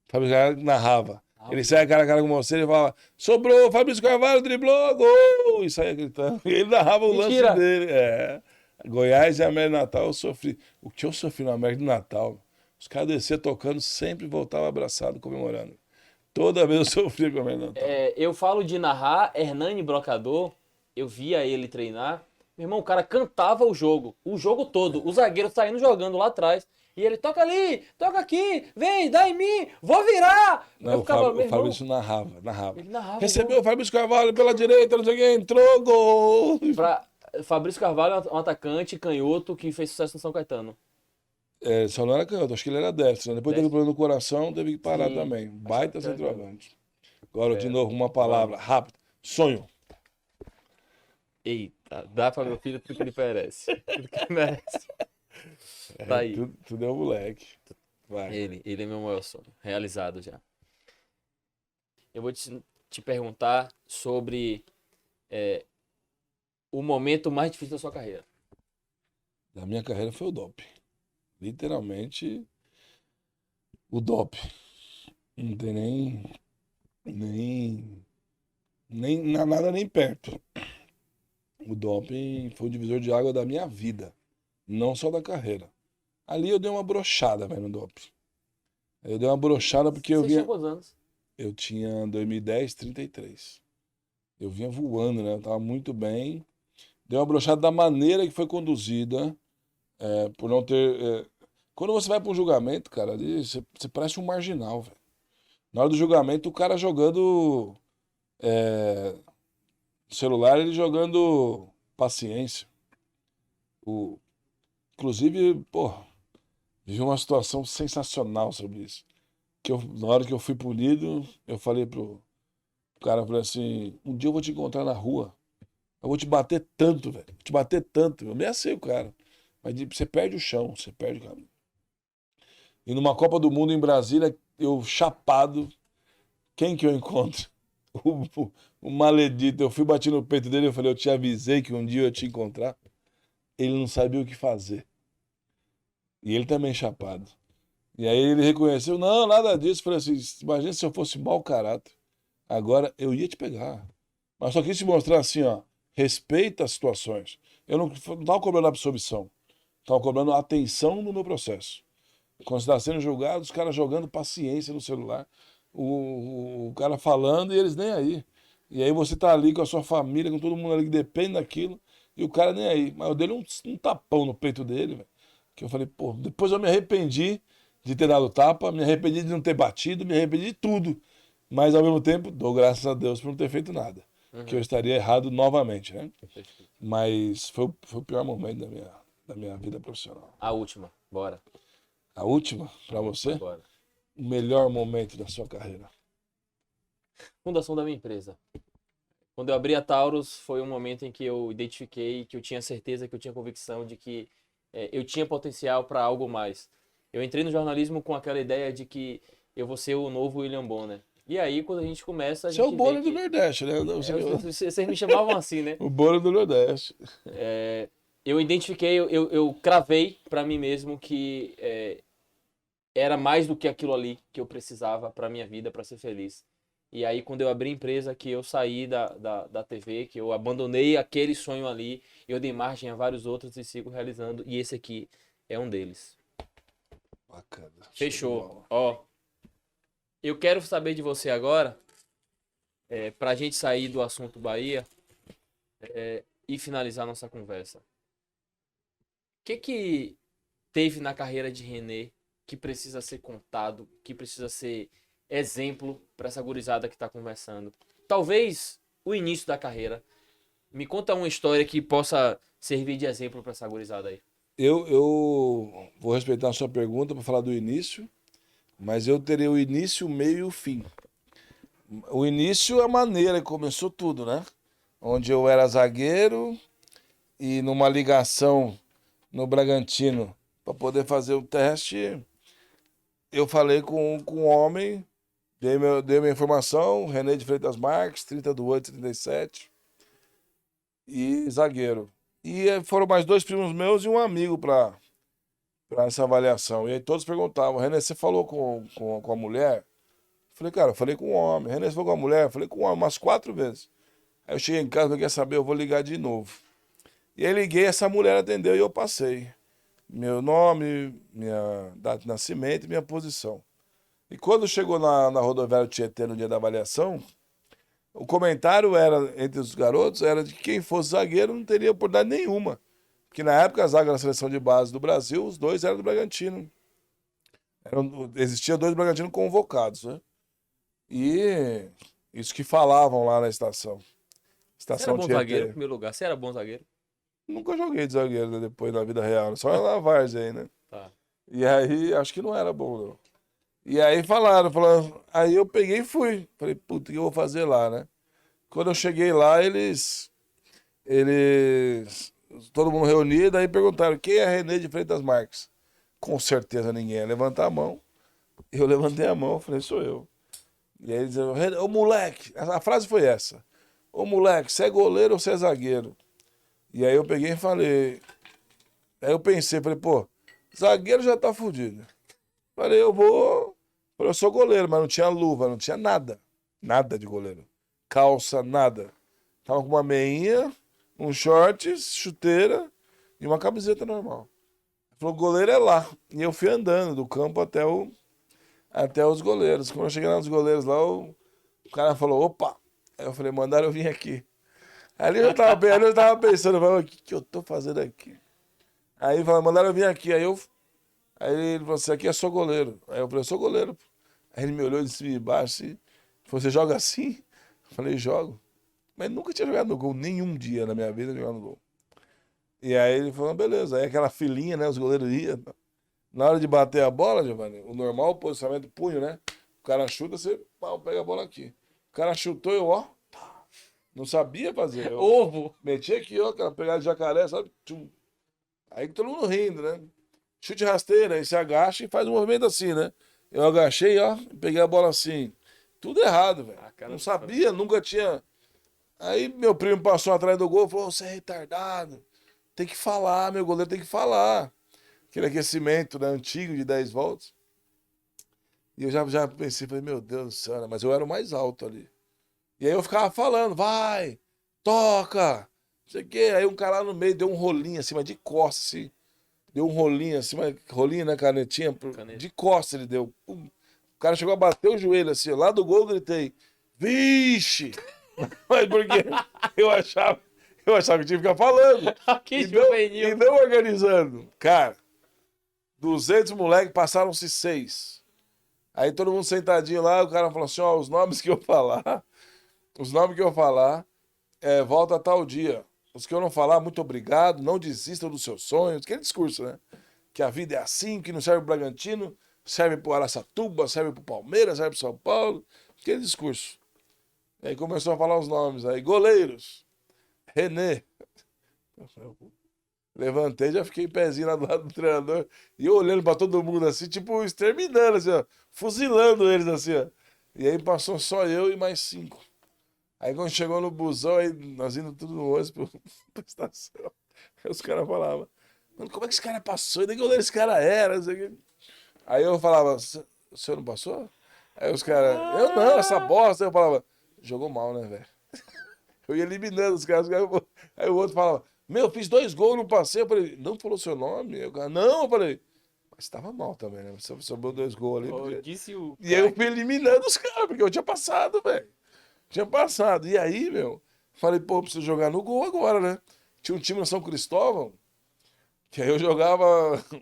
Speaker 2: Fabrício Carvalho narrava. Ele saia cara a cara com você, ele falava, sobrou, Fabrício Carvalho driblou, gol! E saia gritando. Ele narrava o
Speaker 1: Mentira.
Speaker 2: lance dele. Goiás e América do Natal eu sofri. O que eu sofri no América do Natal? Os caras desciam tocando, sempre voltava abraçado, comemorando. Toda vez eu sofria com o América do Natal.
Speaker 1: Eu falo de narrar, Hernani Brocador, eu via ele treinar. Meu irmão, o cara cantava o jogo todo. O zagueiro saindo jogando lá atrás. E ele toca ali, toca aqui, vem, dá em mim, vou virar.
Speaker 2: Não,
Speaker 1: eu ficava,
Speaker 2: o Fabrício narrava.
Speaker 1: Ele narrava.
Speaker 2: Recebeu o Fabrício Carvalho pela direita, não sei o que, entrou, gol!
Speaker 1: Fabrício Carvalho é um atacante canhoto que fez sucesso no São Caetano.
Speaker 2: Só não era canhoto, acho que ele era destro. Né? Depois teve problema no coração, teve que parar
Speaker 1: Sim.
Speaker 2: também. Baita
Speaker 1: Acho que era
Speaker 2: centroavante. Agora, de novo, uma palavra rápida. Sonho.
Speaker 1: Eita, dá pra meu filho tudo que ele merece. Tudo que ele merece. Tá aí.
Speaker 2: Tudo é um moleque. Vai.
Speaker 1: Ele é meu maior sonho, realizado já. Eu vou te perguntar sobre o momento mais difícil da sua carreira.
Speaker 2: Da minha carreira foi o doping. Literalmente, o doping. Não tem nada nem perto. O doping foi o divisor de água da minha vida, não só da carreira. Ali eu dei uma brochada, velho, no doping. Eu dei uma brochada porque eu
Speaker 1: Você
Speaker 2: vinha...
Speaker 1: tinha quantos anos?
Speaker 2: Eu tinha, em 2010, 33. Eu vinha voando, né? Eu tava muito bem. Dei uma brochada da maneira que foi conduzida, por não ter... Quando você vai para um julgamento, cara, ali você parece um marginal, velho. Na hora do julgamento, o cara jogando celular, ele jogando paciência. Inclusive, pô, vivi uma situação sensacional sobre isso. Na hora que eu fui punido, eu falei pro cara, falei assim, um dia eu vou te encontrar na rua Eu vou te bater tanto, velho. Vou te bater tanto. Eu ameacei o cara. Mas você perde o chão, você perde o caminho. E numa Copa do Mundo em Brasília, eu chapado, quem que eu encontro? O maledito. Eu fui bater no peito dele, eu falei, eu te avisei que um dia eu ia te encontrar. Ele não sabia o que fazer. E ele também chapado. E aí ele reconheceu, não, nada disso. Eu falei assim, imagina se eu fosse mau caráter. Agora eu ia te pegar. Mas só quis te mostrar assim, ó, respeita as situações. Eu não estava cobrando absolvição. Estava cobrando atenção no meu processo. Quando você está sendo julgado, os caras jogando paciência no celular, o cara falando e eles nem aí. E aí você tá ali com a sua família, com todo mundo ali que depende daquilo, e o cara nem aí. Mas eu dei um tapão no peito dele, velho. Que eu falei, pô, depois eu me arrependi de ter dado tapa, me arrependi de não ter batido, me arrependi de tudo. Mas ao mesmo tempo, dou graças a Deus por não ter feito nada. Que eu
Speaker 1: Uhum.
Speaker 2: estaria errado novamente, né?
Speaker 1: Perfeito.
Speaker 2: Mas foi o pior momento da minha vida profissional.
Speaker 1: A última, bora.
Speaker 2: A última, para você,
Speaker 1: Bora.
Speaker 2: o melhor momento da sua carreira.
Speaker 1: Fundação da minha empresa. Quando eu abri a Taurus, foi um momento em que eu identifiquei, que eu tinha certeza, que eu tinha convicção de que eu tinha potencial para algo mais. Eu entrei no jornalismo com aquela ideia de que eu vou ser o novo William Bonner. E aí, quando a gente começa, a
Speaker 2: Você é o
Speaker 1: gente vê
Speaker 2: Bolo do
Speaker 1: que...
Speaker 2: Nordeste, né?
Speaker 1: Vocês me chamavam assim, né?
Speaker 2: O Bolo do Nordeste.
Speaker 1: Eu identifiquei, eu cravei para mim mesmo que era mais do que aquilo ali que eu precisava para minha vida, para ser feliz. E aí, quando eu abri a empresa, que eu saí da TV, que eu abandonei aquele sonho ali, eu dei margem a vários outros e sigo realizando. E esse aqui é um deles.
Speaker 2: Bacana. Show de
Speaker 1: Fechou.
Speaker 2: bola.
Speaker 1: Ó, eu quero saber de você agora, pra gente sair do assunto Bahia, e finalizar nossa conversa. O que teve na carreira de René que precisa ser contado, que precisa ser exemplo para essa gurizada que está conversando? Talvez o início da carreira. Me conta uma história que possa servir de exemplo para essa gurizada aí.
Speaker 2: Eu vou respeitar a sua pergunta para falar do início, mas eu terei o início, o meio e o fim. O início é a maneira que começou tudo, né? Onde eu era zagueiro e numa ligação no Bragantino para poder fazer o teste, eu falei com um homem, dei minha informação, René de Freitas Marques, 30 do 8, 37, e zagueiro. E foram mais dois primos meus e um amigo para essa avaliação. E aí todos perguntavam, René, você falou com a mulher? Eu falei, cara, eu falei com o homem. René, você falou com a mulher? Eu falei com o homem umas 4 vezes. Aí eu cheguei em casa, falei, quer saber, eu vou ligar de novo. E aí liguei, essa mulher atendeu e eu passei. Meu nome, minha data de nascimento e minha posição. E quando chegou na rodoviária Tietê no dia da avaliação, o comentário era, entre os garotos, era de que quem fosse zagueiro não teria oportunidade nenhuma. Porque na época a zaga na seleção de base do Brasil, os dois eram do Bragantino. Existia dois Bragantino convocados, né? E isso que falavam lá na estação.
Speaker 1: Você era
Speaker 2: Estação
Speaker 1: bom zagueiro, em
Speaker 2: Tietê.
Speaker 1: primeiro lugar? Você era bom zagueiro?
Speaker 2: Nunca joguei de zagueiro, né, depois na vida real, só na várzea aí, né?
Speaker 1: Tá.
Speaker 2: E aí, acho que não era bom, não. E aí falaram, aí eu peguei e fui. Falei, puta, o que eu vou fazer lá, né? Quando eu cheguei lá, todo mundo reunido, aí perguntaram, quem é René de Freitas Marques? Com certeza ninguém ia levantar a mão. Eu levantei a mão, falei, sou eu. E aí eles disseram, ô moleque, a frase foi essa. Ô moleque, você é goleiro ou você é zagueiro? E aí eu peguei e falei, aí eu pensei, falei, pô, zagueiro já tá fudido. Falei, eu sou goleiro, mas não tinha luva, não tinha nada. Nada de goleiro. Calça, nada. Tava com uma meinha, um shorts, chuteira e uma camiseta normal. Ele falou, goleiro é lá. E eu fui andando do campo até os goleiros. Quando eu cheguei lá nos goleiros lá, o cara falou, opa. Aí eu falei, mandaram eu vir aqui. Ali eu tava pensando, o que eu tô fazendo aqui? Aí ele falou, mandaram eu vir aqui. Aí ele falou, você aqui é só goleiro. Aí eu falei, eu sou goleiro. Aí ele me olhou de cima e de baixo assim. Falou, você joga assim? Eu falei, jogo. Mas nunca tinha jogado no gol, nenhum dia na minha vida jogar no gol. E aí ele falou, beleza. Aí aquela filinha, né? Os goleiros iam. Na hora de bater a bola, Giovanni, o normal, o posicionamento punho, né? O cara chuta, você pega a bola aqui. O cara chutou, eu, ó. Não sabia fazer. Eu
Speaker 1: Ovo!
Speaker 2: meti aqui, ó, aquela pegada de jacaré, sabe? Tchum. Aí todo mundo rindo, né? Chute rasteiro, aí você agacha e faz um movimento assim, né? Eu agachei, ó, peguei a bola assim. Tudo errado, velho.
Speaker 1: Ah, cara
Speaker 2: Não
Speaker 1: do céu.
Speaker 2: sabia, nunca tinha. Aí meu primo passou atrás do gol e falou: você é retardado. Tem que falar, meu goleiro tem que falar. Aquele aquecimento, né, antigo de 10 volts. E eu já pensei, falei, meu Deus do céu, né? Mas eu era o mais alto ali. E aí eu ficava falando, vai, toca, não sei o quê. Aí um cara lá no meio deu um rolinho assim, mas de costas, assim. Deu um rolinho assim, mas rolinho, né, canetinha?
Speaker 1: Caneta.
Speaker 2: De costas ele deu. Pum. O cara chegou a bater o joelho assim, lá do gol eu gritei, vixe! Mas porque eu achava, eu achava que tinha que ficar falando.
Speaker 1: Que
Speaker 2: E não,
Speaker 1: juvenil.
Speaker 2: e não organizando. Cara, 200 moleques, passaram-se 6. Aí todo mundo sentadinho lá, o cara falou assim, ó, os nomes que eu falar, volta a tal dia. Os que eu não falar, muito obrigado, não desistam dos seus sonhos. Aquele discurso, né? Que a vida é assim, que não serve pro Bragantino, serve pro Araçatuba, serve pro Palmeiras, serve pro São Paulo. Aquele discurso. Aí começou a falar os nomes aí. Goleiros. René. Levantei, já fiquei em pezinho lá do lado do treinador. E eu olhando pra todo mundo assim, tipo, exterminando, assim, ó. Fuzilando eles, assim, ó. E aí passou só eu e mais 5. Aí quando chegou no busão, aí nós indo tudo no ônibus pra estação. Aí os caras falavam, mano, como é que esse cara passou? E nem goleiro esse cara era, não sei o quê. Aí eu falava, o senhor não passou? Aí os caras, eu não, essa bosta. Aí eu falava, jogou mal, né, velho? Eu ia eliminando os caras. Aí o outro falava, meu, fiz 2 gols, não passei. Eu falei, não falou seu nome? Não, eu falei, mas tava mal também, né? Sobrou 2 gols ali.
Speaker 1: Ó, disse o
Speaker 2: E aí eu
Speaker 1: craque.
Speaker 2: fui eliminando os caras, porque eu tinha passado, velho. Tinha passado. E aí, meu, falei, pô, preciso jogar no gol agora, né? Tinha um time no São Cristóvão, que aí eu jogava.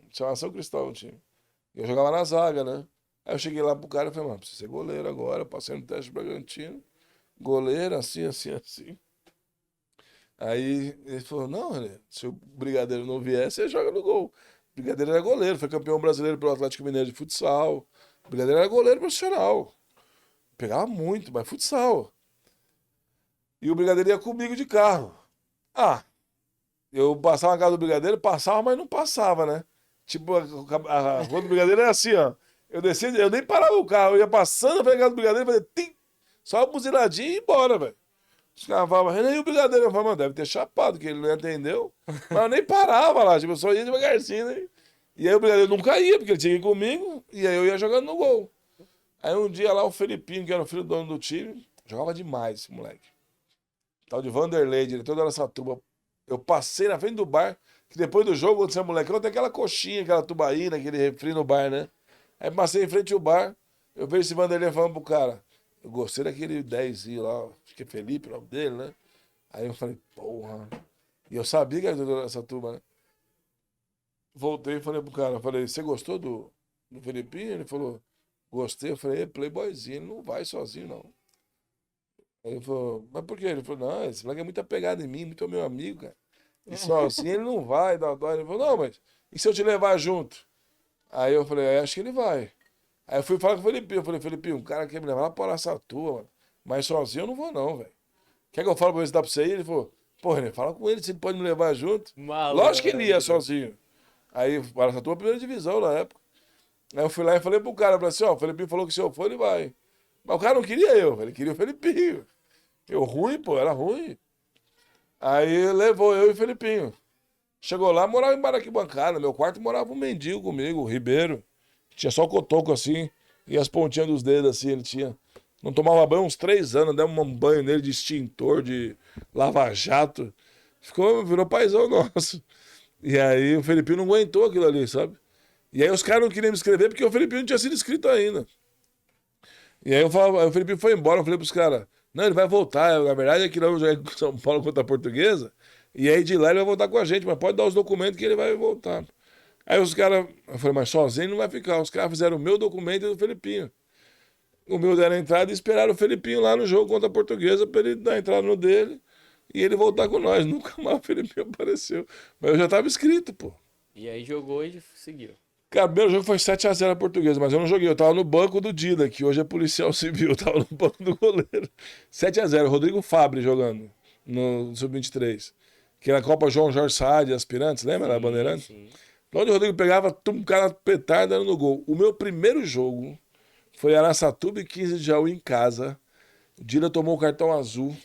Speaker 2: Chamava São Cristóvão o time. Eu jogava na zaga, né? Aí eu cheguei lá pro cara e falei, mano, preciso ser goleiro agora. Passei no teste do Bragantino. Goleiro, assim, assim, assim. Aí ele falou, não, René, se o Brigadeiro não vier, você joga no gol. O Brigadeiro era goleiro, foi campeão brasileiro pelo Atlético Mineiro de futsal. O Brigadeiro era goleiro profissional. Pegava muito, mas futsal. E o Brigadeiro ia comigo de carro. Ah, eu passava na casa do Brigadeiro, passava, mas não passava, né? Tipo, a rua do Brigadeiro era assim, ó. Eu descia, eu nem parava o carro, eu ia passando pela casa do Brigadeiro, fazia tim, só uma buzinadinha e ia embora, velho. Os caras falavam, Renan, e o Brigadeiro? Eu falava, mano, deve ter chapado, que ele não entendeu. Mas eu nem parava lá, tipo, eu só ia devagarzinho, né? E aí o Brigadeiro não caía, porque ele tinha que ir comigo, e aí eu ia jogando no gol. Aí um dia lá o Felipinho, que era o filho do dono do time, jogava demais esse moleque. Tal de Vanderlei, diretor da nossa turma. Eu passei na frente do bar, que depois do jogo, quando você é moleque, tem aquela coxinha, aquela tubaína, aquele refri no bar, né? Aí passei em frente ao bar, eu vejo esse Vanderlei falando pro cara, eu gostei daquele 10 lá, acho que é Felipe, o nome dele, né? Aí eu falei, porra. E eu sabia que era dessa turma, né? Voltei e falei pro cara, eu falei, você gostou do Felipinho? Ele falou, gostei. Eu falei, playboyzinho, ele não vai sozinho, não. Aí ele falou, mas por quê? Ele falou, não, esse moleque é muito apegado em mim, muito meu amigo, cara. E sozinho ele não vai, dá dó. Ele falou, não, mas e se eu te levar junto? Aí eu falei, acho que ele vai. Aí eu fui falar com o Felipinho, eu falei, Felipinho, o cara quer me levar lá pra Araçatuba, mano. Mas sozinho eu não vou não, velho. Quer que eu fale pra ele se dá pra você ir? Ele falou, pô, René, fala com ele se ele pode me levar junto. Lógico que ele ia
Speaker 1: Malandro.
Speaker 2: sozinho. Aí, o Araçatuba, primeira divisão na época. Aí eu fui lá e falei pro cara, falei assim, ó, o Felipinho falou que se eu for, ele vai. Mas o cara não queria eu, ele queria o Felipinho. Eu ruim, pô, era ruim. Aí levou eu e o Felipinho. Chegou lá, morava em Baraquibancada. Meu quarto morava um mendigo comigo, o Ribeiro. Tinha só cotoco assim, e as pontinhas dos dedos assim, ele tinha. Não tomava banho uns 3 anos, demos um banho nele de extintor, de lava-jato. Virou paizão nosso. E aí o Felipinho não aguentou aquilo ali, sabe? E aí os caras não queriam me escrever porque o Felipinho não tinha sido inscrito ainda. E aí eu falava, aí o Felipe foi embora, eu falei pros caras, não, ele vai voltar. Na verdade é que nós vamos jogar com São Paulo contra a Portuguesa, e aí de lá ele vai voltar com a gente, mas pode dar os documentos que ele vai voltar. Aí os caras, eu falei, mas sozinho não vai ficar. Os caras fizeram o meu documento e o do Felipinho. O meu deram a entrada e esperaram o Felipinho lá no jogo contra a Portuguesa pra ele dar a entrada no dele e ele voltar com nós. Nunca mais o Felipinho apareceu. Mas eu já tava inscrito, pô.
Speaker 1: E aí jogou e seguiu.
Speaker 2: Cara, o primeiro jogo foi 7-0 a Portuguesa, mas eu não joguei. Eu tava no banco do Dida, que hoje é policial civil. Eu tava no banco do goleiro. 7-0, Rodrigo Fabre jogando no Sub-23. Que era a Copa João Jorge Saad, Aspirantes, lembra da Bandeirantes?
Speaker 1: Sim.
Speaker 2: Onde o Rodrigo pegava, tum, cara petardo dando no gol. O meu primeiro jogo foi Araçatuba e 15 de Jaú em casa. O Dida tomou o cartão azul,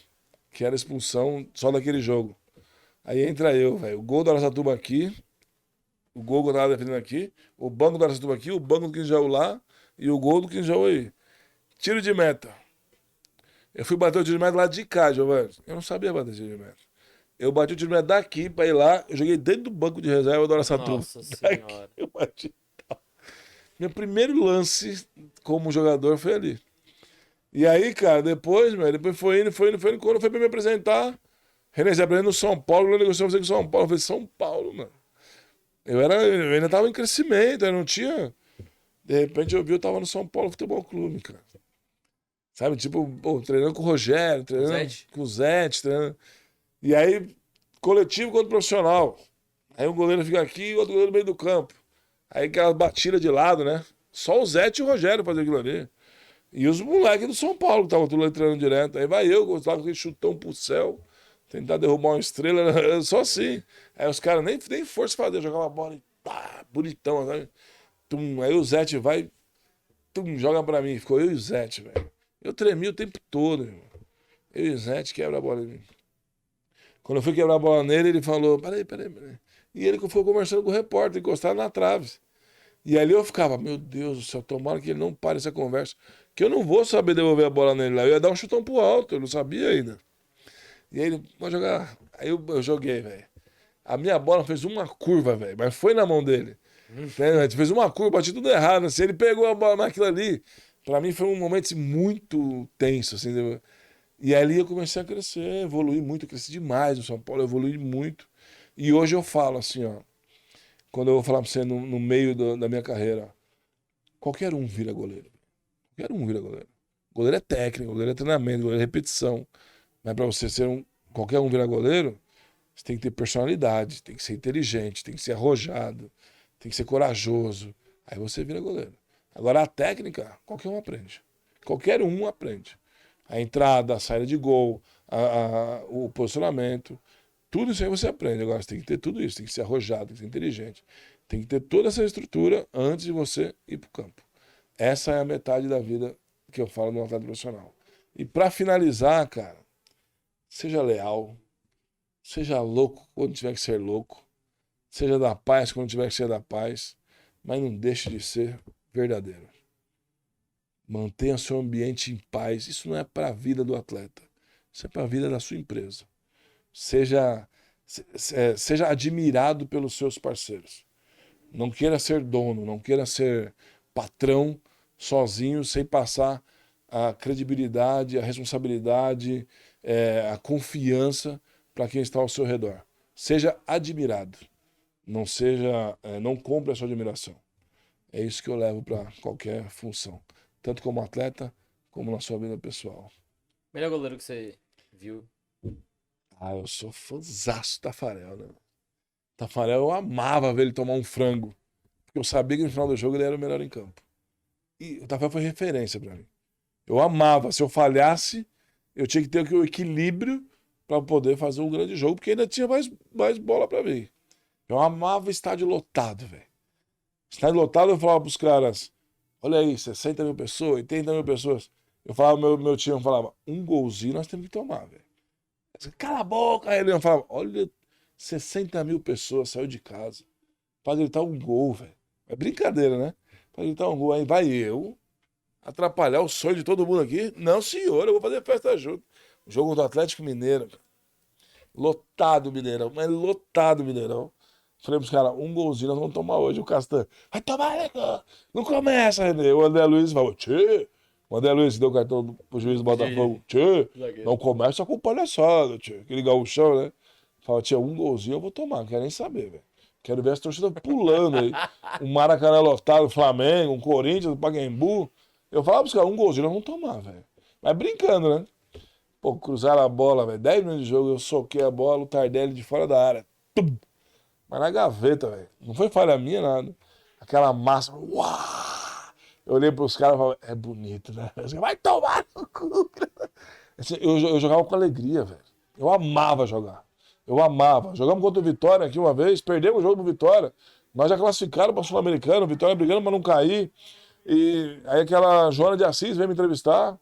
Speaker 2: que era expulsão só daquele jogo. Aí entra eu, velho. O gol do Araçatuba aqui, o gol que eu tava defendendo aqui, o banco do Araçatuba aqui, o banco do 15 de Jaú lá e o gol do 15 de Jaú aí. Tiro de meta. Eu fui bater o tiro de meta lá de cá, Giovanni. Eu não sabia bater tiro de meta. Eu bati o tiro de meta daqui pra ir lá, eu joguei dentro do banco de reserva do Araçatuba.
Speaker 1: Nossa senhora.
Speaker 2: Eu bati. Meu primeiro lance como jogador foi ali. E aí, cara, depois foi indo. Quando foi pra me apresentar, René, você aprendeu no São Paulo, eu negociei com São Paulo. Eu falei, São Paulo, mano. Eu ainda tava em crescimento, eu não tinha. De repente eu vi, eu tava no São Paulo Futebol Clube, cara. Sabe, tipo, pô, treinando com o Rogério, treinando com o Zete, treinando. E aí, coletivo contra profissional. Aí um goleiro fica aqui e outro goleiro no meio do campo. Aí aquela batida de lado, né? Só o Zete e o Rogério fazer aquilo ali. E os moleques do São Paulo que estavam tudo lá treinando direto. Aí vai eu, lá com aquele chutão pro céu, tentar derrubar uma estrela, só assim. Aí os caras nem força fazer, jogar uma bola e pá, bonitão, sabe? Tum, aí o Zete vai, tum, joga pra mim. Ficou eu e o Zete, velho. Eu tremi o tempo todo, irmão. Eu e o Zete quebra a bola em mim. Quando eu fui quebrar a bola nele, ele falou, peraí. E ele foi conversando com o repórter, encostado na trave. E ali eu ficava, meu Deus do céu, tomara que ele não pare essa conversa. Que eu não vou saber devolver a bola nele lá. Eu ia dar um chutão pro alto, eu não sabia ainda. E aí ele, vai jogar. Aí eu joguei, velho. A minha bola fez uma curva, velho, mas foi na mão dele. Né? Fez uma curva, bati tudo errado. Assim, ele pegou a bola naquilo ali. Pra mim foi um momento assim, muito tenso, assim. E ali eu comecei a crescer, evoluir muito, cresci demais no São Paulo, evoluí muito. E hoje eu falo assim, ó. Quando eu vou falar pra você no meio da minha carreira, qualquer um vira goleiro. Qualquer um vira goleiro. Goleiro é técnico, goleiro é treinamento, goleiro é repetição. Mas pra você ser qualquer um virar goleiro, você tem que ter personalidade, tem que ser inteligente, tem que ser arrojado, tem que ser corajoso. Aí você vira goleiro. Agora a técnica, qualquer um aprende. Qualquer um aprende. A entrada, a saída de gol, o posicionamento. Tudo isso aí você aprende. Agora você tem que ter tudo isso, tem que ser arrojado, tem que ser inteligente. Tem que ter toda essa estrutura antes de você ir pro campo. Essa é a metade da vida que eu falo no atleta profissional. E para finalizar, cara, seja leal, seja louco quando tiver que ser louco, seja da paz quando tiver que ser da paz, mas não deixe de ser verdadeiro. Mantenha seu ambiente em paz. Isso não é para a vida do atleta, isso é para a vida da sua empresa. Seja admirado pelos seus parceiros. Não queira ser dono, não queira ser patrão sozinho, sem passar a credibilidade, a responsabilidade, a confiança para quem está ao seu redor. Seja admirado. Não compre a sua admiração. É isso que eu levo para qualquer função, tanto como atleta, como na sua vida pessoal.
Speaker 1: Melhor goleiro que você viu?
Speaker 2: Eu sou fãzaço do Tafarel, né? Tafarel, eu amava ver ele tomar um frango. Porque eu sabia que no final do jogo ele era o melhor em campo. E o Tafarel foi referência pra mim. Eu amava. Se eu falhasse, eu tinha que ter o equilíbrio para poder fazer um grande jogo, porque ainda tinha mais bola pra mim. Eu amava estádio lotado, velho. Estádio lotado, eu falava pros caras, olha aí, 60 mil pessoas, 80 mil pessoas. Eu falava, meu time falava, um golzinho nós temos que tomar, velho. Cala a boca! Aí ele falava, olha, 60 mil pessoas saiu de casa pra gritar um gol, velho. É brincadeira, né? Pra gritar um gol. Aí vai eu atrapalhar o sonho de todo mundo aqui? Não, senhor, eu vou fazer festa junto. O jogo do Atlético Mineiro, cara. Lotado Mineirão, mas lotado Mineirão. Falei pros caras, um golzinho nós vamos tomar hoje. O Castan, vai tomar, nego! Não começa, René. O André Luiz falou, tchê. O André Luiz que deu o cartão pro juiz do Botafogo, tchê. Não começa com palhaçada, tchê. Aquele gauchão, né? Fala, tinha um golzinho, eu vou tomar, não quero nem saber, velho. Quero ver as torcidas pulando aí. Um Maracanã lotado, um Flamengo, um Corinthians, um Pacaembu. Eu falava pros caras, um golzinho nós vamos tomar, velho. Mas brincando, né? Pô, cruzaram a bola, velho. 10 minutos de jogo, eu soquei a bola, o Tardelli de fora da área. Tum! Mas na gaveta, velho. Não foi falha minha, nada. aquela massa. Uau! Eu olhei pros caras e falei, é bonito, né? Vai tomar no cu. Assim, eu jogava com alegria, velho. Eu amava jogar. Eu amava. Jogamos contra o Vitória aqui uma vez, perdemos o jogo do Vitória. Nós já classificaram para o Sul-Americano, Vitória brigando para não cair. E aí aquela Joana de Assis veio me entrevistar.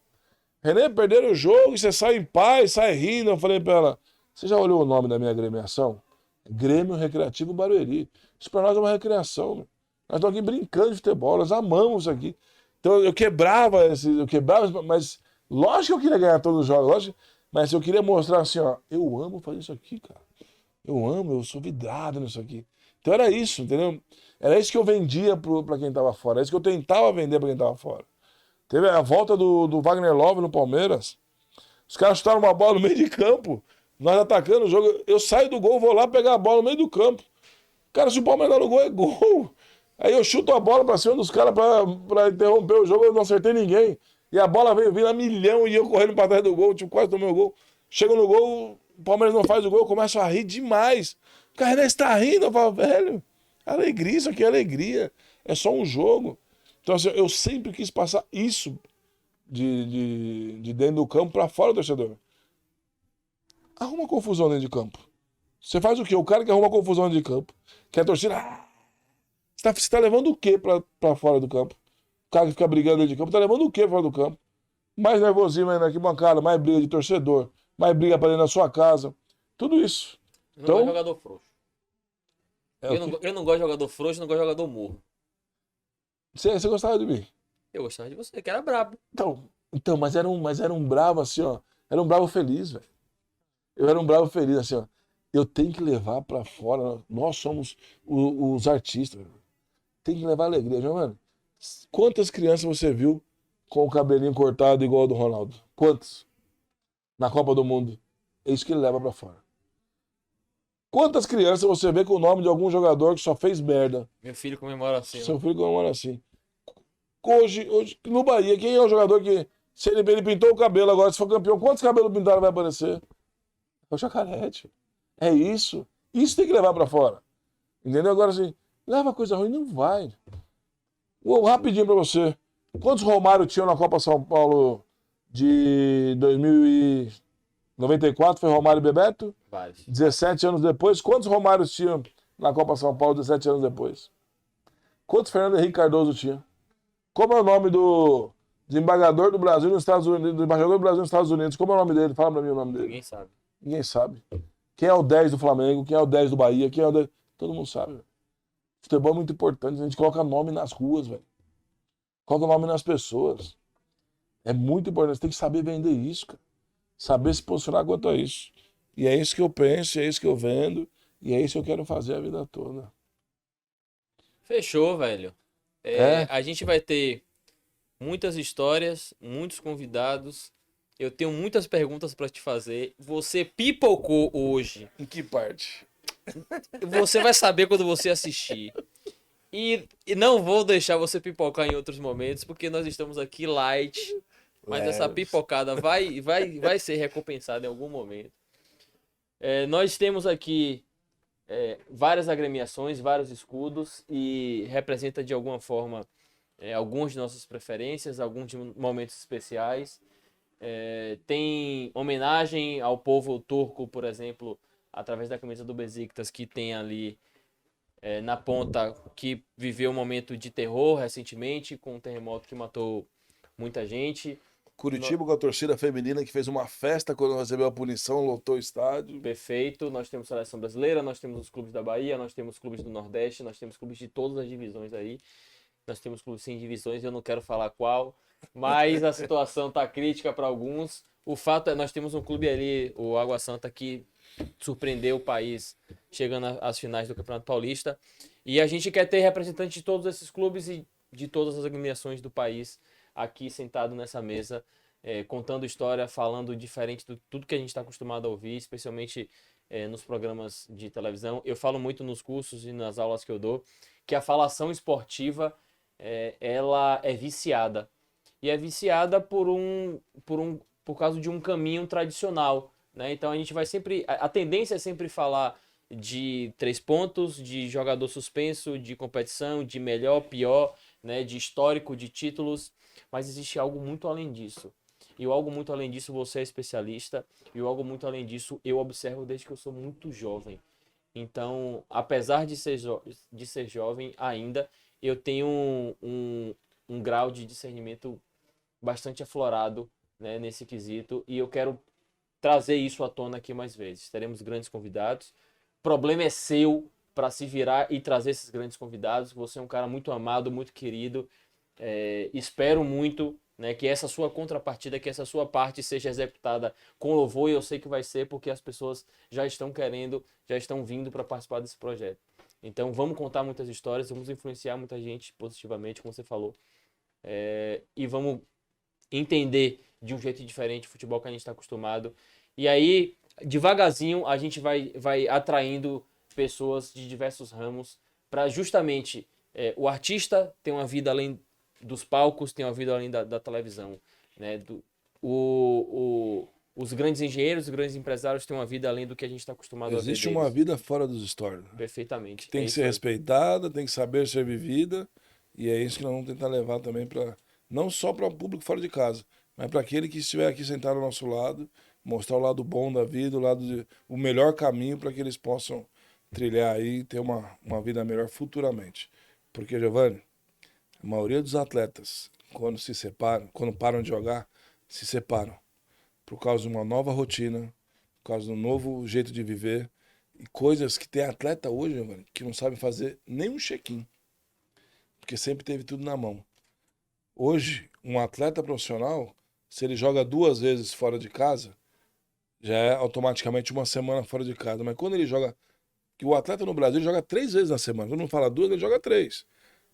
Speaker 2: Renê, perderam o jogo e você sai em paz, sai rindo. Eu falei pra ela, você já olhou o nome da minha agremiação? Grêmio Recreativo Barueri. Isso pra nós é uma recreação, meu. Nós estamos aqui brincando de futebol, nós amamos isso aqui. Então eu quebrava, mas lógico que eu queria ganhar todos os jogos, lógico, mas eu queria mostrar assim, ó, eu amo fazer isso aqui, cara. Eu amo, eu sou vidrado nisso aqui. Então era isso, entendeu? Era isso que eu vendia pra quem tava fora, era isso que eu tentava vender pra quem tava fora. Teve a volta do Wagner Love no Palmeiras. Os caras chutaram uma bola no meio de campo. Nós atacando o jogo. Eu saio do gol, vou lá pegar a bola no meio do campo. Cara, se o Palmeiras dá no gol, é gol. Aí eu chuto a bola pra cima dos caras pra interromper o jogo. Eu não acertei ninguém. E a bola veio vindo a milhão e eu correndo pra trás do gol. Tipo, quase tomei o gol. Chego no gol, o Palmeiras não faz o gol. Eu começo a rir demais. O cara está rindo. Eu falo, velho, alegria, isso aqui é alegria. É só um jogo. Então, assim, eu sempre quis passar isso de dentro do campo para fora do torcedor. Arruma confusão dentro de campo. Você faz o quê? O cara que arruma confusão dentro de campo, que a torcida. Você tá levando o quê pra fora do campo? O cara que fica brigando dentro de campo tá levando o quê fora do campo? Mais nervosismo aí na arquibancada, mais briga de torcedor, mais briga pra dentro da sua casa. Tudo isso.
Speaker 1: Eu não
Speaker 2: Então,
Speaker 1: gosto de jogador frouxo.
Speaker 2: é
Speaker 1: Eu não gosto de jogador frouxo, não gosto de jogador morro.
Speaker 2: você gostava de mim?
Speaker 1: Eu gostava de você, que era brabo.
Speaker 2: Então, mas era um bravo assim, ó. Era um bravo feliz, velho. Eu era um bravo feliz, assim, ó. Eu tenho que levar pra fora. Nós somos os artistas. Tem que levar alegria, viu, mano? Quantas crianças você viu com o cabelinho cortado igual ao do Ronaldo? Quantas? Na Copa do Mundo. É isso que ele leva pra fora. Quantas crianças você vê com o nome de algum jogador que só fez merda?
Speaker 1: Meu filho comemora assim,
Speaker 2: Seu
Speaker 1: ó.
Speaker 2: filho comemora assim. Hoje, no Bahia, quem é o jogador que. Se ele pintou o cabelo agora, se for campeão, quantos cabelos pintados vai aparecer? É o Jacaré, tio. É isso. Isso tem que levar pra fora. Entendeu? Agora assim, leva coisa ruim, não vai. Rapidinho pra você. Quantos Romário tinham na Copa São Paulo de 2094? Foi Romário e Bebeto?
Speaker 1: Vários.
Speaker 2: 17 anos depois. Quantos Romários tinham na Copa São Paulo 17 anos depois? Quantos Fernando Henrique Cardoso tinha? Como é o nome do desembargador do Brasil nos Estados Unidos, do embaixador do Brasil nos Estados Unidos? Como é o nome dele? Fala pra mim o nome dele.
Speaker 1: Ninguém sabe.
Speaker 2: Ninguém sabe. Quem é o 10 do Flamengo? Quem é o 10 do Bahia? Quem é o 10... Todo mundo sabe. Futebol é muito importante. A gente coloca nome nas ruas, velho. Coloca nome nas pessoas. É muito importante. Você tem que saber vender isso, cara. Saber se posicionar quanto a isso. E é isso que eu penso, é isso que eu vendo. E é isso que eu quero fazer a vida toda.
Speaker 1: Fechou, velho.
Speaker 2: É?
Speaker 1: A gente vai ter muitas histórias, muitos convidados. Eu tenho muitas perguntas pra te fazer. Você pipocou hoje.
Speaker 2: Em que parte?
Speaker 1: Você vai saber quando você assistir. E não vou deixar você pipocar em outros momentos, porque nós estamos aqui light. Mas essa
Speaker 2: Leves.
Speaker 1: pipocada vai ser recompensada em algum momento. Nós temos aqui várias agremiações, vários escudos e representa de alguma forma algumas de nossas preferências, alguns de momentos especiais. Tem homenagem ao povo turco, por exemplo, através da camisa do Besiktas, que tem ali na ponta, que viveu um momento de terror recentemente, com um terremoto que matou muita gente.
Speaker 2: Curitiba com a torcida feminina que fez uma festa quando recebeu a punição, lotou o estádio.
Speaker 1: Perfeito. Nós temos seleção brasileira, nós temos os clubes da Bahia, nós temos clubes do Nordeste, nós temos clubes de todas as divisões aí. Nós temos clubes sem divisões, eu não quero falar qual, mas a situação tá crítica para alguns. O fato é nós temos um clube ali, o Água Santa, que surpreendeu o país chegando às finais do Campeonato Paulista. E a gente quer ter representantes de todos esses clubes e de todas as agremiações do país aqui sentado nessa mesa, contando história, falando diferente de tudo que a gente está acostumado a ouvir, especialmente nos programas de televisão. Eu falo muito nos cursos e nas aulas que eu dou, que a falação esportiva ela é viciada. E é viciada por causa de um caminho tradicional, né? Então a gente vai sempre... A tendência é sempre falar de 3 pontos, de jogador suspenso, de competição, de melhor, pior, né, de histórico, de títulos, mas existe algo muito além disso. E o algo muito além disso você é especialista, e o algo muito além disso eu observo desde que eu sou muito jovem. Então, apesar de ser jovem ainda, eu tenho um grau de discernimento bastante aflorado, né, nesse quesito, e eu quero trazer isso à tona aqui mais vezes. Teremos grandes convidados. O problema é seu para se virar e trazer esses grandes convidados. Você é um cara muito amado, muito querido. Espero muito, né, que essa sua contrapartida, que essa sua parte seja executada com louvor, e eu sei que vai ser porque as pessoas já estão querendo, já estão vindo para participar desse projeto. Então vamos contar muitas histórias, vamos influenciar muita gente positivamente, como você falou, e vamos entender de um jeito diferente o futebol que a gente está acostumado. E aí, devagarzinho, a gente vai atraindo pessoas de diversos ramos para justamente o artista ter uma vida além dos palcos, ter uma vida além da televisão. Né? Os grandes engenheiros, os grandes empresários têm uma vida além do que a gente está acostumado a ver
Speaker 2: Existe uma
Speaker 1: deles.
Speaker 2: vida fora dos stories, né? Que
Speaker 1: Perfeitamente.
Speaker 2: tem
Speaker 1: É
Speaker 2: que ser
Speaker 1: isso aí.
Speaker 2: respeitada, tem que saber ser vivida, e é isso que nós vamos tentar levar também para não só para o público fora de casa, mas para aquele que estiver aqui sentado ao nosso lado, mostrar o lado bom da vida, o melhor caminho para que eles possam trilhar aí e ter uma vida melhor futuramente. Porque, Giovanni, a maioria dos atletas, quando se separam, quando param de jogar, se separam por causa de uma nova rotina, por causa de um novo jeito de viver e coisas que tem atleta hoje, mano, que não sabe fazer nem um check-in, porque sempre teve tudo na mão. Hoje, um atleta profissional, se ele joga 2 vezes fora de casa, já é automaticamente uma semana fora de casa. Mas quando ele joga, que o atleta no Brasil ele joga 3 vezes na semana. Quando não fala 2, ele joga 3.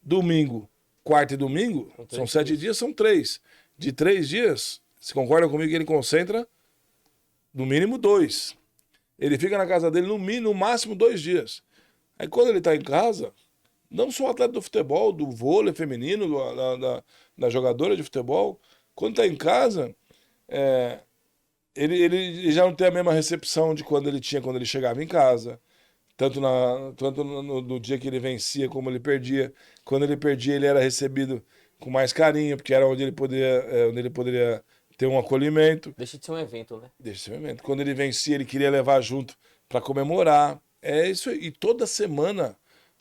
Speaker 2: Domingo, quarta e domingo,
Speaker 1: São
Speaker 2: são
Speaker 1: 3
Speaker 2: 7
Speaker 1: dias.
Speaker 2: dias, são 3. De 3 dias, você concorda comigo que ele concentra no mínimo 2. Ele fica na casa dele no máximo 2 dias. Aí quando ele tá em casa, não só o atleta do futebol, do vôlei feminino, da jogadora de futebol, quando tá em casa, é, ele já não tem a mesma recepção de quando ele tinha quando ele chegava em casa. Tanto no dia que ele vencia como ele perdia. Quando ele perdia, ele era recebido com mais carinho, porque era onde ele poderia ter um acolhimento.
Speaker 1: Deixa de ser um evento, né?
Speaker 2: Desse momento. Quando ele vencia, ele queria levar junto para comemorar. É isso aí. E toda semana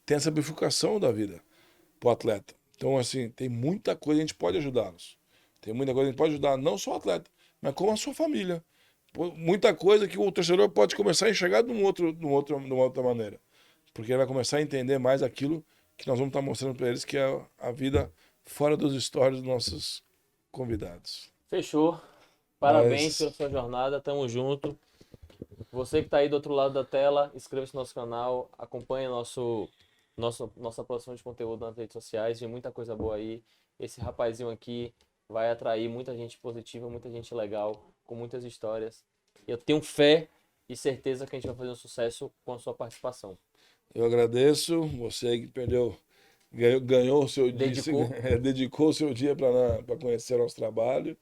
Speaker 2: tem essa bifurcação da vida pro atleta. Então, assim, tem muita coisa que a gente pode ajudá-los. Tem muita coisa que a gente pode ajudar, não só o atleta, mas como a sua família. Muita coisa que o torcedor pode começar a enxergar de uma outra maneira. Porque ele vai começar a entender mais aquilo que nós vamos estar mostrando para eles, que é a vida fora dos stories dos nossos convidados.
Speaker 1: Fechou. Parabéns pela
Speaker 2: Mas
Speaker 1: sua jornada, tamo junto. Você que está aí do outro lado da tela, inscreva-se no nosso canal, acompanhe nossa produção de conteúdo nas redes sociais, tem muita coisa boa aí. Esse rapazinho aqui vai atrair muita gente positiva, muita gente legal, com muitas histórias. Eu tenho fé e certeza que a gente vai fazer um sucesso com a sua participação.
Speaker 2: eu agradeço você que ganhou o seu dia,
Speaker 1: Dedicou?
Speaker 2: dedicou o seu dia para conhecer nosso trabalho.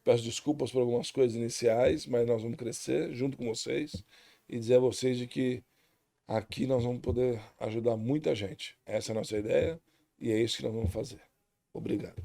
Speaker 2: Peço desculpas por algumas coisas iniciais, mas nós vamos crescer junto com vocês e dizer a vocês de que aqui nós vamos poder ajudar muita gente. Essa é a nossa ideia e é isso que nós vamos fazer. Obrigado.